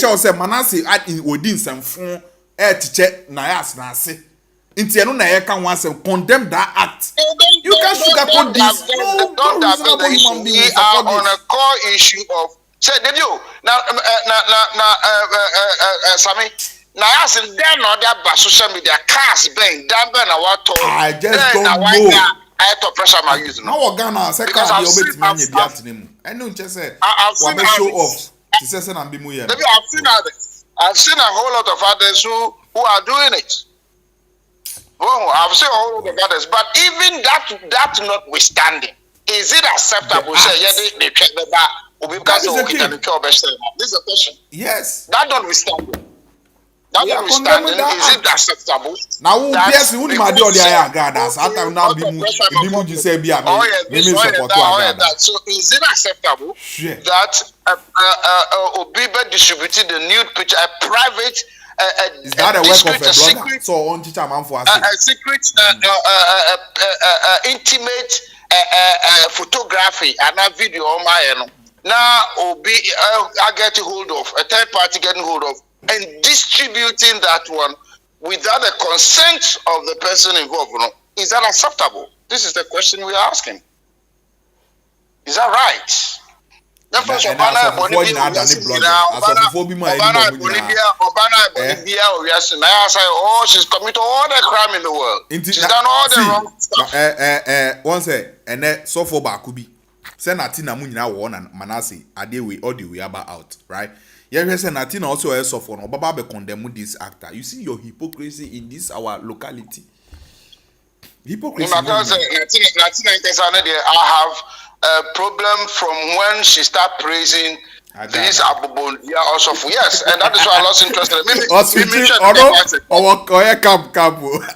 Nah, say Manasseh at in Odin some phone teacher NAYAS na say. Inti eno na yeka one say condemn that act. You can sugarcoat this. No reasonable human being will support on a core issue of say did you now Sammy NAYAS and then other social media cars bang damn na what I just don't know. I thought pressure my use now what Ghana say because card I've you seen bet me be at name. I know just say I've seen show off. To say na be mu here. Maybe I've seen a whole lot of others who are doing it. Well, I've seen a whole lot of others, but even that notwithstanding, is it acceptable? Say, yeah, they check the bar. This is a question. Yes. That notwithstanding. Is it acceptable? Now, yes, you wouldn't mind the other gathers. I can now be moved say, be a So, is it acceptable that Obibe distributed the nude picture, a private? Is that a work of a blogger? So, on teacher man for a secret, intimate photography and a video on my now I get hold of a third party getting hold of and distributing that one without the consent of the person involved. Is that acceptable? This is the question we are asking. Is that right? She's committed all the crime in the world. She's done all the wrong stuff. One say, and then so for Bakubi. Say Natina Munina won and Manasseh Adewe all the way about out, right? Yeah, say Natina also a suffer no Baba be condemn this actor. You see your hypocrisy in this our locality. Hypocrisy. I have a problem from when she start praising this Abubondia also. Yes, and that is why I lost interest in it.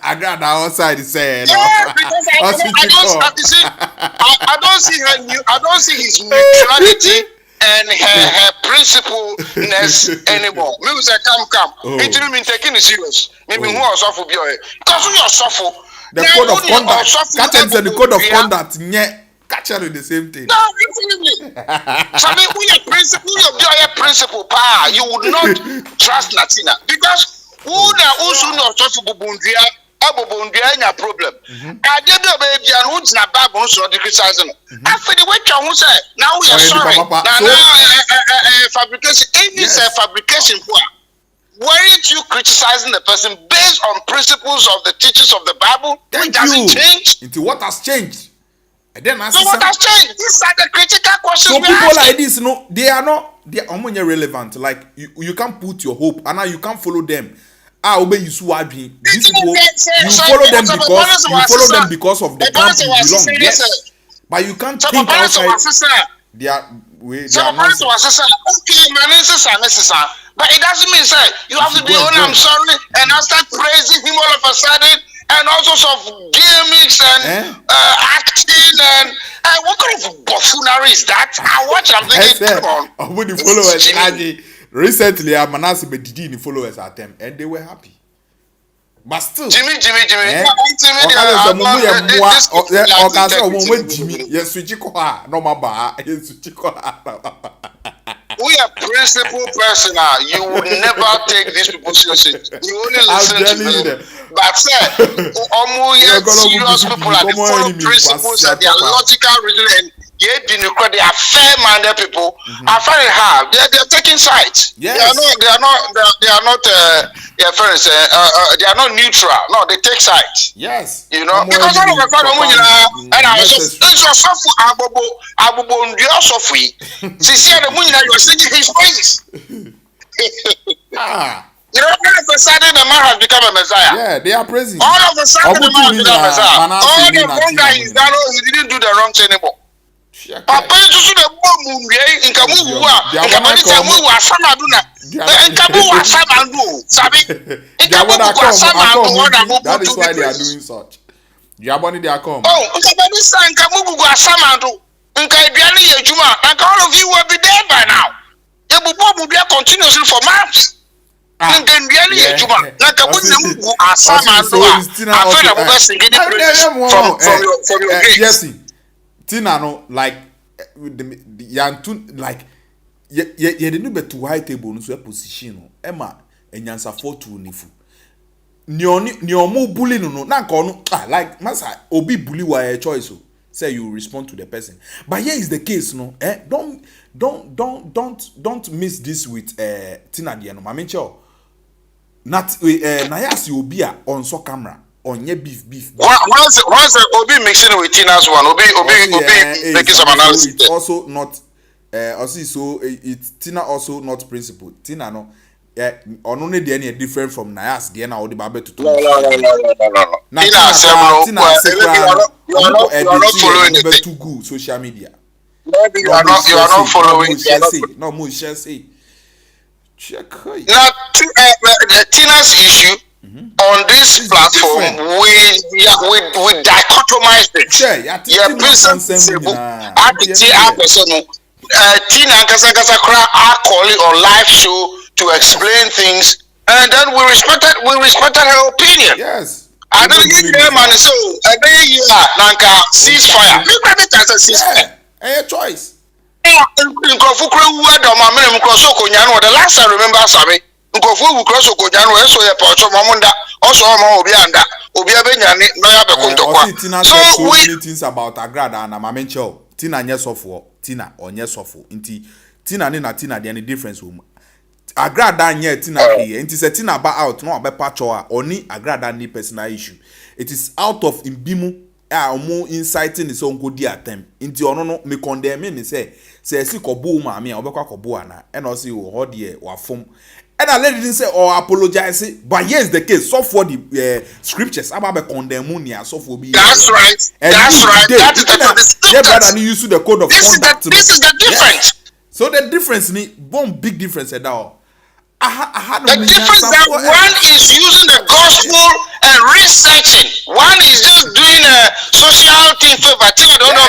I got outside say because I don't see her new, I don't see his neutrality and her principalness anymore. Maybe say come. It didn't mean taking it serious. Maybe who also for because we are suffer. The code of conduct. Captain said the code of conduct. Yeah. Catch her with the same thing. No, absolutely. So I mean, we are principal power. You would not trust Latina because who also not trust Bubundia, Abubundia, problem. I did the baby and who's not bad, also the criticizing. After the way you say, now we are sorry. Now, fabrication, it is a fabrication. Weren't you criticizing the person based on principles of the teachings of the Bible? It doesn't change. Into what has changed? Then so what has changed? These are the critical questions. So people like this, they are relevant. Like you can't put your hope, and now you can't follow them. Obey you these people, you follow them because of the camp you belong. Yes, but you can't think outside. They are nonsense. But it doesn't mean say you have to be I'm sorry and I start praising him all of a sudden. And all sorts of gimmicks and acting and what kind of buffoonery is that? I watch. I'm thinking, come on. I would followers. Recently, Manasseh Bedidi in followers at them, and they were happy. But still, Jimmy. We are principal personnel. You would never take these people seriously. You only listen to them. But serious people are the follow principles and their logical reasoning. They are fair-minded people. I find it hard. They're taking sides. Yes. They are not neutral. No, they take sides. Yes. You know, because all of a sudden, and I just you are singing his praises. You know, all of a sudden the man has become a Messiah. Yeah, they are praising. All of a sudden the man has become a Messiah. All the wrong guy he's done, he didn't do the wrong thing anymore. Papa is just the bomb in Kamu. That is why they are doing such. Jaboni, they are come. Oh, and all of you will be dead by now. The bomb will be continuously for months. Yes, Tina no like like ye de no beto high table no so position no Emma enyansa 4-2 nifu nyomu bully no na nka like masa obi bully wa a choice so say you respond to the person. But here is the case no don't miss this with Tina Diano. I mean not Nayas obi a on so camera on your beef. Once Obi mixing with Tina's one, Obi making some analysis. It's also not also so it's Tina also not principle. Tina no on only the any different from Nayas the na odi babe to No. Tina You are not following it. Too good social media. Maybe you are not following. No more share say. Check. Now, Tina's issue on this platform, we dichotomize it. Tina are calling on live show to explain things, and then we respected her opinion. Yes. I don't give them money, so a day Nanka ceasefire. Look at it as a ceasefire. A choice. The last I remember, Sabi, Nkofu cross Okojano, so a pouch of Mamunda, also Obianda, Obiabenya, Noya Bekunto. So many things about Agrada and Mamencho. Tina Nyesofo, Tina or Nyesofo. Inti Tina Nina Tina, the any difference room. Agrada nye Tina here. Inti se Tina ba out, no abe pachoa, oni Agrada ni personal issue. It is out of imbimu. More inciting his own good attempt. Into your no me condemn me say si kobu mami obekwa kobu ana and also ho de wa fom. And I let it say or apologize, but here's the case. So for the scriptures about condemn nia so for be. That's right. That's right. That is the yeah, brother, you use the code of conduct. This is the difference. Yeah. So the difference ni one big difference at all. The difference that one is using the gospel and researching. One is just doing a social thing favor. I don't know.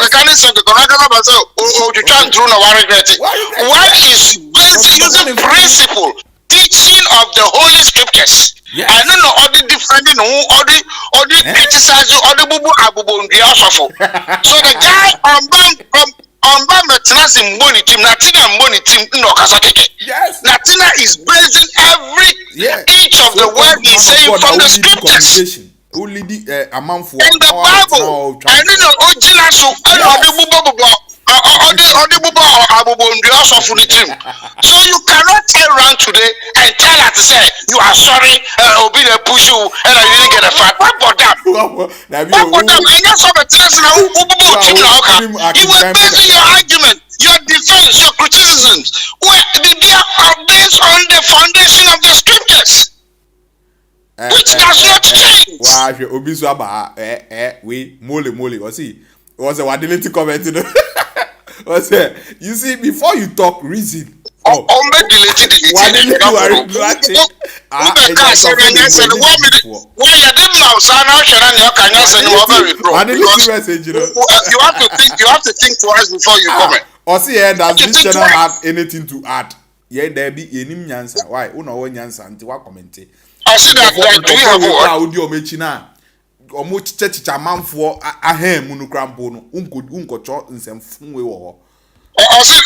One is basically using principle, teaching of the Holy Scriptures. Yes. I don't know all the different all the criticizing all the bubu abubu. So the guy on Bamatina money team, Natina money team no kasakeke. Yes. Natina is basing each of the word he's saying from the scriptures. Only the amount for in the Bible. I don't know original so so you cannot turn around today and tell her to say you are sorry, Obi they push you and you didn't get a fat. What about them? What about them? And that's what you were basing your argument, your defense, your criticisms, they are based on the foundation of the scriptures, which does not change. Wow, Obi so about we mole was a wadility comment. You see, before you talk, reason. Oh, you have to think twice before you comment. Or see, does this channel have anything to add? Yeah, there be any nyansa. Why? Uno one nyansa until what comment? I see that do you have what? Omo chicha manfo ahem munu krampo no unko nsemfunwe wo. Also,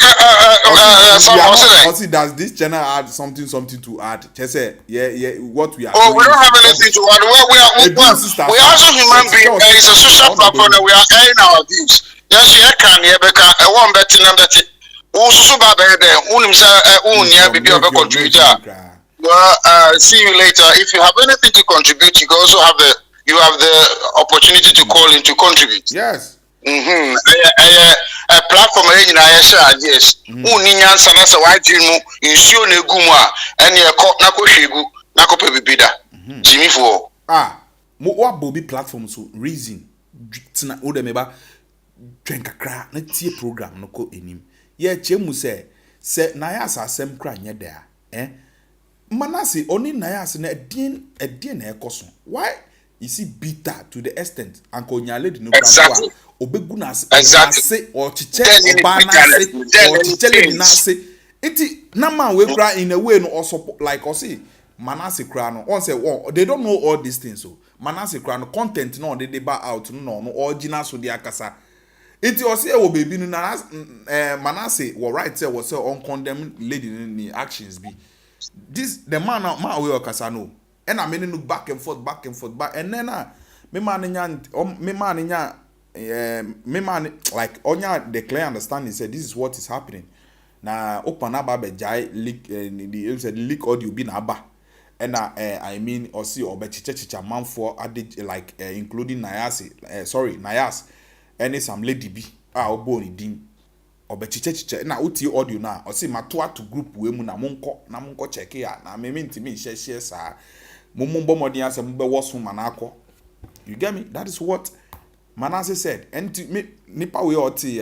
does this channel add something to add? Just say, yeah, what we are. Oh, we don't have anything to add. We are also human beings. It's a social platform that we are airing our views. Yes, you can. Yeah, because I want better than that. Also, well, see you later. If you have anything to contribute, you also have the opportunity to call in to contribute. Yes. A platform in NAYAS, yes. Union Sanasa White Jimu, you show Neguma, and your court Nako Shigu, Nako Pebida, Jimmy for. What Bobby platform so reason. Tina Odemeba drink a crack, not tea program, no co in him. Yeah, Chemu say NAYAS are same cry near there. Manasseh only NAYAS and a DNA coson. Why? You see bitter to the extent Uncle Nyale no exactly. Obegunas exactly or chiche or banase or chichele binase. Iti nama we cry in a way no also like or see Manasseh cry no one say they don't know all these things so Manasseh cry no content no they buy out no original so dia kasa. Iti or say o baby no Manasseh was right say was say on condemn lady ni actions be this the man we kasa no. And I mean look back and forth, back. And then me man like onya the clear understanding said this is what is happening. Na open up a jai leak the leak audio be na ba. And I mean or see or chicha man for added like including NAYAS and some lady be oboni din or chicha na uti audio na or see matua to group we mu na monko check ya na me ntimi share sa mumbo modin ase mbe woso manako. You get me? That is what Manasseh said. And nipa we oti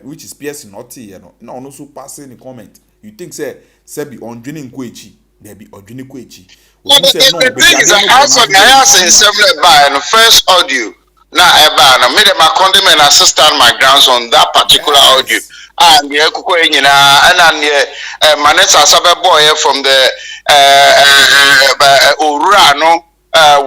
which is piercing oti no no so passing the comment. You think say be ondwini nkwechi there be ondwini kwechi. The thing is that also NAYAS in several by the first audio na eba na made my condemn and assistant my grounds on that particular audio. And the kuko nyina and Manessa Sabe boy from the Urano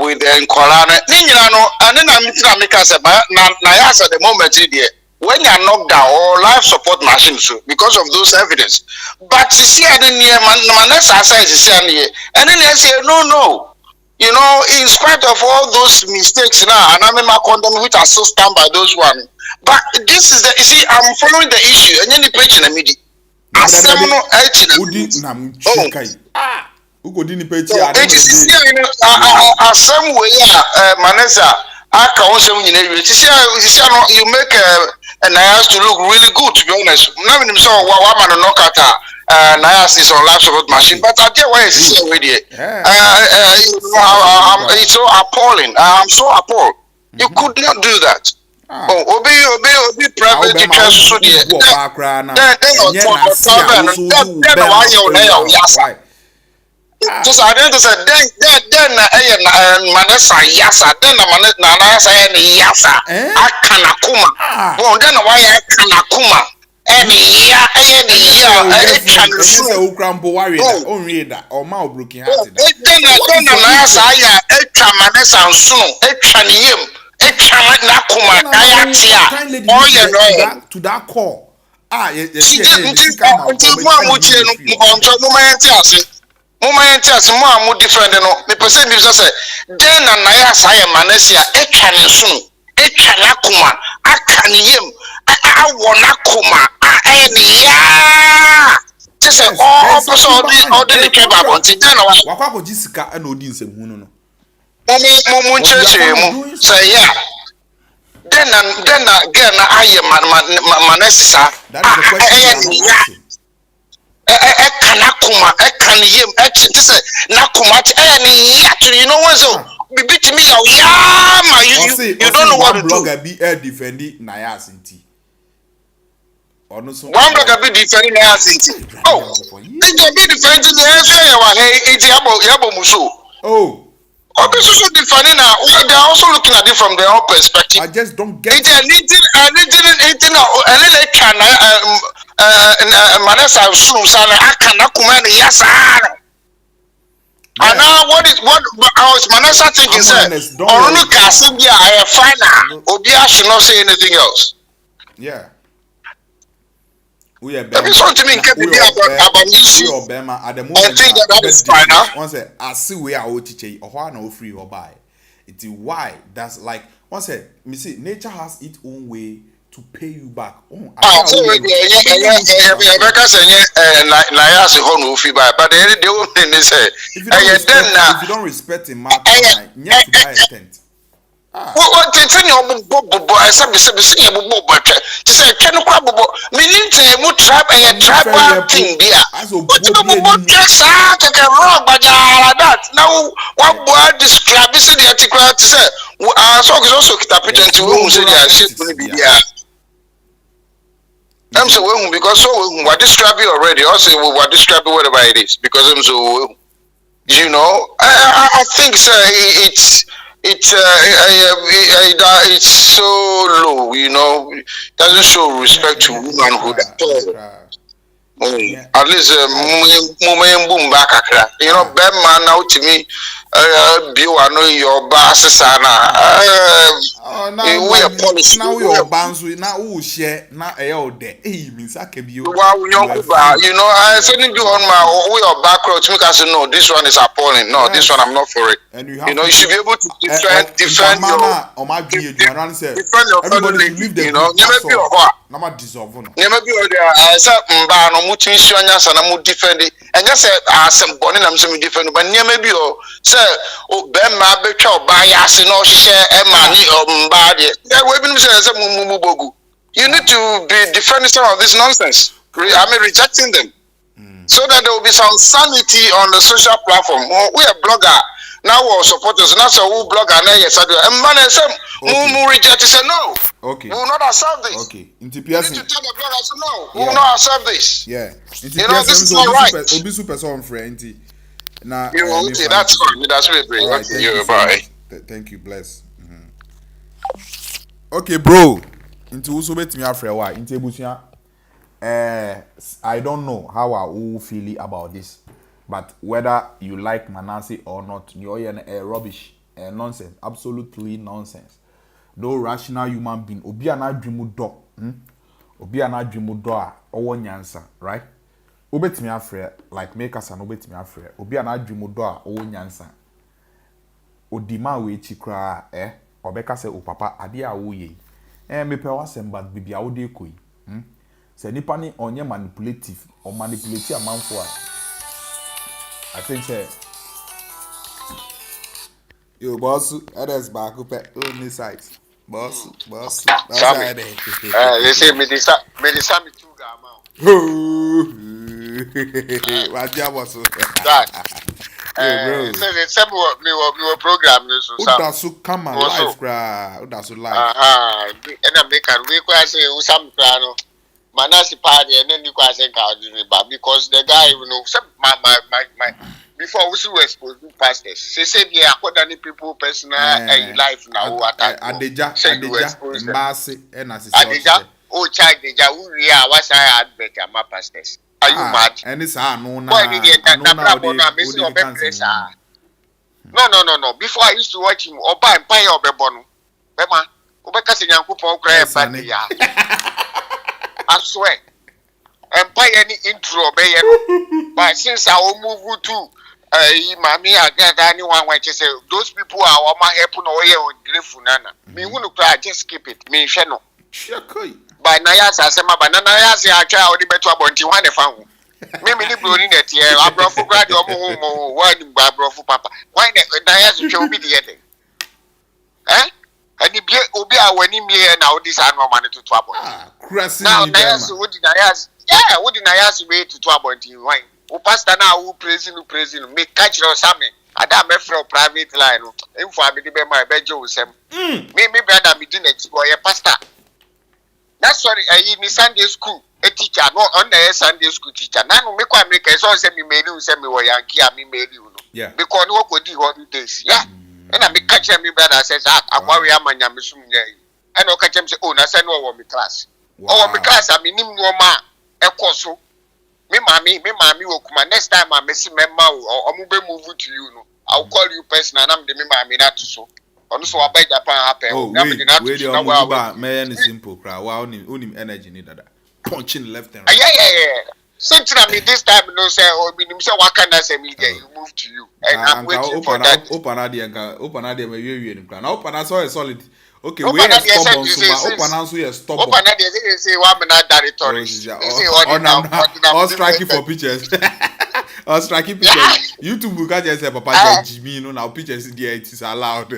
with the Nkolana. Ninyano and then I'm make us NAYAS at the moment here. When you are knocked down or life support machines because of those evidence. But you see, I didn't hear Manessa says, and then they say, no. You know, in spite of all those mistakes now, and I'm in my condom, which are still stand by those one. But this is the, you see, I'm following the issue, and then the page in the media. Manessa. You make NAYAS to look really good, to be honest. Now, I'm so one man knock at NAYAS is on life support machine, but I get why it's already. It's so appalling. I'm so appalled. You could not do that. Obey private teachers. Just I didn't say then Manessa yasa then NAYAS yasa akanakuma bon then why akanakuma any ya say ukrampo worry on read that or ma broken hearted then NAYAS ya Manessa nsuno etwaniyem etwanakuma ayatia oh yeah to that call more different than me person be say then NAYAS Manessa etwane kuma akaniyem awonakuma ya just all the care about then wakwa ko jisika na odi nsem hunu no mo ncheche mu say yeah then again aye Manessa that is the question Kanakuma, Kaniyem, Nakuma, you know what? So, beat me, you don't know what to do. Blogger be defending NAYAS in tea. One blogger be defending NAYAS in tea. Oh, they can be defending the answer. It's Yabo Muso. Oh, also defending now. They're also looking at it from their own perspective. I just don't get it. Manessa Susana Akanakuma Yasana. And now what I was Manessa thinking said only Casibia I fine Obia should not say anything else. Yeah. We are about issue Obama at the moment. I think that is fine. Once I see where I will teach you or no free or buy. It's why that's like once me see nature has its own way to pay you back. So NAYAS but they won't say if you don't respect him, mark you have to buy a tent. What they tell you I said to say can meaning to tribe and tribal thing there. Just wrong but that now what word describe this the article to say so is also interpreted to whom say they are I'm so because so what describe you already also what describe whatever it is because I'm so you know I think it's so low, you know, doesn't show respect to womanhood at all. At least boom back, you know, bad man now to me, I know your boss, Oh, We are policy. now we are bounce with now who share now all day. Hey, means I can be. Wow, you know, I said you on my way or background to make us know this one is appalling. No, this one I'm not for it. And you know, you should be able to defend your everybody should leave the you know, never be or what. Never dissolve. Never be or there. I said, no mutin shanyas and I'm defend it. And just said, some bonnet, I'm some different, but never be or sir, oh, Ben Mabecho, bias, no share, money or bad. Yeah, we've been saying some mumu. You need to be defending some of this nonsense. I mean, rejecting them. So that there will be some sanity on the social platform. We are blogger. Now we're supporters. Now so who blogger now yes. And man say who reject say no. Okay. We will not accept this. Okay. You need to tell the bloggers no. We Yeah. will not accept this. Yeah. You know this is not right. Obi super son friend. Now okay, that's good. That's really great. Right, okay, bye. Thank you, bless. Okay, bro. Into also bet me after a while. Into busia. I don't know how I will feel about this, but whether you like Manasseh or not, you're rubbish, nonsense, absolutely nonsense. Though rational human being, obi ana dreamu do, obi ana dreamu do a owo nyansa, right? Obetimi afre like make us an obetimi afre. Obi ana dreamu do a owo nyansa. Odima we chi kra obeka se o papa ade a wo ye. Me pe wasem bag bibia wo de koi. Say nipa ni onye manipulative or manipulate a man for I think say yo boss others back up only size boss they say me this me too gamma what job was that say some me were program so so come on live cry so live and I make we say some no Manasseh party and then you can say because the guy you know my before we were exposed to pastors. They said yeah, according people personal life now Adeja Massey and Adeja oh child Adeja who was I had better my pastors. Are you mad? And it's no before I used to watch him or buy empire or bebono. Bema Obeka Sinyankupon cry party. I swear. Empire any intro but since I will move to Mami anyone when say those people are all my help no way on Grifunana. Me who cry just skip it. Me shano. By NAYAS I say my NAYAS I try only better about you one found. Maybe the blue in that year, I brought for grad or one brought for papa. Why NAYAS show be the ending? Eh? And if you obi a when him here now this annual money to trouble. Now NAYAS would NAYAS would NAYAS way to trouble until wine. O pastor now who praising make catch your salmon. Adam for private line. Info I be my bejo with them. Me brother be doing it boy a pastor. That's sorry in Sunday school a teacher no on the Sunday school teacher. Now make one make so say me made you say me were Yankee and me made you know. Because no go do holidays. Yeah. And I make catch me brother says I worry am and yamisum and no catch him say oh na send one me class. Oh me class I mean no ma e koso. Me mommy will come next time I miss member or move to you no. I'll call you personal and I'm the mommy not so. Also I beg Japan happen. Oh wait man is simple cry. Wow unim energy need that. Punching left and right. Yeah. Something I mean this time no say oh me say what can I say me you move to you and I'm waiting for that. Open idea we now open so a solid. Okay, we are stubborn so open answer you stubborn. Open idea say one minute territory. All striking for pictures. All striking pictures. YouTube can just say papa Jimmy no now pictures there it is allowed.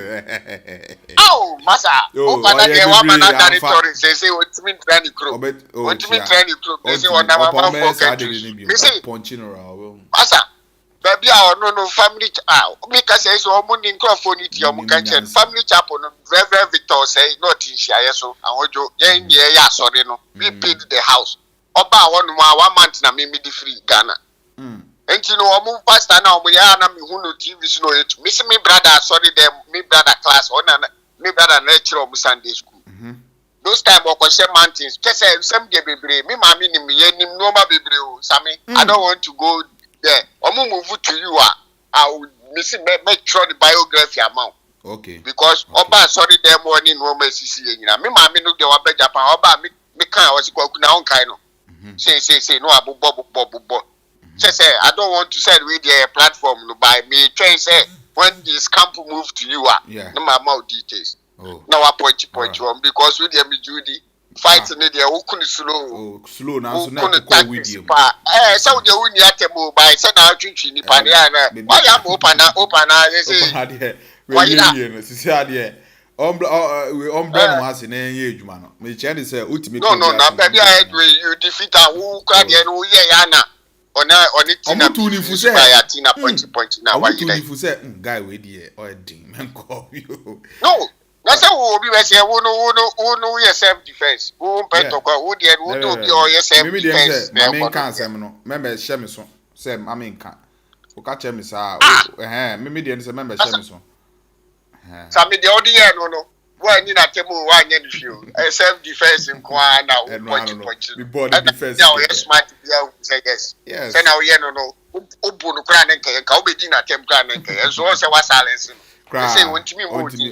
Oh, massa. Open idea one minute territory say what mean training crew. What mean training crew? They say one number 4 me say punching around. Massa. Baby, no family. Make us say so. Money microphone it. Your family chapel. Reverend Victor say not in share so. And Ojo, yeah, sorry no. We paid the house. Oba 1 month na me the free Ghana. And you know, move pastor now. We are na me who no TV no it. Miss me brother sorry them. Me brother class. Me brother lecture of Sunday school. Those time I say mountains. Just say some day baby. Me mami ni me ni normal baby. Sami. I don't want to go. There, I'm move to you. I will make sure the biography amount. Okay. Because Oba sorry them morning no mercy nyina. Me ma me no de Oba Japan Oba me kan was kwa kuna on kai no. Say no abo. Say I don't want to say with the platform no by me try say when this camp move to you no more details. Oh. Now I point one because with them Judy fight in there who couldn't slow. Oh, slow now so now to go with you. So the win yatemo by send out you ni paniana. Why am open they say why you see there. We no has in any age man. Me chance say ultimate. No, baby I you defeat who crowd and who yana. On it I'm too if you say point now why you if you say guy we there or ding man call you. No. That's how we be say who no self defense. Who peto who there who do your self defense. Me can say no. Member share me so. Say I mean can. O ka che me sa me dey say member share me so. Sami the other no. Why ni na temu why nya di fio. Self defense in kwa na point. We body defense. Yeah, we smart yeah say yes. Yes. Say now here no. Obu no kra na nka ka obedi na tem kra na nka. So say wa silence. Say wontimi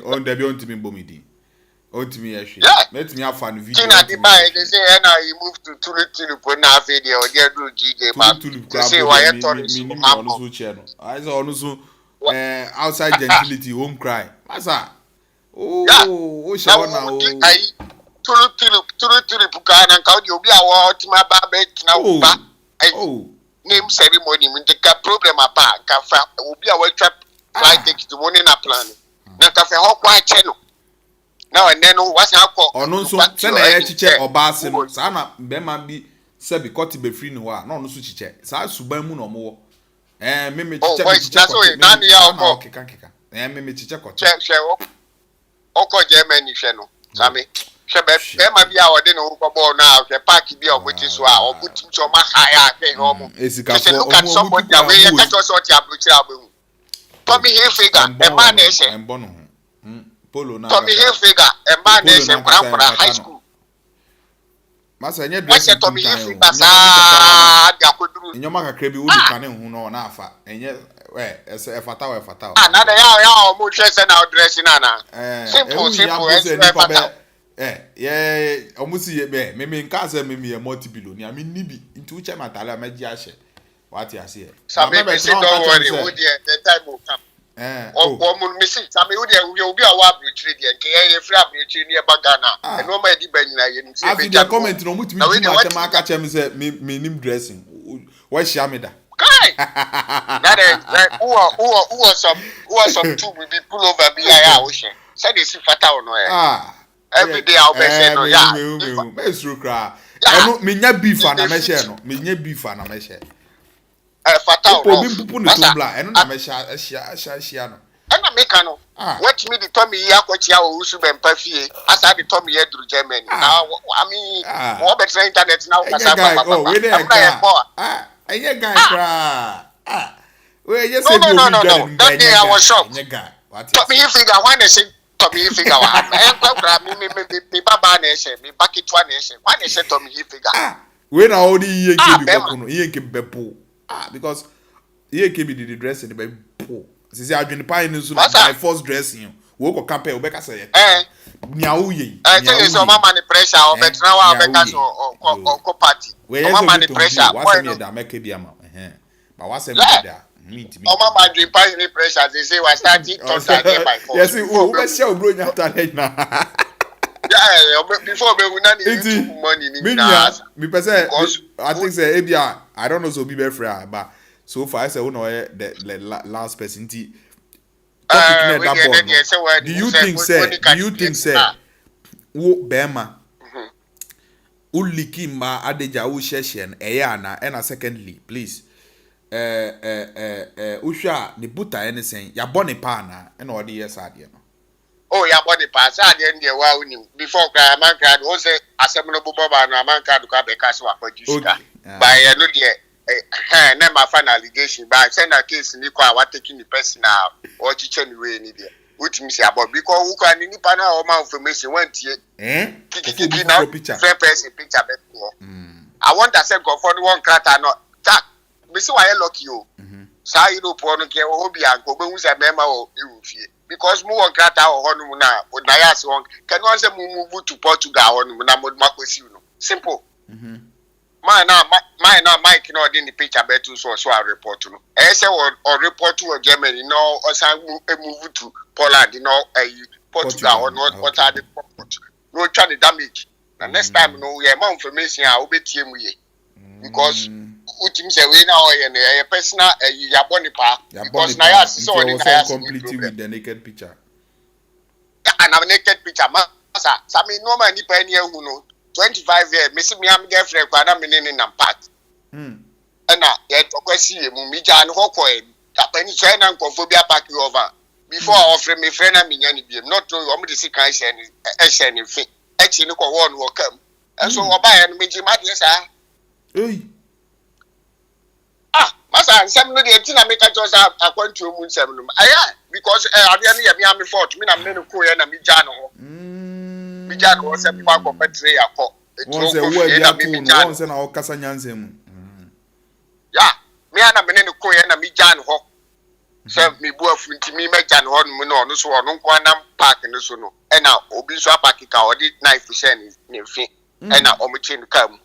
on there be ontimi bomidi. Ontimi yehwe. Let me have fun video. Tina di buy they say now he move to tulu for na video there do DJ back. Say why you turn so on channel. I say on so outside gentility won't cry. Masa. Oh show now. Tulu puka na ka obi awo tima ba be tina ba. Oh. Name ceremony mun take problem apa ka fa obi awo trap try take the money na plan. Na ka fa ho kwa che no. Now and then what's akọ. Ono so se na ye chiche oba ase no. Sa na be ma bi se bi koti be free no wa. Na ono so chiche. Sa suban mu no mo wo. Me chiche me chiche. So na ni ya okọ. Keka. Me chiche kote. Che okọ Germany hwe no. Sami. Hwe be ma bi a ode no ko ball na hwe park bi o boti so a obutim so ma haya ke no mo. Esika look at somebody that way you catch us out ya blochi abu. Tommy Hilfiger, a man is Polo na. Tommy Hilfiger, a man is a high school. Masa nye dress. What's Tommy Hilfiger? Sa dia koduru. Nyoma kakra bi wo di kane hu no na afa. Enye e fata. Na da ya o mo hwe se na dress na na. Simple. Omusi ye be me nka se me ye multi-billionaire me nibi nti uche matala ma ji ahye what you say Sami be say don't worry wo dey the time will come mo me say Sami wo dey obi a wa abrochire dey nke ye free abrochire ne ba Ghana e no ma di ba nyina ye nti be the comment no mutimi ji ma tema aka chem say me nim dressing wa share me da kai that is who was some two we be pull over be ya wo she say dey see fata no every day I'll be saying no yeah me suru kra eno me nya beef na me share no me nya beef na me share fatal no obi pupu ne tombla eno na me share no ena me ka no what me the Tommy ya kwachi o usu be mpa fie asa the Tommy ya duru Germany now I mean what better internet now kasa papa we dey enye guy kra we just say no that day I was shocked Tommy figure why they say Tommy figure me baba na ehye me bakitwa na ehye why they say Tommy figure we na all the EKB kono EKB bepo because EKB did the dressing be po sisi adwene pan ni so na by first dressing wo ko campaign wo be ka say nya wo ye tell you mama ni pressure o betra wa be ka so ko party mama ni pressure why me da make bi ama but why say me da mama dream pan ni pressure they say we starting to get by force yes wo be share bro nya ta na yeah before we na ni YouTube money ni na me person I think say ebia I don't know so be free but so far I say we know the last person do you think say wo bema uliki ma adeja wo sheshe na na secondly please usha ni buta anything ya boni pa na na odi yes ade no oh ya boni pa sa ade ndie wa uni before ka man card o say asemno bobo ba na man card ka be ka so apadusika by no de na ma final allegation by send a case ni kwa wa taking the personal or chiche ni we ni there utimi si about because who can ni pa na o ma information wan tie kiki na fair person picture be ko I want to say go for one crata no jack me see why lucky o sa Europe no ke o bi an ko be hu se mema o e wo fie because mu won krata ho honum na NAYAS won can one say move to Portugal honum na mo makosi no simple mine na Mike no dey in the picture betu so a report no e say or report to Germany no o san move to Poland no Portugal or not what are the report no try the damage na next time no we more information a obetie mu ye because utim say we na oye na personal yaboni pa because NAYAS so the NAYAS completely with the naked picture and a naked picture masa sami no man ni pa ni ehu no 25 years me see me am girlfriend kwa na me ne na part na ye tokwasi e mu mi ja no kokoe ta pani so na nkofobia pack over before offer me friend na me nya ni biem not know o me dey see kan share ni fi echi ni ko won wo kam so oba ye no me ji ma de sa masa nsem no dey tina me ka just akwantu mu nsem no aya because ade no ye me am fault me na me no ko ye na me ja no ho me ja no se kwa ko petre yakọ won se wo e bia won se na o kasa nyanse mu ya me ana me no ko ye na me ja no ho se me bu afu nti me ja no ho no no no so no nko anam park no so no e na obi so apaki ka odi knife share ni fi e na o mo chin ka mu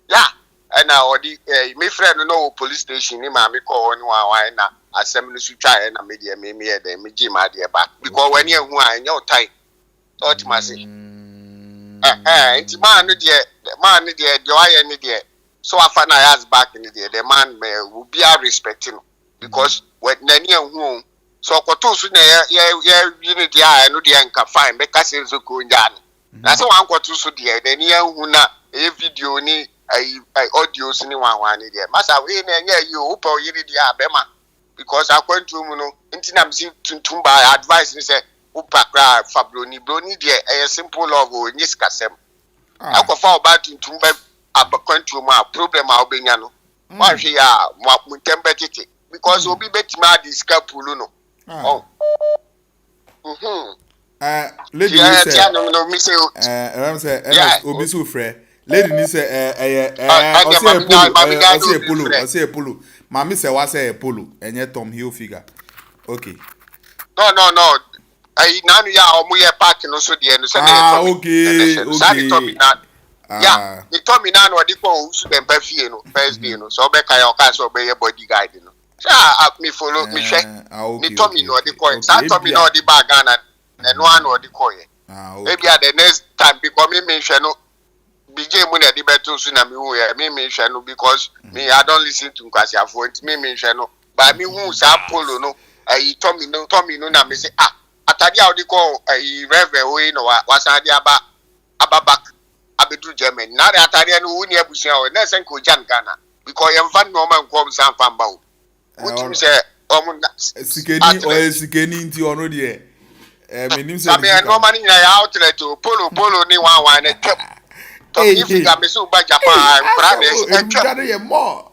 ya na odi me friend no police station ni ma me call one one na asem no sutwa na me de me de me gi ma de ba because when you hu anya otai thought ma say nti man no de why ni de so afa NAYAS back in the man me will be respecting because when nani hu so koto su na ya ni de a no de nka fine be ka se zo ko nja na so wan koto su de nani hu na video ni audio sini wan ni there masa we na nya you upa yiri dia abema because akwantu mu no ntina msi tuntum ba advice ni say upa kra fabroni broni there a simple love o nyis kasem akwafa oba tuntum ba abakwantu mu a problem a obenya no wa hwe ya mu tembe tete because obi betima discuss pulu no lady say obi so frɛ lady ni say ose polo mami say wa say polo enye Tom Hill figure okay no nanu ya omu ye park no so de no say okay ya the Tommy na no di ko so dem ba fie no first day no so be kai o ka so be ye bodyguard no me follow me hwe the Tommy no di ko that Tommy no di bag na no an no di ko ye maybe at the next time because me hwe no BJ mu na di beto so na me hu ya me hwe no because me I don't listen to Nkwasi Afo me hwe no but me hu sa polo no Tommy no na me say atade a odi ko reverend we no wasan di aba back abedu Germany na re atade no uni abusia o na sen ko jan Ghana because yem fan no man ko san fan ba o wuti say sikeni nti ono de me nim say me no man nyina ya outlet o polo ni wan na twem to if you ga me so ba Japan pra me e more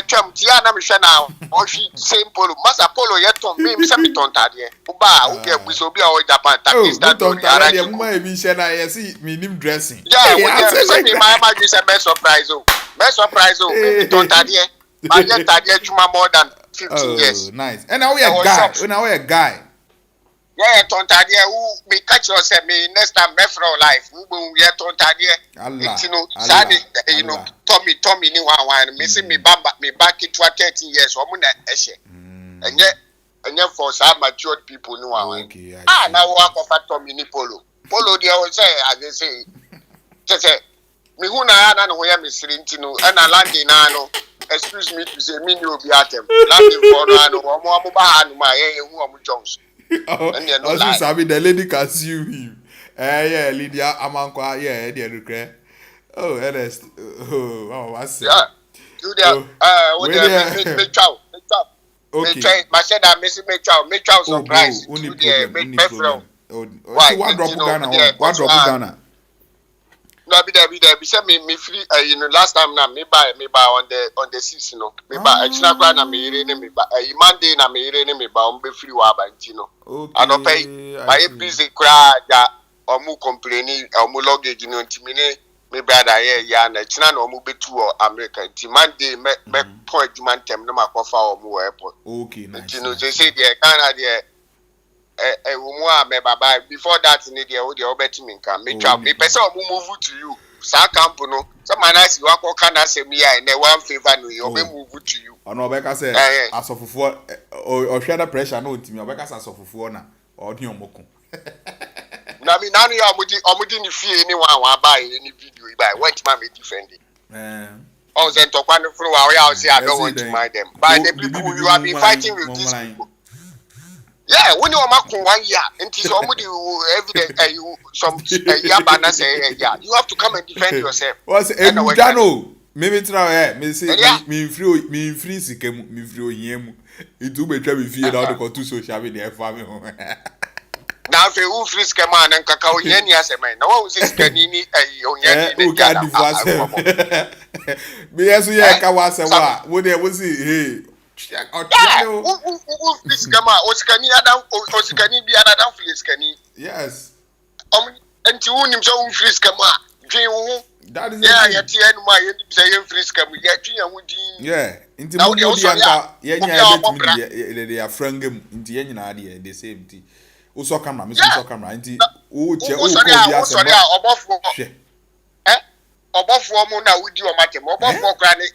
twem ti ana me hwe na o hwi same polo masa polo ye ton me se me ton tade uba u ge buso bi a o Japan takis that ton tade ye ma e bi hwe na ye see me nim dressing say me ma gi say best surprise o me ton tade ma ye tade chuma more than 15 years nice and now we a guy yeah ton tade who me catch yourself me next time be for life who we ton tade you know sadi you know Tommy ni wan me see me back to 13 years o mu na ehye enye for some matured people ni wan na wo akofa Tommy ni polo dey o say I say me hu na no ya me siri ntino na landing na no excuse me to say me ni obi atem landing for no mo ba ha no ma ye hu o mu Jones and no lie sabi the lady can sue him yeah Lydia Amankwa yeah dey regret oh honest what's say yeah do there me chow okay me ma say that me chow surprise do there me from why what drop Ghana no be there be say me free you know last time na me buy on the 6 no me buy actually grad na me ire ni me buy Monday na me ire ni me buy on be free wa ba nti no I don't pay my busy cry ya omu complaining omu luggage no nti me brother ya na china na omu betu America nti Monday me point man tem no makofa omu airport okay nice nti no say there Canada there me baba before that in the obeti minka me try me person move to you sa camp no so Manasseh you akọ kana asemi ya na one favor no you be move to you ono obeka say asofofo o hwe da pressure no ntimi obeka say asofofo na odi omoko na me nanu ya omudi ni fie ni wa buy any video buy what man me defend on say ntokwa no fro wa ya say I don't want to mind them by the people you have been fighting with these people. Yeah, when you are making 1 year, and somebody evident some yabana say, yeah, you have to come and defend yourself. What's Jano? Maybe try me say me free sikemu me free yemu. It will be trouble if you don't go to social media family. Now if you free skema and kakao yeni asema, na wa usi skanini onyeni ni jana. Me yesu ye kawase wa. Wo dey wo see hey. This kama osikani adam osikani bi adam friskani. Yes. Enti unim so freeze kama dwen wo. That is yeah tie no ma ye say ye freeze kama ye dwen ya wudi. Yeah. Enti mo di anka ye nya betimi de afrangam enti ye nyina de the same thing. Wo so camera me so camera enti wo che wo ko bi asem. Obofo. Obofo mo na wudi o matem. Obofo kra ne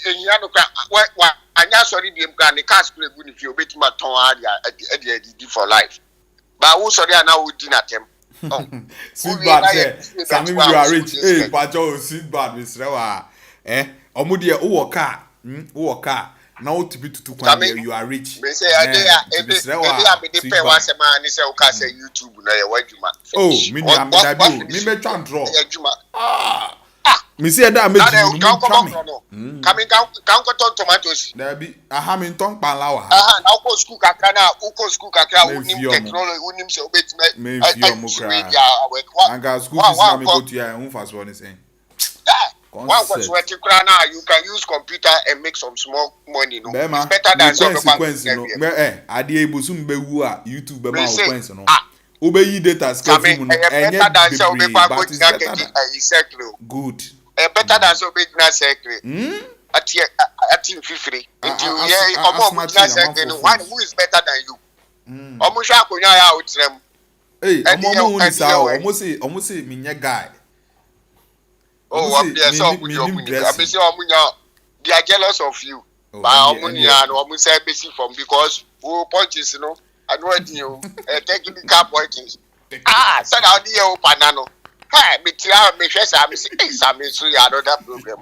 ehia no kra wa anya sorry bi mkra ne cash play gu ni fi obetima ton ade for life. Ba wo sorry na wudi na tem. Sweet bad say Sammy you are rich. Hey, pacho sweet bad Mr. Wa. Omo de wo car, na wo tibi tutu kwan you are rich. Me say ade me dey pay one sema ni say o ka say YouTube na ye wadwuma. Oh, me me twa draw. Me say that make you coming can go tomatoes. There be aha me ton pan la wa. Na go school kakra na uko school kakra unim technology unim se obetime. Me fio mo kra. Anga school is na me go to ya who fast one saying. One was working now you can use computer and make some small money no. It's better than some consequence no. Ade ebusum be wu a YouTube be ma consequence no. Obeyi data scale mu no enye good. Better than so big na secret. At fifty. Into yeah, omo secret. One who is better than you. Omo sha akonya ya otrem. Hey, omo hu ni sa omo say me nye guy. Oh, I'm there so good you. I say omo nya they are jealous of you. But omo nya no omo say basic from because who punches no. I know it you. Taking the car points. So now the panano. Hey, me try me share some say so you another problem.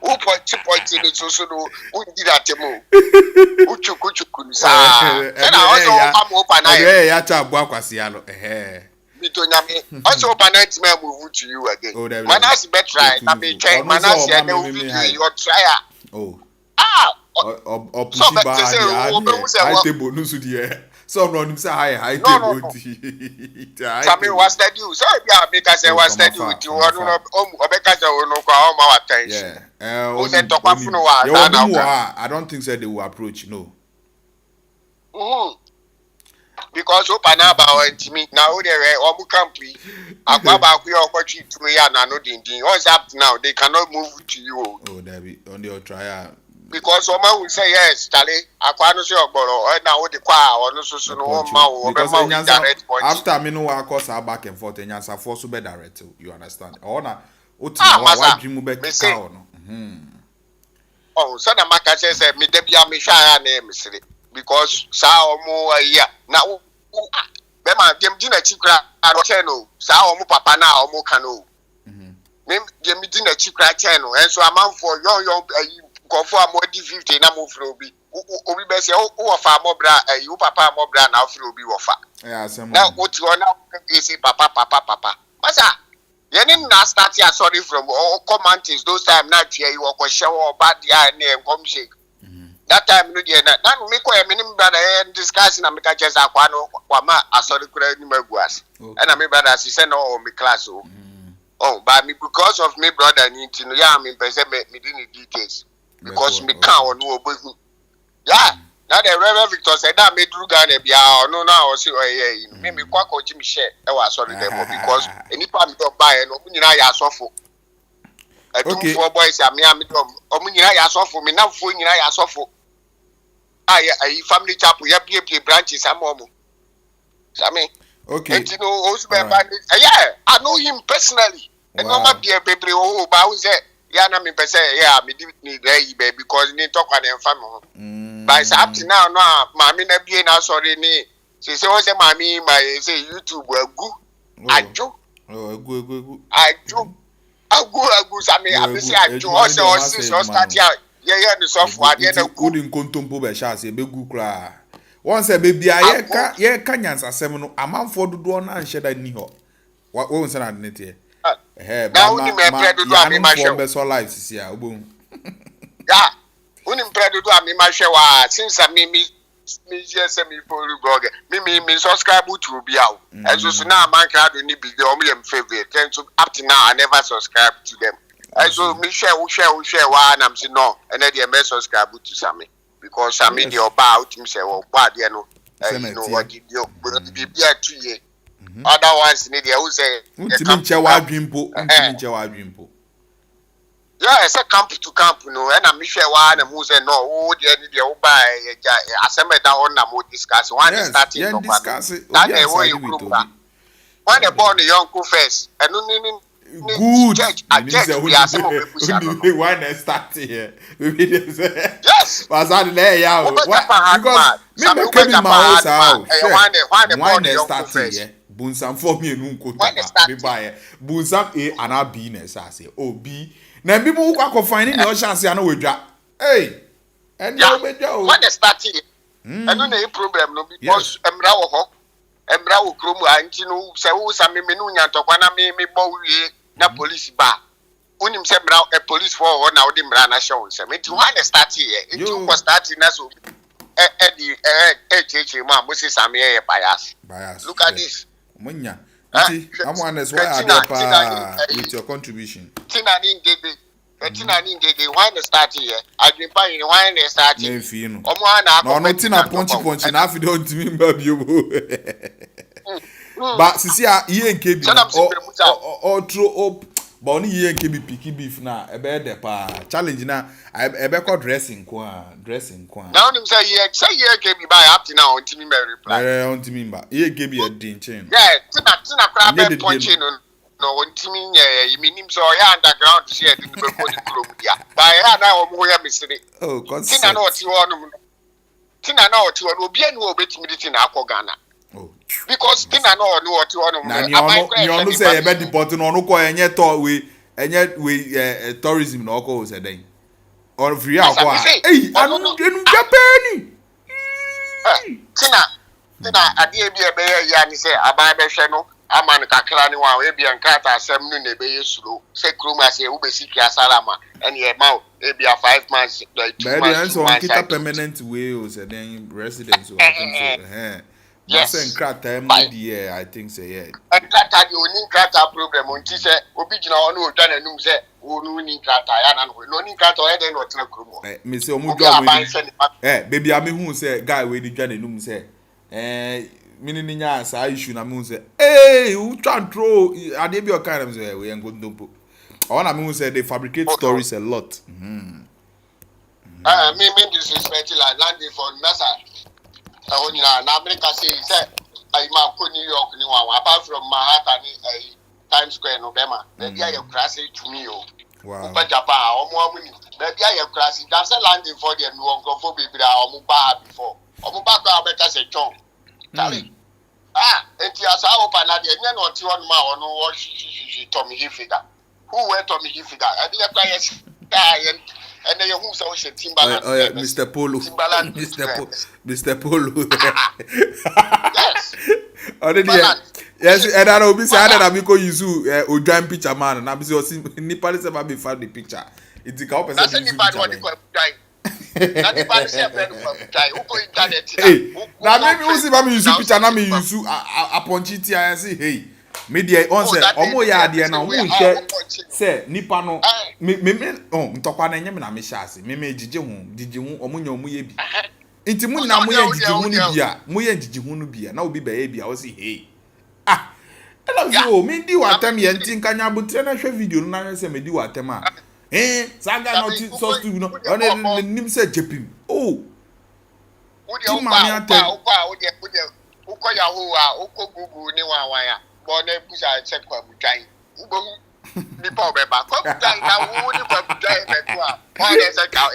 Who point in so who did that mo. Who chuku sa. So now also am open na. Ya cha abu akwasi alo. Me to nyame. Also open na me move to you again. Manasseh be try na me try Manasseh na we video you try. Oh. Or push back. I table no so there. So no him say high table. Sammy was steady. So yeah, make us say was steady with you. Obeka say no kwa all my attention. Yeah. I don't think they will approach no. Because open up our intimate now they were omu campi. Akwa ba ku your kwachi to ya na no din. What's up now? They cannot move to you. Oh, there be on your trial. Because someone will say yes, Charlie. Akwano se ogboro. Na wo de kwa ono so no ma wo be ma direct point. After me no wa cause back and forth enyansa for so be direct. You understand? Or na otima wa dream be ka ono. Oh, so na maka say me de bia me hwa ya na emsiri because sa omo ya na be ma dem di na chikra aro cheno sa omo papa na omo kano. Me dem di na chikra cheno enso amanfo yon go for more 50 na mo fro bi obi be say o fa mo bra you papa mo bra na fro bi wo fa na o ti ona say papa masa ye ni na start ya sorry from comments those time na tue you go show bad ya na come shake that time no dey na me ko me nim brother discuss na me ka chesa kwa no kwa ma asori kura ni maguas na me brother say no me class oh but me because of me brother ni no ya me person me di details because me can on no obohu yeah now the Reverend Victor said that me drew Ghana bia no na o say me kwa ko jimi share e wa sorry dem because enipa me don buy no nyina ya asofo adum for boys am me don o nyina ya asofo me na fo nyina ya asofo ai family chapel ya bie branches am omo I mean, okay. And you know, yeah, I know him personally. And no matter be a baby, oh, but I was there. Yeah, I mean, yeah, me didn't need baby because you talk on them family. But it's up to now, no, mammy, never be now, sorry, she said, what's mammy, my say YouTube will go. I do. Oh, good. I do. I go. I mean, I say I do. Also, start here. Yeah, the software. Yeah, good in contumpo be sha say be good cry. Once a baby ye ka nyansa asem no amanfo dodo na nhye da ni ho. What won say na net here. Now we me pray do am ma hwe. Be so live sisi a obon. Yeah. Uni pray do am ma hwe wa since me just me follow blog. Me subscribe to be out. And so now man can do ni big them favorite. And so up to now I never subscribe to them. And so me share one I'm saying no. And then they may subscribe to Sammy. Because Sammy they about him say well bad you know. You know what you be 2 years. Other ones need they who say yeah, it's a camp to camp, you know, and I'm sure one and who say no, oh, the buy assemble down na more discuss one is starting to discuss that the way you group when they born the young first and no good judge we are some people why they start here yes but that there yeah because me came in my house why they start here bunsam for me no quota be buy bunsam A and B na say O B na bi mu kwa find in your chance ya no wedwa hey and you be do when they start here and no problem no because emra wo ho emra wo krom anti no se wo sa me no nya tokwa na me bo wie na police ba unim se emra a police for ho na wo di mra na show se me ti when they start here it you start na so cheche ma mo se same e bias look at this munya I'm honest why are there with your contribution tina ni ngede why they start here agripa in why they start here omo na no tina punchy na afi don timi mba biobo but sisi a ye nke bi o true but only ye nke bi picky beef na ebe de pa challenge na ebe ko dressing kwa now them say ye nke bi buy up to now ntimi me reply on timi mba ye nke bi e din chain yeah tina crab punchy no ntimi nye minim so ya underground share di be ko di kuro dia ba ya na omo ya misiri oh concept tina na oti wonu obi anu obetimi di tina akọ Ghana oh because tina na onu oti wonu na ni onu say e be deport no onu ko enye to we tourism na oko say den or free akwa eh anu Japan tina ade bi e be ya ni say aban be hwe no aman kakra ni wa we bia nkata asem no na be yesuro se kroma se wo be siki asalama ene e ma e bia 5 months like 2 months so kita permanent way o say then residence o I think so yes nkata mo die I think say yeah nkata di oni nkata problem onti se obi gina ono odwa na num se onu ni nkata ya na no ni nkata o dey no tena kromo me say omu dwa we baby am hu say guy we di dwa na num say mini nya sa issue na me say hey who try throw ade bi o kind of say we ngo ndompo I want me say they fabricate stories a lot me disrespect like landing for nasa oni na America say I ma ko New York ni one apart from Manhattan Times Square no bema be dia ye crash to me o wow but Japan omo ni be dia ye crash that's landing for them no go be bra omo ba before omo ba ka better say chon Charlie. Enti asa opa na de nya no ti won ma wono wo Tommy Hilfiger. Who wear Tommy Hilfiger? I dey apply yes. And then you who so she Timbaland. Oh yeah, Mr. Polo. Timbaland. Mr. Polo. Yes. Already. Yes, and I will be say that am go use Odwan picture man na be say nipa say ba be find the picture. It ka open say. That's nipa do the die. Na nipa say friend for die. Who go internet na maybe we see ba me use picture na me use aponchiti I say hey me dey on say omo ya ade na omo hwe say nipa no me ntokwa na nyem na me hyase me gigi hu omo nya omo ye bi nti mu na mo ye gigi hu no bia mo ye gigi hu no bia na obi ba ye bia o say hey ela so me di watam ye nti nkanya butre na hwe video no na say me di watam a saga no ti so tu no nim say jepim oh Udia uko Yahoo, uko Google ni waya. Bone busa check kwa mujai. Ubo nipa obeba. Kwa mujai na wo ni kwa mujai betwa. All say ka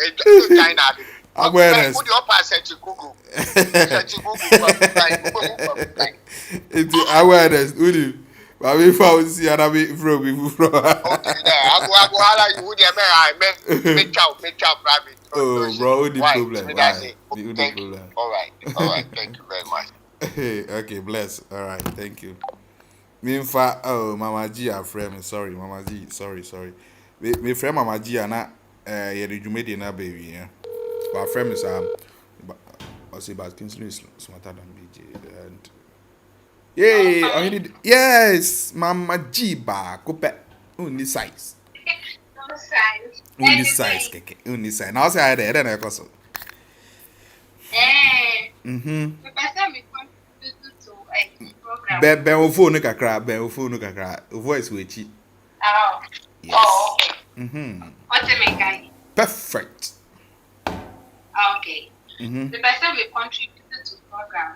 China. Awareness. Put your pass to Google. Search Google kwa mujai. It's awareness. Udi. But we found see another from. Okay, I go hala you would make out rabbit. Oh, bro, the problem. Right. Thank you. All right. Thank you very much. Okay, bless. All right, thank you. Me in fact, oh, Mama G, our friend. Sorry, Mama G. Sorry. Me friend Mama G, and yeah, the Jumedi na baby. Yeah, but our friend is I say, but Kinsley is smarter than BJ. And yay, I need yes, Mama G ba coupe only size. Only size, keke. Only size. Now say I there, then I cause. Ben o phone kakra. Voice wechi. Oh. Yes. Oh, okay. What's the main guy? Perfect. Okay. The person we contributed to the program.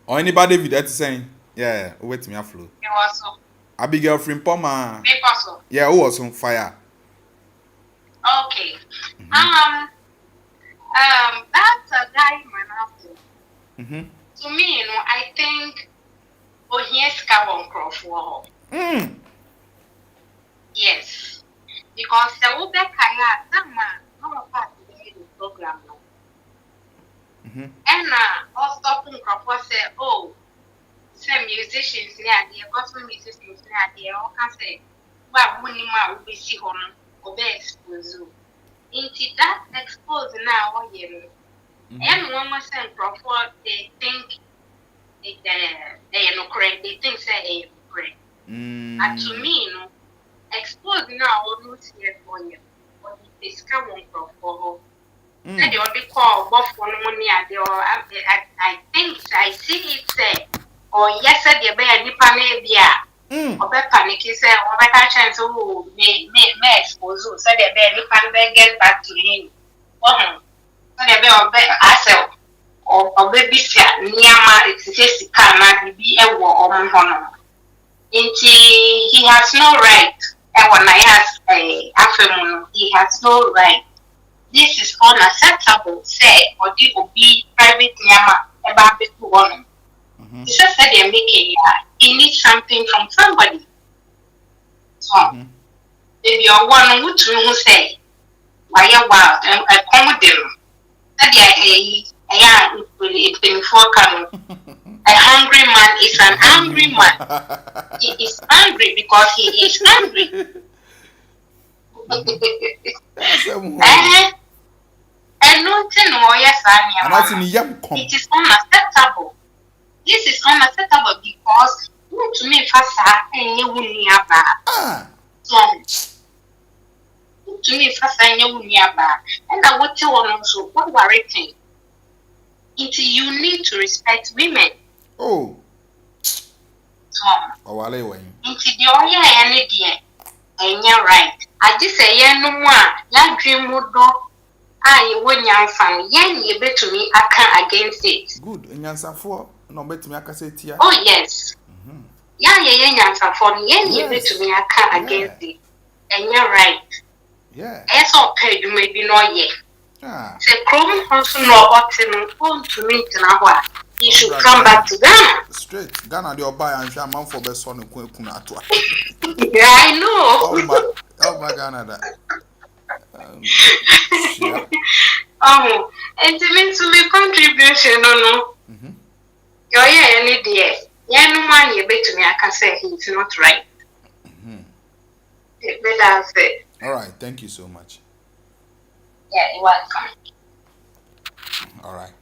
Or anybody with that saying, yeah, wait me a flow. It was so. Abigail from Poma. So. Yeah, who was on fire? Okay. That's a guy Manasseh. To me, you know, I think here's Kawon Crawford. Yes. Because the Uber Kaya, some man, no part of the program. And all stopping Crawford said, oh, some musicians near the gospel musicians near the all can say, well, Munima will be see on or be exposed. Into that exposed now, and one must send Crawford, they think they are no correct, they think say correct. And to me, you know, exposed now almost here for you, but it's coming Crawford. And they only call both one money at the I think I see it say, or yes, the bear nipa maybe or better panic is or better chance who may expose so the bear nipa get back to him. So the bear ourselves or baby Niama it's just can't be a war on honor. He has no right. And when I ask a he has no right. This is unacceptable, say, or it will be private Niama about the one. It's just that they're making he needs something from somebody. So, if you're one who say, why you wild and accommodate that a 24 a hungry man is an angry man. He is angry because he is angry. And nothing more, yes, it is unacceptable. This is unacceptable because to me, Fasa and you will nearby. To me, Fasa and you will nearby. And I would tell them also what worrying. You need to respect women. Oh. Oh, well, into the oil any dear. And you're right. I just say, yeah, no more. Dream would go. I when young fan, you bet to me, I can't against it. Good. And answer for no bet me, I can say, oh, yes. Answer for you bet to me, I can't against it. And you're right. Yeah. As okay, you may be no yet. Say, Chrome also know what to meet now. You should come back to Ghana. Straight. Ghana, the Oba and Shaman for best son of Kunatwa. Yeah, I know. Oh my Ghana. And to me contribution, no. You're any dear. Yeah, no money, bet to me, I can say he's not right. That's it. All right, thank you so much. Yeah, you're welcome. All right.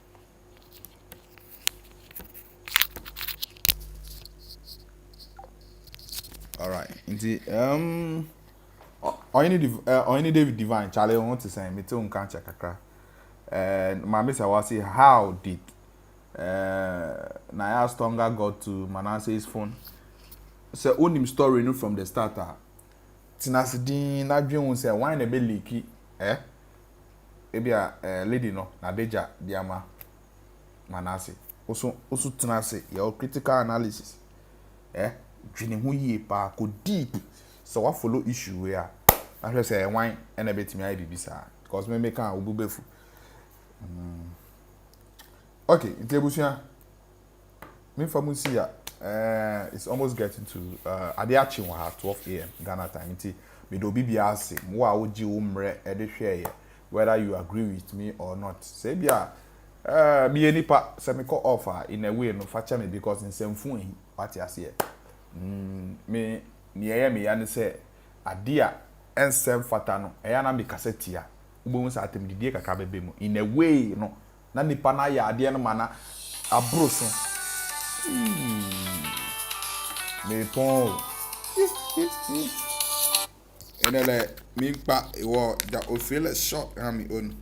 All right. Any David Divine, Charlie, I want to say, me too, can't check a and my miss, I was say, how did NAYAS Tonga got to Manasseh's phone? So, own him story from the starter. Tinasidin, na dream say, why na be leaky, Maybe a lady no, na deja, diama, Manasseh. also tenase your critical analysis dwene ho yie pa ko deep so what follow issue we are I say wine and a bit me bibisa because me make an obubefu okay intebusia me famusi ya it's almost getting to adiachi wa 12 am Ghana time nti me do bibia ase mo a oji wo mre e de hwe ye whether you agree with me or not say bia me enipa se me call offer in a way no facha me because in semfu hi what you say me niye me ya ne se adia ensem fata no eya na me cassette ya ubon sa atem didie kaka bebe mu in a way no na nipa na ya ade no mana abro so me pon enele mi pa iwo ja o feel a shock am me own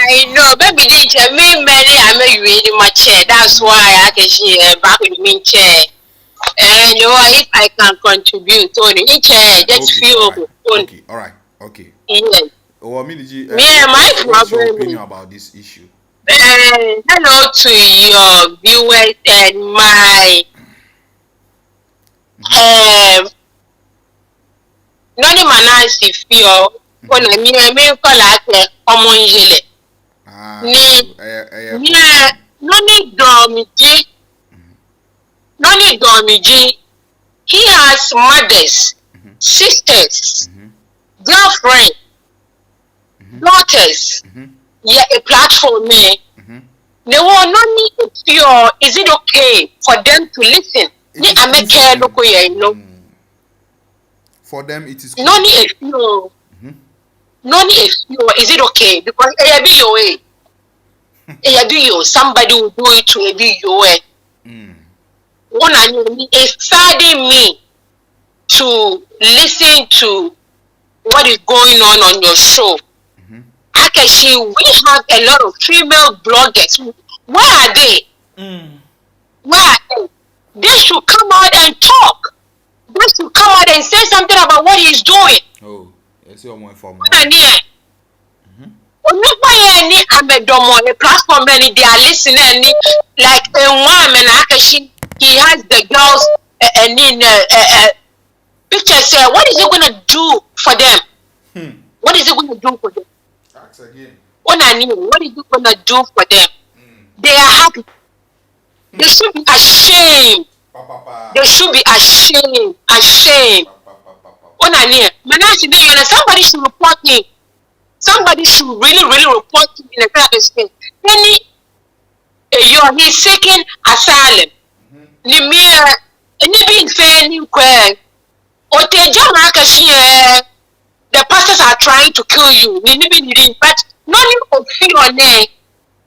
I know, baby, didn't you mean many? I may really much chair. That's why I can see back with me chair. And you know, if I can contribute on the chair, just feel. Okay, all right, okay. Yes. Oh, me, did you? What's your opinion about this issue? Hello to your viewers and my Noni Manasseh feel when I mean call like common jile. Noni Domiji, he has mothers, sisters, girlfriend, daughters. Yeah, a platform me. They will not need to is it okay for them to listen? For them it is no need is it okay? Because somebody will do it to a be your way. It's saddening me to listen to what is going on your show. Actually, we have a lot of female bloggers. Where are they? Where are they? They should come out and talk. They should come out and say something about what he's doing. Oh, it's your more formal. I'm a platform and they are listening like a woman. Actually, he has the girls and in pictures. What is he gonna do for them? What is he gonna do for them? Again. What is he gonna do for them? They are happy. They should be ashamed. They should be ashamed. Ashamed. Somebody should report me. Somebody should really report me in a private space. He's seeking asylum. The pastors are trying to kill you. But none of your name.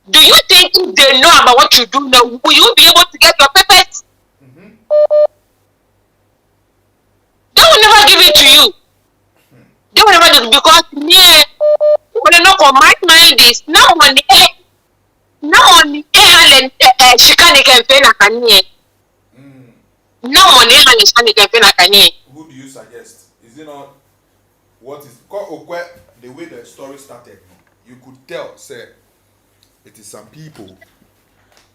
Do you think if they know about what you do now, will you be able to get your papers? They will never give it to you. They will never do it because my mind is now on the air. Now on the air, she can't get pain. Now on the air, she can't get pain. Who do you suggest? Is it not what is the way the story started? You could tell, say, it is some people,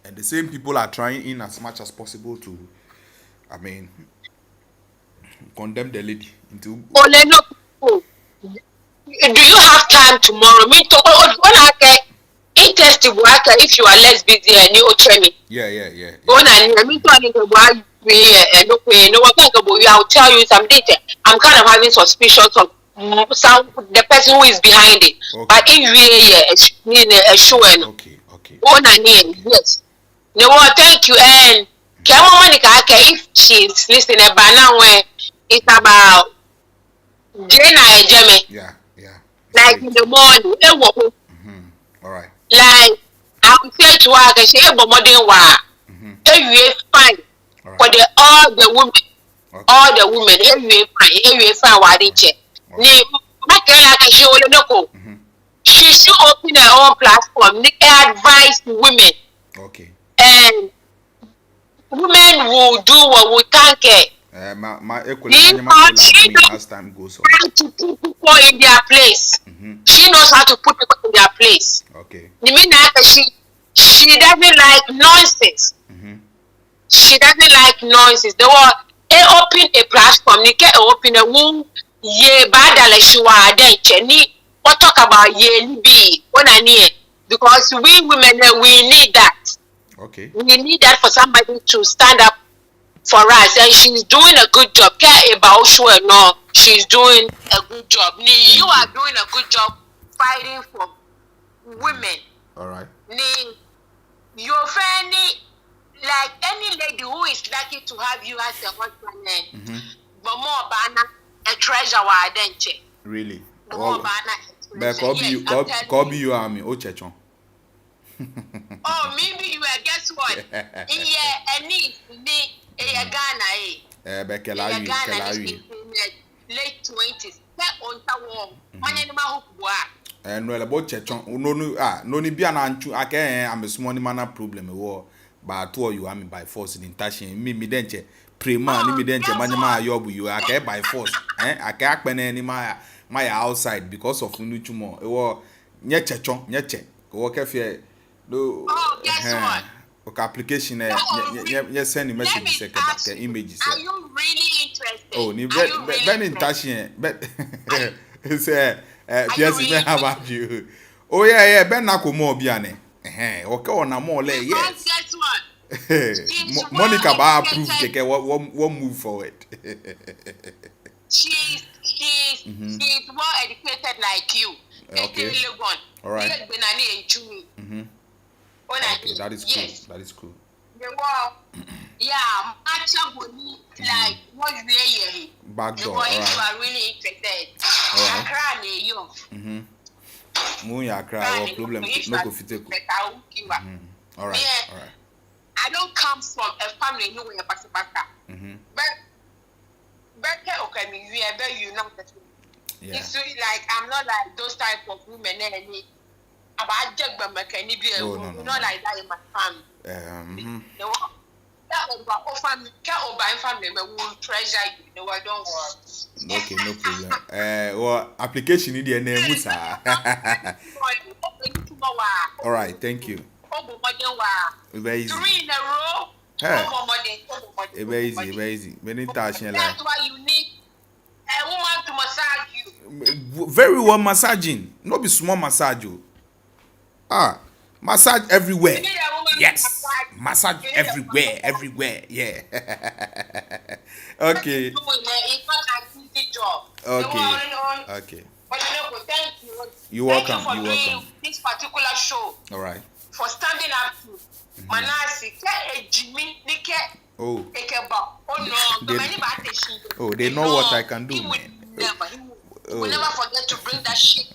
and the same people are trying in as much as possible to, condemn the lady into. Do you have time tomorrow? Me to when I get interested worker if you are less busy and you train me. Yeah. When I me to I'll tell you some detail. I'm kind of having suspicions of the person who is behind it. Okay. But if we a show and okay. Yes. No, thank you. And if she's listening, but now it's about Jenna and Jamie. Yeah. Like in the morning, all right. Like I would say to her, she have more than fine for all the women. Okay. All the women, every fine, what they check. She should open her own platform. Advise women. Okay. And women will do what we can't get. My as time goes on. To put people in their place. She knows how to put people in their place. Okay. The mean that she she doesn't like nonsense. She doesn't like nonsense. They were open a platform. They can open a womb. Ye badala shiwa denche. Ni what talk about ye be when I need because we women we need that. Okay. We need that for somebody to stand up for us, and she's doing a good job. Care about sure no, she's doing a good job. You are doing a good job fighting for women. All right. You're funny, like any lady who is lucky to have you as a husband. But more banana a treasure wa denche. Really? More banana. But Kobe, you are me. Oh, Chechon. Oh, maybe you are. Guess what? Yeah, any Ghana, Kelari. Late 20s. That on the wall. My name is And well about Chechon. No ni bia na nchu ake am a small mana problem wo but to you am by force in touching me denche prema ni me denche manyama ayobu you ake by force ake akpene ni my outside because of nuchumo wo nye Chechon nye che wo kefie do guess what? Okay, application send message second the images. Are you really interested? Oh, ni very in touching but say yes, me about you. Oh yeah, Ben Nakomo biane. Okay, on a more lay yes. Guess what? Monica ba approve take what move forward. She's well educated like you. Okay. All right. Okay, that is cool. Yes. That is cool. Yeah, like what you hear. Backdoor. All right. You are really interested. All right. Muya cry or problem no go fit take. All right. Yeah. All right. I don't come from a family who are pastor. But okay, you are very Yeah. It's really like I'm not like those type of women any about just but can be not like that in my family. That was about family, can't buy family, but we will treasure you. No, I don't worry. Okay, no problem. Well, application in the name, all right, thank you. Very easy. 3 in a row. Hey. Very easy. Many touch like. That's why you need a woman to massage you. Very well massaging. No be small massage. Massage everywhere. Yes. Massage everywhere. Yeah. Okay. It's not an easy job. Okay. But thank you. You're welcome. Thank you for doing this particular show. All right. For standing up to Manasseh, Jimmy, Nike. Oh. They know what I can do, man. He will never forget to bring that shit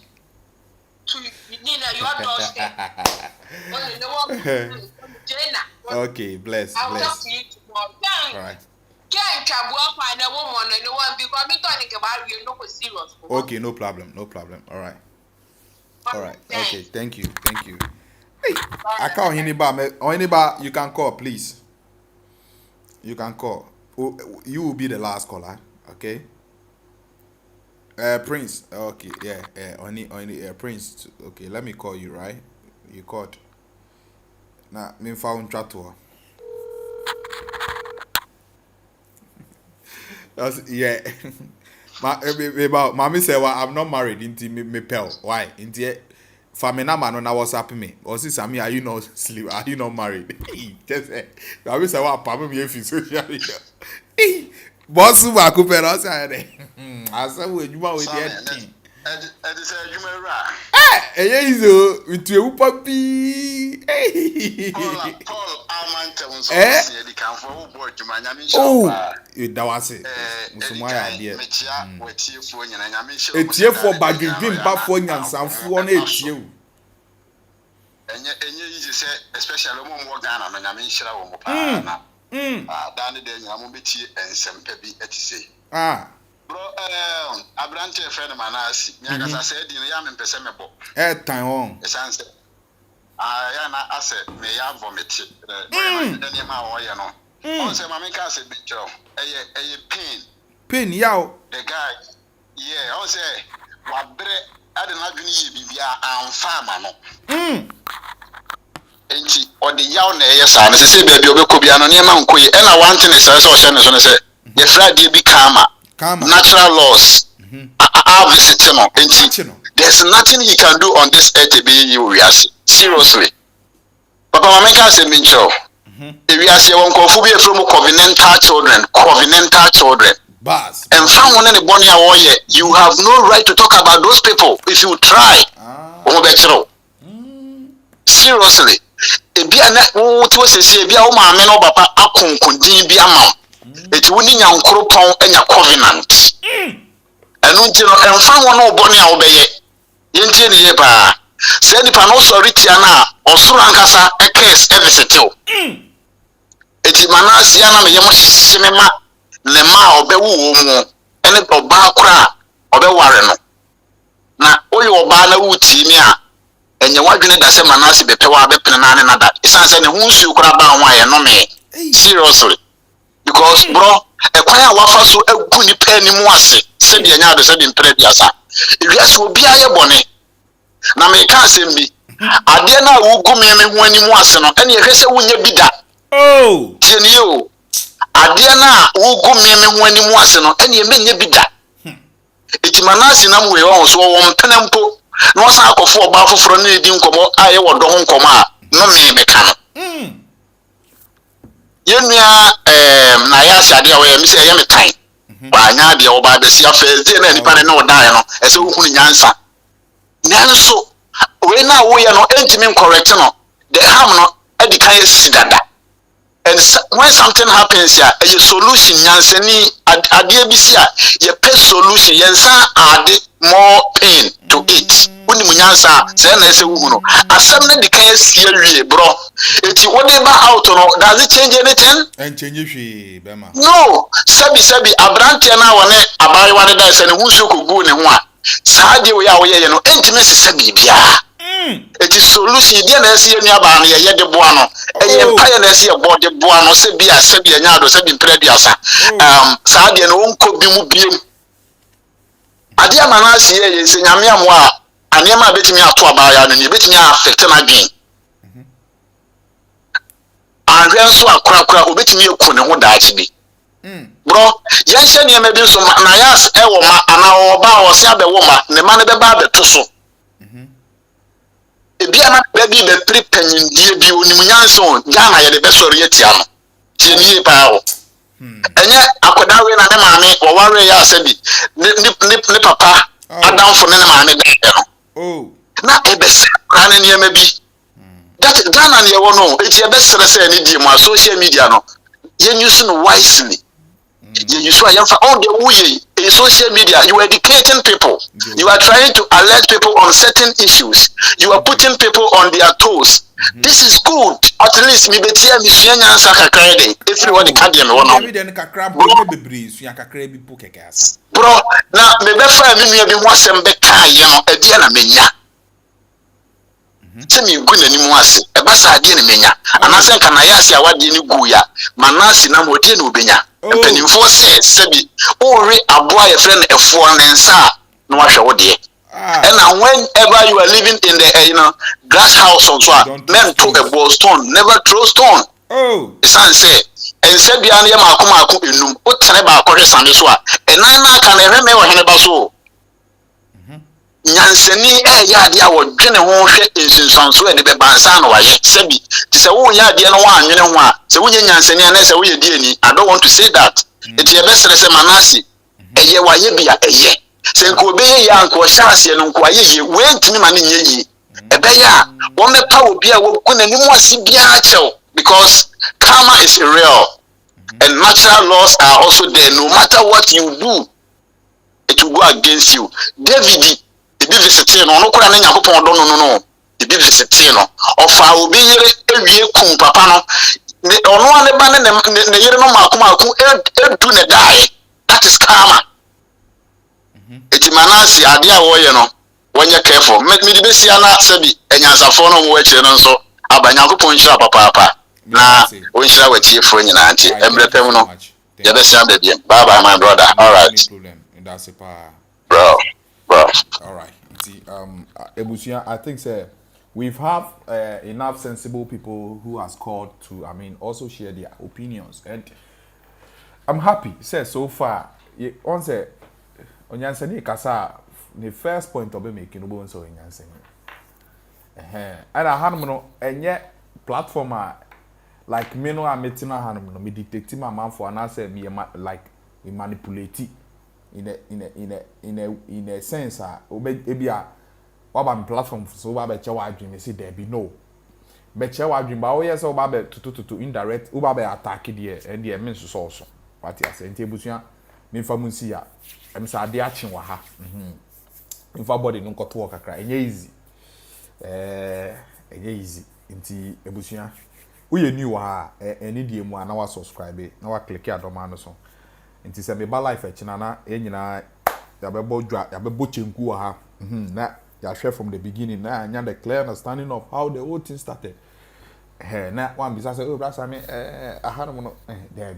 to your doorstep. Okay, bless. I'll talk to you tomorrow. All right. Okay, no problem. All right. Okay, thank you. Hey, I call anybody. You can call, please. You can call. You will be the last caller. Okay. Prince. Okay, yeah. Only Prince. Okay, let me call you. Right? You called. Now, me found chatwa. Yeah. Mommy said, well, I'm not married. Into me pal. Why? Into famina man on was happy me. Or see Sammy, are you not sleep? Are you not married? Just say. Mommy said, well, Papa me if you social media. Boss who are cooper outside. I said, well, you are with the thing. With your puppy. Oh, that was it. My idea. It's here for bagging back for and some for you. Especially when we're Ghana, I mean, sure, Danny, I'm be and some peppy at say. Bro, Abrante friend of Manassi, as I said, in the Yam and Pessemable. Time on. The answer. I said, may I vomit any amount, also, my make us a bit job. A Pin, yow. The guy, yeah, also, what bread I did not be and farmer. Ain't or the yaw na yes and say baby obekobi ano ne ma nkoye e na one thing is say o no so say the Friday be karma natural laws are visiting no there's nothing he can do on this earth be you seriously papa mama can say me ncho e wi ase won ko fu be from covenantal children bas and found one boni a woye you have no right to talk about those people if you try o be chiro seriously ebia na wo ti wo sese ebia wo ma me no papa akonkondin bi ama eti wo ni nyankropon enya covenant enu nti no emfa won no boni a wo be ye yentie ne ye ba se nipa no so ritia na osoro ankasa ekes evisetio eti Manasseh ya na me yemo hyehye ma le ma obewu wo mu ene oba kora obeware no na oye oba na wuti mi a enye wadwene da se Manasseh bepewa bepene na ne nada isan se ne hu nsu kora ba ho aye no me seriously because bro ekwan a wafa so agu ni pa ni mu ase se de nya do se de mpre biasa ewiase obi aye bone na me ka asem bi ade na wugu me hu ani mu ase no ene ehwese wunya bida oh tieni o ade na wugu me hu ani mu ase no ene eme nya bida eti Manasseh na mu we won so won pene mpo no sa akofo oba foforo na edi nkomo aye wodo ho nkomo a no me meka no yenua NAYAS ade a we mi se ye metan ba nya ade oba da si afeze na nipa ne no dae no ese wo hunu nyansa nanso we na wo ye no entimi correct no the harm no edi kan sidada and when something happens here a solution nyansani ade bi si a ye pay solution yensa ade more pain to it uni munyansa say na ese wuhu no asem na di kan sie wie bro eti wode ba out no does it change anything and change hwe bema no sabi abrante na wone abai wane da se ne husu kogu ne ho a saade wo ya wo ye no entime se sabi bia eti solution dia na ese ye nua ba no ye de boa no eye paye na ese ye bo de boa no se bia sabi anya do sabi mpre biasa saade no wonko bi mu biem ade Manasseh ye se nyame amwa anema betimi ato abaya no ne betimi affect na dwen ahwe so akora obetimi eku ne ho daachi bi bro yenhye ne ma bi so NAYAS ewo ma ana oba o se abewo ma ne ma ne beba abeto so ebia na bebi be prepanyindie bi onim nyanso Ghana ye de besori atia no tieni pa o enye akoda we na ne maame wo ware ya asabi ne papa adamfo ne maame de no na ebese ana ne ma bi that Ghana ne wo no eti ebesere se ne di mu social media no ye use no wisely you so yamfa all the way in social media you are educating people you are trying to alert people on certain issues you are putting people on their toes this is good at least me betia mi suanya ansa kakra dey everyone can dey me wono me den kakra bo bebre suya kakra bi po keke asa bro na me be fa me nua bi ho asem be ka ye no ade na menya se mi gu nani mu ase e ba sa ade na menya anase nka NAYAS ya wade ni gu ya Manasseh na mo de na obenya mpanimfo se sebi ori aboa ye friend efo nensa na wahwe wo de and whenever you are living in the grass house or so men throw a ball stone never throw stone isan say en se bia na ye maako enum o tene ba akɔhwe sane so a enan na aka na ehwe me wo hene ba so nyansani ya ade a wodwene ho hwe ensunsanso e de be bansa na waye sebi ti se wo nya ade no wa anwene ho a se wo nya nyansani na se wo ye die ni I don't want to say that it ye besere se Manasseh eye waye bia eye se nko be ya nko hyase no nko aye ye we ntimi ma ne nye yi ebe ya wo mepa obi a wo kunani mu ase bia achew because karma is real and natural laws are also there no matter what you do it will go against you David ebi visiting no kura na Nyankopon do no ebi visiting no ofa obi yire ewie kum papa no ne ono ane ba ne yire no maako edu ne dai that is karma eti Manasseh ade a wo ye no wonye careful me di besi ana sabi enyansafo no mo wachire no nso aba Nyankopon hira papa na o hira wachi efo nyina anti emretem no ya besi am bebie bye bye my brother all right that's a pa bro all right see ebusia I think say we've have enough sensible people who has called to, I mean, also share their opinions, and I'm happy. Say so far, on say, on Yansani Kasa, the first point of making no bones in Yansani. And I had no, and yet platform like me no, I'm meeting a hand, me detecting my man for an answer, me like we manipulate in a sense, maybe what platform so what chawa dream say there be no. But chawa dream, but oh yes, to indirect, attack it and the means also. What you say, Tebusia, me famusia, I'm sad the action wa ha. If body no got work a cry, easy. Easy. Inti ebusia. We new ha, any DM one now subscribe, now click here, domano so. Inti se me ba life chinana, nyina ya bebo dwa, ya bebo chenku ha. Na ya share from the beginning, na anya the clear understanding of how the whole thing started. Na one bisa say, oh, brasa me, I had no, there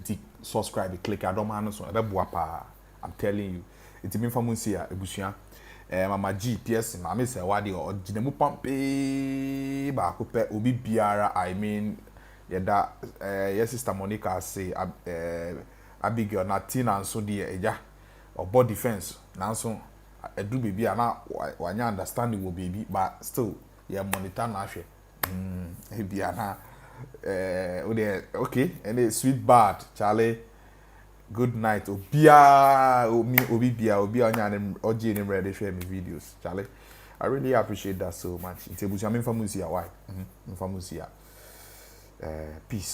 the subscribe, click domano so, bebo pa. I'm telling you, it's me from Musia, ebusia. Mama G, PS, Mammy say, what the or Jinemu Pampe, Bakupe, Ubi Biara, I mean, yeah, yes, Sister Monica say, Abigail, Natina, and so dear, yeah, or body defense, now so, I do baby, and now, when you understand it will baby, but still, yeah, monitor Nashe. Biana, okay, and it's sweet bad, Charlie. Good night. Obia on OG and ready share my videos. Charlie. I really appreciate that so much. It's a bush. I'm in Famusia. Why? Famusia. Peace.